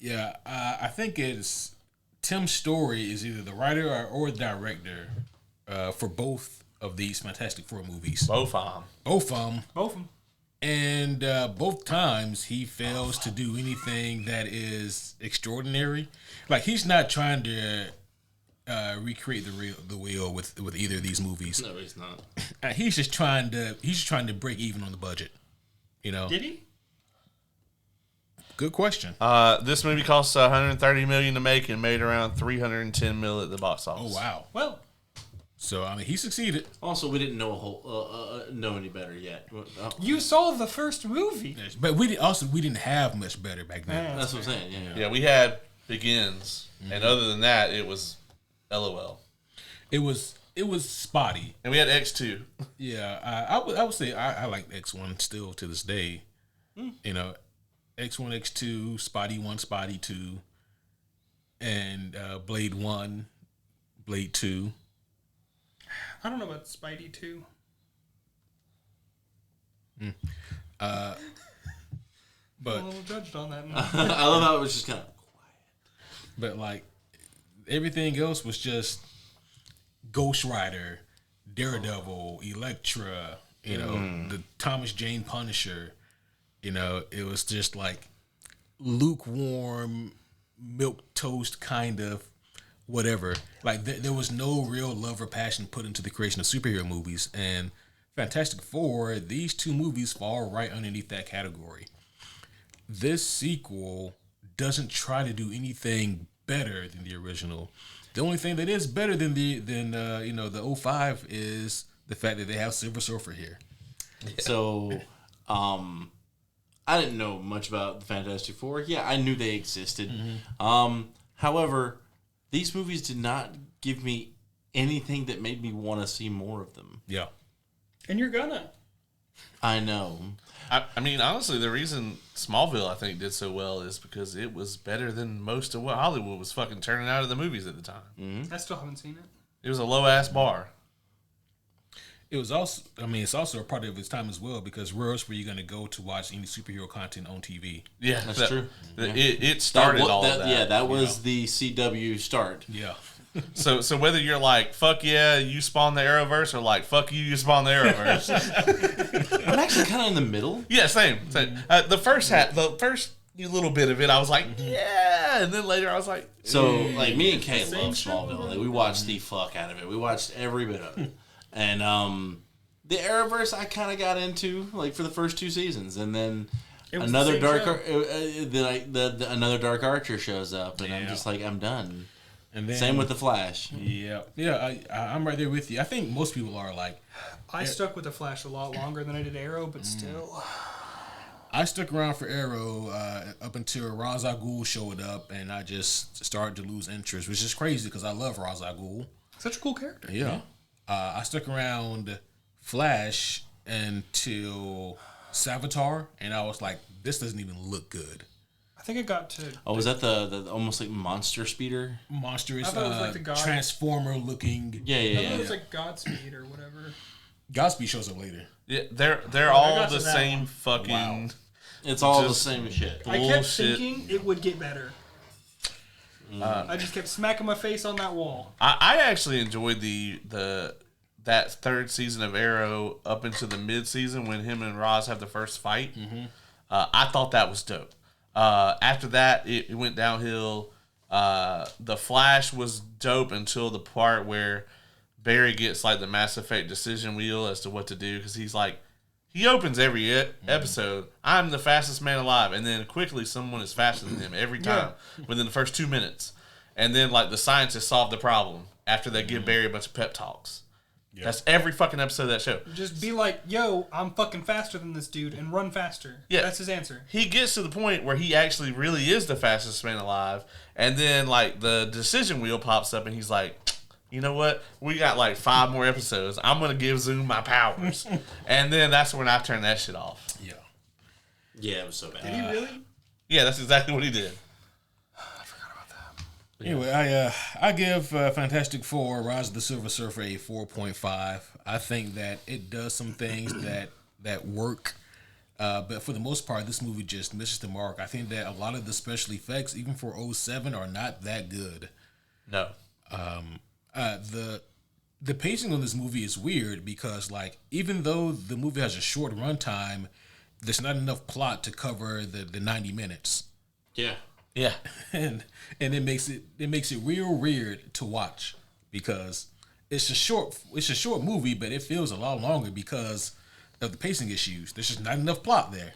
Yeah, I think it's Tim Story is either the writer or the director for both of these Fantastic Four movies. Both of them. Both of them. Both of them. And both times he fails to do anything that is extraordinary. Like he's not trying to recreate the wheel with either of these movies. no, he's not. He's just trying to break even on the budget. Did he? Good question. This movie cost $130 million to make and made around $310 million at the box Oh office. wow. Well, So I mean, he succeeded. Also, we didn't know any better yet. you saw the first movie. But we didn't have much better back then. Yeah. That's what I'm saying. Yeah. Yeah, we had Begins, and other than that, it was LOL. It was spotty. And we had X2. Yeah, I would say I like X1 still to this day. X1, X2, Spotty 1, Spotty 2, and Blade 1, Blade 2. I don't know about Spidey 2. But I'm a little judged on that. I love how it was just kind of But like everything else was just Ghost Rider, Daredevil, Elektra, you know, the Thomas Jane Punisher. You know, it was just like lukewarm, milk toast kind of whatever. Like there was no real love or passion put into the creation of superhero movies. And Fantastic Four, these two movies fall right underneath that category. This sequel doesn't try to do anything better than the original. The only thing that is better than the 05 is the fact that they have Silver Surfer here. So, I didn't know much about the Fantastic Four. Yeah, I knew they existed. However, these movies did not give me anything that made me want to see more of them. Yeah. And you're gonna. I know. I mean, honestly, the reason Smallville, I think, did so well is because it was better than most of what Hollywood was fucking turning out of the movies at the time. I still haven't seen it. It was a low-ass bar. It was also, I mean, it's also a part of its time as well because where else were you going to go to watch any superhero content on TV? Yeah, That's true. It started all of that. Yeah, that was the CW start. Yeah. So whether you're like, fuck yeah, you spawn the Arrowverse, or like, fuck you, you spawn the Arrowverse. I'm actually kind of in the middle. Yeah, same. The first little bit of it, I was like, yeah, and then later I was like, So, like, me and Kay Same love show. Smallville. Like, we watched the fuck out of it. We watched every bit of it. And the Arrowverse I kind of got into, like, for the first 2 seasons. And then It was another the same Dark show. another Dark Archer shows up. And I'm Yeah. just like, I'm done. And then, Same with The Flash. Yeah, I'm right there with you. I think most people are like, I stuck with the Flash a lot longer than I did Arrow, but still. I stuck around for Arrow up until Ra's al Ghul showed up, and I just started to lose interest, which is crazy because I love Ra's al Ghul. Such a cool character. Yeah. I stuck around Flash until Savitar, and I was like, this doesn't even look good. I think it got to. Oh, was that the almost like monster speeder? Monstrous, I thought it was like the God- Transformer looking. Yeah, I yeah, thought yeah. it was like Godspeed or whatever. Godspeed shows up later. yeah, they're I all got the to that same one. fucking. Wow. It's all Just- the same shit. I kept Bullshit. thinking it would get better. I just kept smacking my face on that wall. I actually enjoyed that third season of Arrow up into the mid season when him and Roz have the first fight. I thought that was dope. After that, it went downhill. The Flash was dope until the part where Barry gets like the Mass Effect decision wheel as to what to do because he's like, he opens every episode, I'm the fastest man alive, and then quickly someone is faster than him every time within the first 2 minutes. And then like the scientists solve the problem after they give Barry a bunch of pep talks. That's every fucking episode of that show. Just be like, yo, I'm fucking faster than this dude and run faster. Yeah. That's his answer. He gets to the point where he actually really is the fastest man alive, and then like the decision wheel pops up and he's like, you know what? We got like 5 more episodes. I'm gonna give Zoom my powers. And then that's when I turned that shit off. Yeah. Yeah, it was so bad. Did he really? Yeah, that's exactly what he did. Anyway, I give Fantastic Four: Rise of the Silver Surfer a 4.5. I think that it does some things that work, but for the most part, this movie just misses the mark. I think that a lot of the special effects, even for 07, are not that good. No. The pacing on this movie is weird because, like, even though the movie has a short runtime, there's not enough plot to cover the 90 minutes. Yeah. Yeah. and it makes it real weird to watch because it's a short movie, but it feels a lot longer because of the pacing issues. There's just not enough plot there.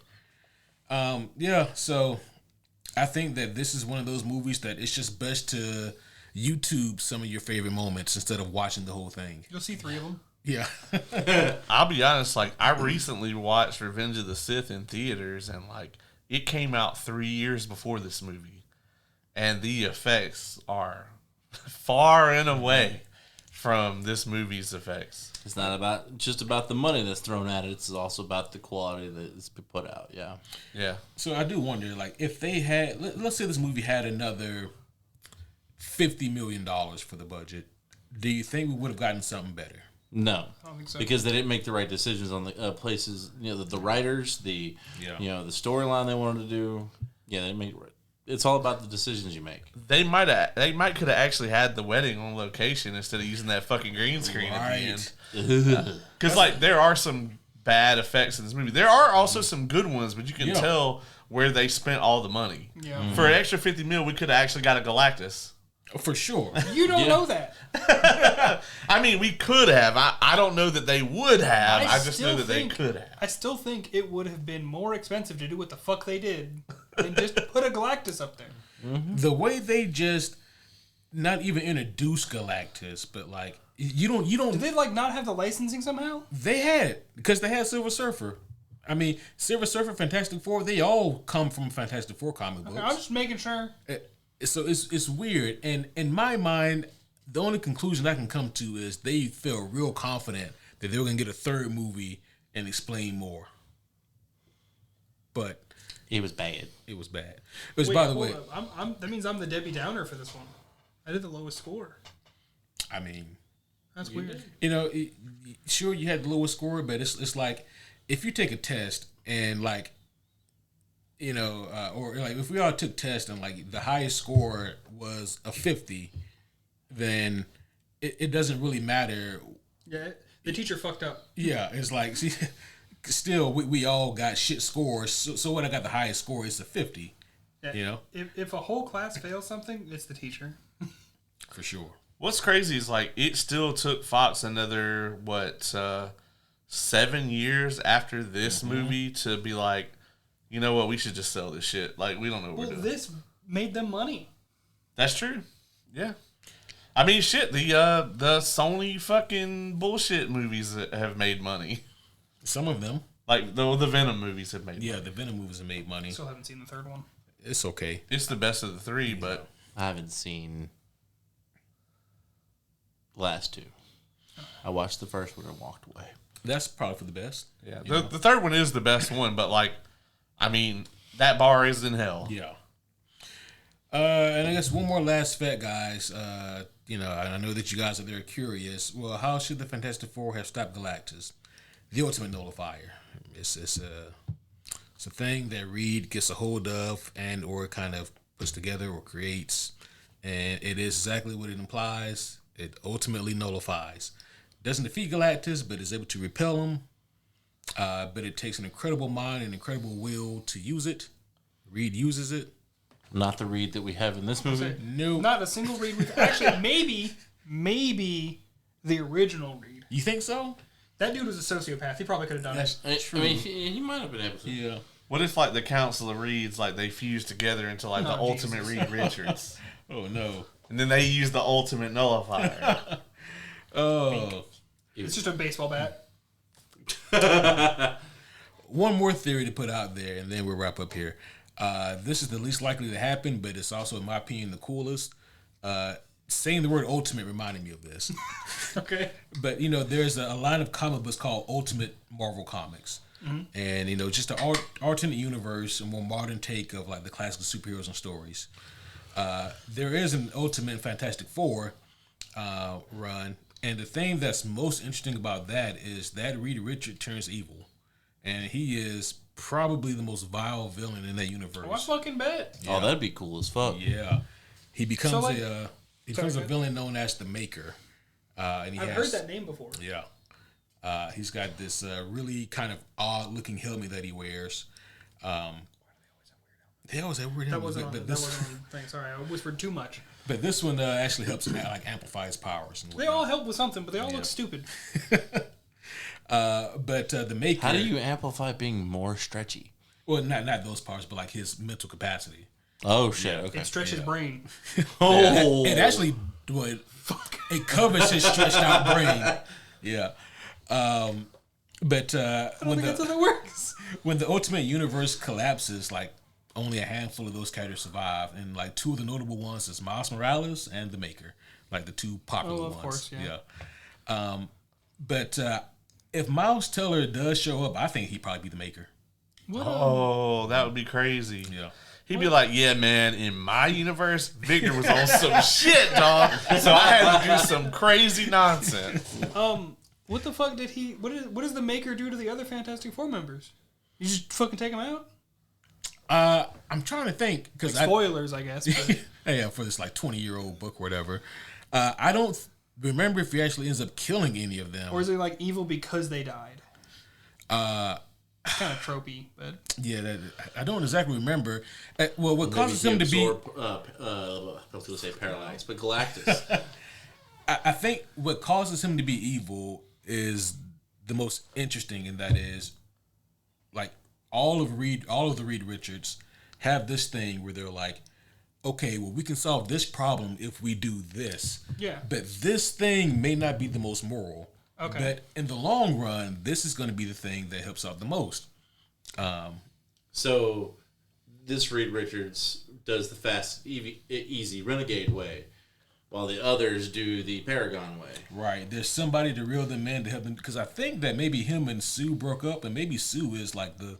So I think that this is one of those movies that it's just best to YouTube some of your favorite moments instead of watching the whole thing. You'll see 3 of them. Yeah. I'll be honest, like I recently watched Revenge of the Sith in theaters and like it came out 3 years before this movie. And the effects are far and away from this movie's effects. It's not about just about the money that's thrown at it. It's also about the quality that is put out. Yeah. Yeah. So I do wonder, like, if they had, let's say this movie had another $50 million for the budget, do you think we would have gotten something better? No, I don't think so. because they didn't make the right decisions on the places. You know, the writers, the the storyline they wanted to do. Yeah, they made. It's all about the decisions you make. They might could have actually had the wedding on location instead of using that fucking green screen at the end. Because like there are some bad effects in this movie. There are also some good ones, but you can tell where they spent all the money. Yeah. For an extra $50 million, we could have actually got a Galactus. For sure. You don't know that. I mean, we could have. I don't know that they would have. I just know that they could have. I still think it would have been more expensive to do what the fuck they did than just put a Galactus up there. Mm-hmm. The way they just not even introduce Galactus, but like you don't. Did they like not have the licensing somehow? They had it because they had Silver Surfer. I mean, Silver Surfer, Fantastic Four, they all come from Fantastic Four comic books. I'm just making sure. So it's weird, and in my mind, the only conclusion I can come to is they feel real confident that they were gonna get a third movie and explain more. But It was bad. it was bad. Which, by the way, that means I'm the Debbie Downer for this one. I did the lowest score. I mean, That's weird. you know, sure you had the lowest score, but it's like if you take a test and like, you know, or like if we all took tests and like the highest score was a 50, then it doesn't really matter. Yeah, the teacher fucked up. Yeah, it's like, see, still we all got shit scores. So when I got the highest score, it's a 50. Yeah, You know, if a whole class fails something, it's the teacher. for sure. What's crazy is like it still took Fox another 7 years after this movie to be like, you know what, we should just sell this shit. Like we don't know what we're doing. This made them money. That's true. Yeah. I mean, shit. The Sony fucking bullshit movies that have made money. Some of them. Like the Venom movies have made. Yeah, money. the Venom movies have made money. Still haven't seen the third one. It's okay. It's the best of the three, but I haven't seen the last two. I watched the first one and walked away. That's probably for the best. yeah, the third one is the best one. But like, I mean, that bar is in hell. Yeah. And I guess one more last fact, guys. You know, I know that you guys are there curious. Well, how should the Fantastic Four have stopped Galactus? The Ultimate Nullifier. It's a thing that Reed gets a hold of and or kind of puts together or creates, and it is exactly what it implies. It ultimately nullifies. Doesn't defeat Galactus, but is able to repel him. But it takes an incredible mind and incredible will to use it. Reed uses it. Not the Reed that we have in this movie. No. Not a single Reed. Actually, maybe the original Reed. You think so? That dude was a sociopath. He probably could have done it. I mean, he might have been able to. Yeah. What if like the Council of Reeds, like they fuse together into like the Oh, Ultimate Jesus. Reed Richards, Oh no. and then they use the Ultimate Nullifier? Oh. It's just a baseball bat. One more theory to put out there, and then we'll wrap up here. This is the least likely to happen, but it's also, in my opinion, the coolest. Saying the word ultimate reminded me of this. Okay. But, you know, there's a line of comic books called Ultimate Marvel Comics. Mm-hmm. And, you know, just an alternate universe, a more modern take of, like, the classic superheroes and stories. There is an Ultimate Fantastic Four run. And the thing that's most interesting about that is that Reed Richards turns evil. And he is probably the most vile villain in that universe. Oh, I fucking bet. Oh, that'd be cool as fuck. Yeah. He becomes So, like- a Sorry, villain known as the Maker. And I've heard that name before. Yeah. He's got this really kind of odd looking helmet that he wears. They always have weird That helmets. wasn't on But that wasn't on the thing. Sorry, I whispered too much. but this one actually helps him like amplify his powers. And They all help with something, but they all look stupid. but the Maker. How do you amplify being more stretchy? Well, not those powers, but like his mental capacity. Oh shit! Okay. It stretches brain. Oh, It actually, well, it covers his stretched out brain. Yeah. But I don't think that's how that works. when the Ultimate Universe collapses, like only a handful of those characters survive, and like two of the notable ones is Miles Morales and the Maker, like the two popular ones. Of course, yeah. But if Miles Teller does show up, I think he'd probably be the Maker. Oh, that would be crazy. Yeah. He'd be like, yeah, man, in my universe, Victor was on some shit, dog. So I had to do some crazy nonsense. What the fuck did he? What does the Maker do to the other Fantastic Four members? You just fucking take them out? I'm trying to think because Spoilers, I guess. But. yeah, for this like 20-year-old book or whatever. I don't remember if he actually ends up killing any of them. Or is it like evil because they died? Kind of tropey, but yeah, I don't exactly remember. Well, what causes him to be? I was going to say Parallax, but Galactus. I think what causes him to be evil is the most interesting, and that is like all of the Reed Richards have this thing where they're like, okay, well, we can solve this problem if we do this. Yeah. But this thing may not be the most moral. Okay. But in the long run, this is going to be the thing that helps out the most. So this Reed Richards does the fast, easy renegade way, while the others do the Paragon way. Right. There's somebody to reel them in to help them, because I think that maybe him and Sue broke up, and maybe Sue is like the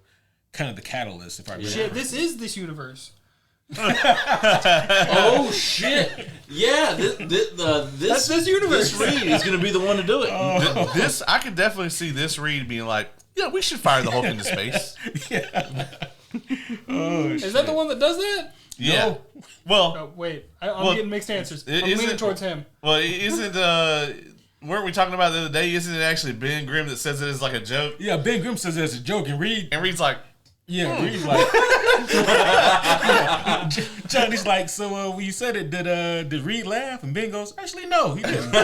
kind of the catalyst. If I remember. shit, this is this universe. Oh shit! Yeah, That's this universe. This Reed is going to be the one to do it. This I could definitely see this Reed being like, yeah, we should fire the Hulk into space. Is that the one that does that? Yeah. No. Well, Oh wait, I'm getting mixed answers. I'm isn't- leaning towards him. well, isn't weren't we talking about the other day? Isn't it actually Ben Grimm that says it as like a joke? Yeah, Ben Grimm says it as a joke, and Reed, And Reed's like, Reed's like, Johnny's like, so when you said it, did Reed laugh? And Ben goes, actually, no, he didn't. It's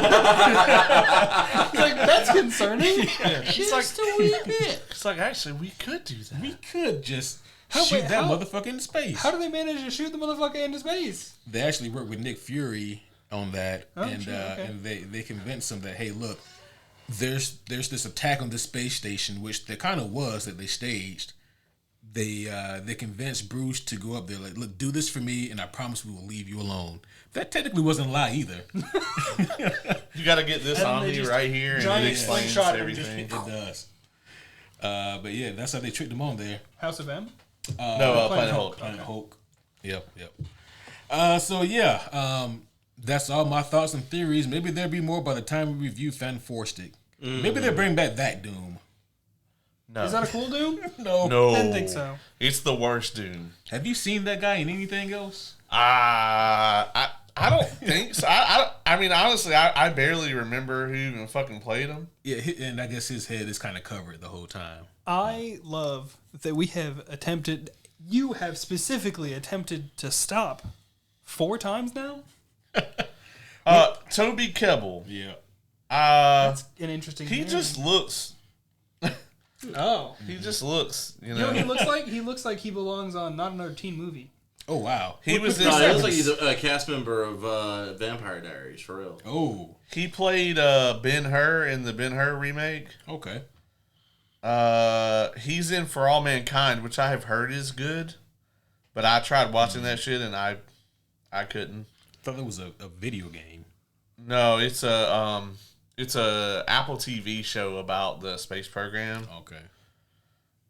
like that's concerning. Just a wee bit. it's like actually we could do that. We could just How- shoot wait, that how- motherfucker into space. How do they manage to shoot the motherfucker into space? They actually worked with Nick Fury on that, and shit, okay. and they convinced him that, hey, look, there's this attack on the space station, which there kind of was that they staged. They convinced Bruce to go up there, like, look, do this for me, and I promise we will leave you alone. That technically wasn't a lie either. You got to get this And on they me just right here, and giant it explains slingshot him. everything. It does. But yeah, that's how they tricked him on there. House of M. No, Planet Planet Hulk. Hulk. Planet Hulk. Yep. So yeah, that's all my thoughts and theories. Maybe there'll be more by the time we review Fantastic. Maybe they'll bring back that Doom. No, Is that a cool Doom? No. no, Didn't think so. It's the worst Doom. Have you seen that guy in anything else? I don't think so. I mean, honestly, I barely remember who even fucking played him. Yeah, and I guess his head is kind of covered the whole time. I love that we have attempted. You have specifically attempted to stop 4 times now. Toby Kebbell. Yeah. That's an interesting. He name. just looks. Oh, He just looks. You you know know. what he looks like? He looks like he belongs on not another teen movie. Oh wow. He was in. No, it looks like he's a cast member of Vampire Diaries, for real. Oh. He played Ben-Hur in the Ben-Hur remake. Okay. He's in For All Mankind, which I have heard is good, but I tried watching that shit and I couldn't. I thought it was a video game. No, it's a Apple TV show about the space program. Okay.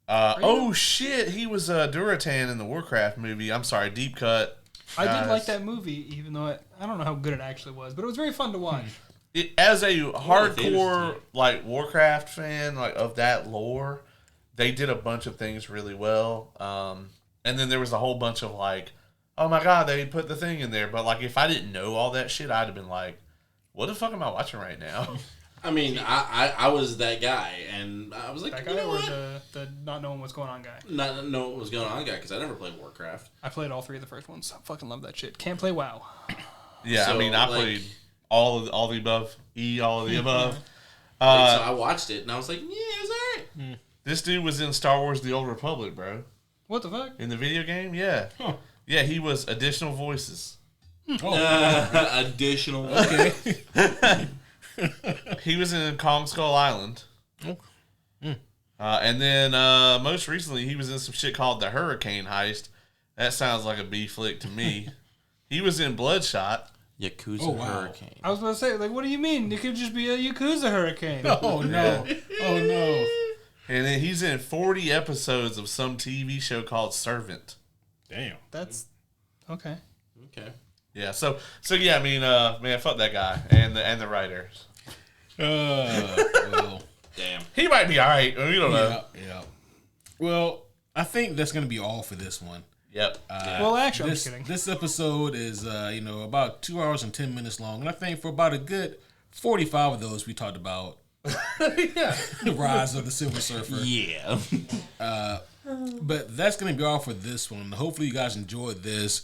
Oh shit, he was Duratan in the Warcraft movie. I'm sorry, Deep Cut. I did Guys. like that movie, even though I don't know how good it actually was, but it was very fun to watch. As a theaters hardcore too. like Warcraft fan, like of that lore, they did a bunch of things really well. And then there was a whole bunch of like, oh my god, they put the thing in there. But like, if I didn't know all that shit, I'd have been like, what the fuck am I watching right now? I mean, I was that guy, and I was like, That you guy know or what? the not knowing what's going on guy. Not know what was going on guy, because I never played Warcraft. I played all 3 of the first ones. I fucking love that shit. Can't play WoW. Yeah, I So, mean, I like- played all the above, all of the above. Like, so I watched it, and I was like, yeah, it was alright. This dude was in Star Wars: The Old Republic, bro. What the fuck? In the video game, yeah, Huh. yeah, he was additional voices. Additional. Okay. He was in Kong Skull Island. And then most recently, he was in some shit called The Hurricane Heist, That sounds like a B flick to me. He was in Bloodshot. Yakuza Hurricane. I was about to say, like, what do you mean? It could just be a Yakuza hurricane. Oh no! Oh no! And then he's in 40 episodes of some TV show called Servant. Damn. That's okay. Okay. Yeah, so yeah, I mean, man, fuck that guy and the writers. Well, Damn. He might be all right. We don't know. yeah. Well, I think that's gonna be all for this one. Yep. Well, actually, I'm just This kidding. this episode is about 2 hours and 10 minutes long, and I think for about a good 45 of those we talked about the rise of the Silver Surfer. Yeah. But that's going to be all for this one. Hopefully you guys enjoyed this.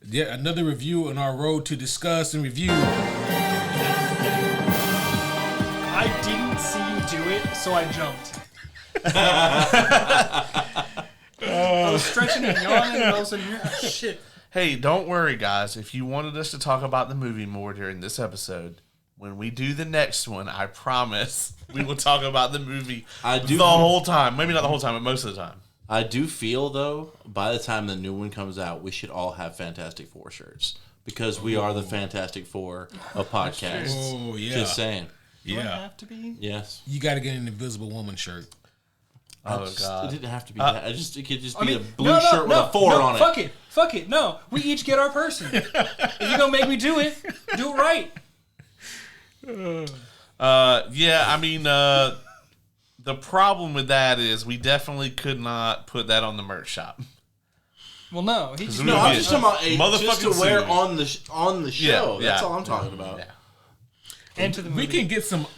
Yet another review on our road to discuss and review. I didn't see you do it, so I jumped. I was stretching and yawning, and all of a sudden, shit. Hey, don't worry, guys. If you wanted us to talk about the movie more during this episode, when we do the next one, I promise we will talk about the movie the whole time. Maybe not the whole time, but most of the time. I do feel, though, by the time the new one comes out, we should all have Fantastic Four shirts. Because we are the Fantastic Four of podcasts. Oh, yeah. Just saying. Do I Yeah. have to be? Yes. You got to get an Invisible Woman shirt. Oh, God. It didn't have to be that. It could just be I a mean, blue shirt with a 4 on it. Fuck it. No, we each get our person. If you're gonna make me do it right. Yeah, I mean, the problem with that is we definitely could not put that on the merch shop. Well, no, he just we No, would I'm be just talking about just motherfucking to wear sued. on the show. Yeah, That's yeah. all I'm talking about. Yeah. and to the movie.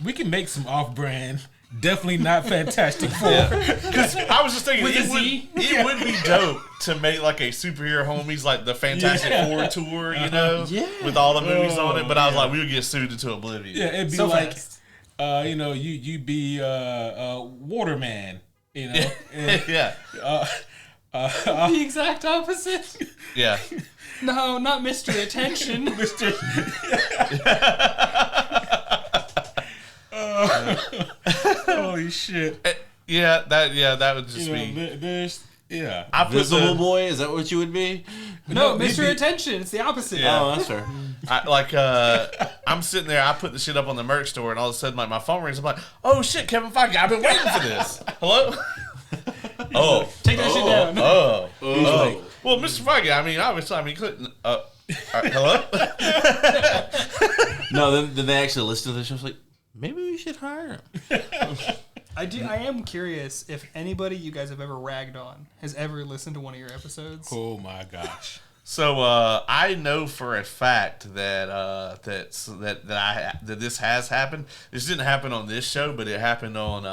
We can make some off-brand, definitely not Fantastic Four. Because I was just thinking, With it a would, Z? it would be dope to make like a superhero homies, like the Fantastic Four tour, you know, with all the movies on it. But I was like, we would get sued into oblivion. Yeah, it'd be So like, fast. you be Waterman, you know. And, Yeah, the exact opposite. yeah. No, not Mr. Attention. Mr. Holy shit! Yeah, that would just You know, be. there's I put Visible the, Boy, is that what you would be? No, No, Mr. maybe- Attention. It's the opposite. Yeah. Oh, that's fair. I'm sitting there. I put the shit up on the merch store, and all of a sudden, like my phone rings. I'm like, "Oh shit, Kevin Feige! I've been waiting for this." Hello. Oh. Take that shit down. Oh. Oh. Well, Mr. Feige. I mean, obviously, couldn't. Hello. No, then they actually listened to the show. I was like, maybe we should hire him. I am curious if anybody you guys have ever ragged on has ever listened to one of your episodes. Oh my gosh! So I know for a fact that that this has happened. This didn't happen on this show, but it happened on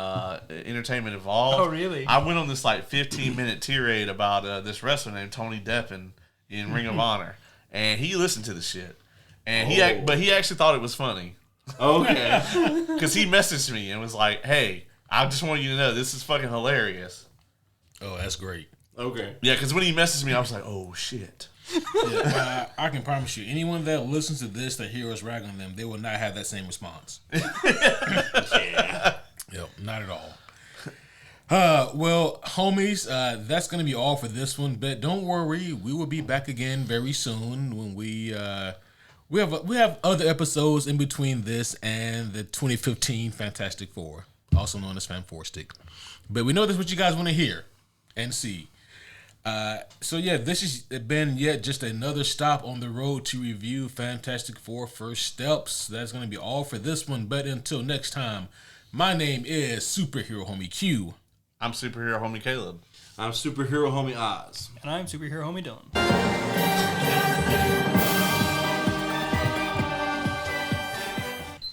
Entertainment Evolved. Oh, really? I went on this like 15-minute tirade about this wrestler named Tony Deppen in Ring of Honor, and he listened to the shit, and he actually thought it was funny Okay. because he messaged me and was like, "Hey, I just want you to know this is fucking hilarious." Oh, that's great. Okay. Yeah, because when he messaged me, I was like, "Oh shit." Yeah, I can promise you, anyone that listens to this that hears us rag on them, they will not have that same response. Yeah. Yep, not at all. Well, homies, that's gonna be all for this one. But don't worry, we will be back again very soon when we have other episodes in between this and the 2015 Fantastic Four, also known as Fan Four Stick. But we know that's what you guys want to hear and see. So yeah, this has been yet just another stop on the road to review Fantastic Four First Steps. That's gonna be all for this one. But until next time, my name is Superhero Homie Q. I'm superhero homie Caleb. I'm superhero homie Oz. And I'm superhero homie Dylan.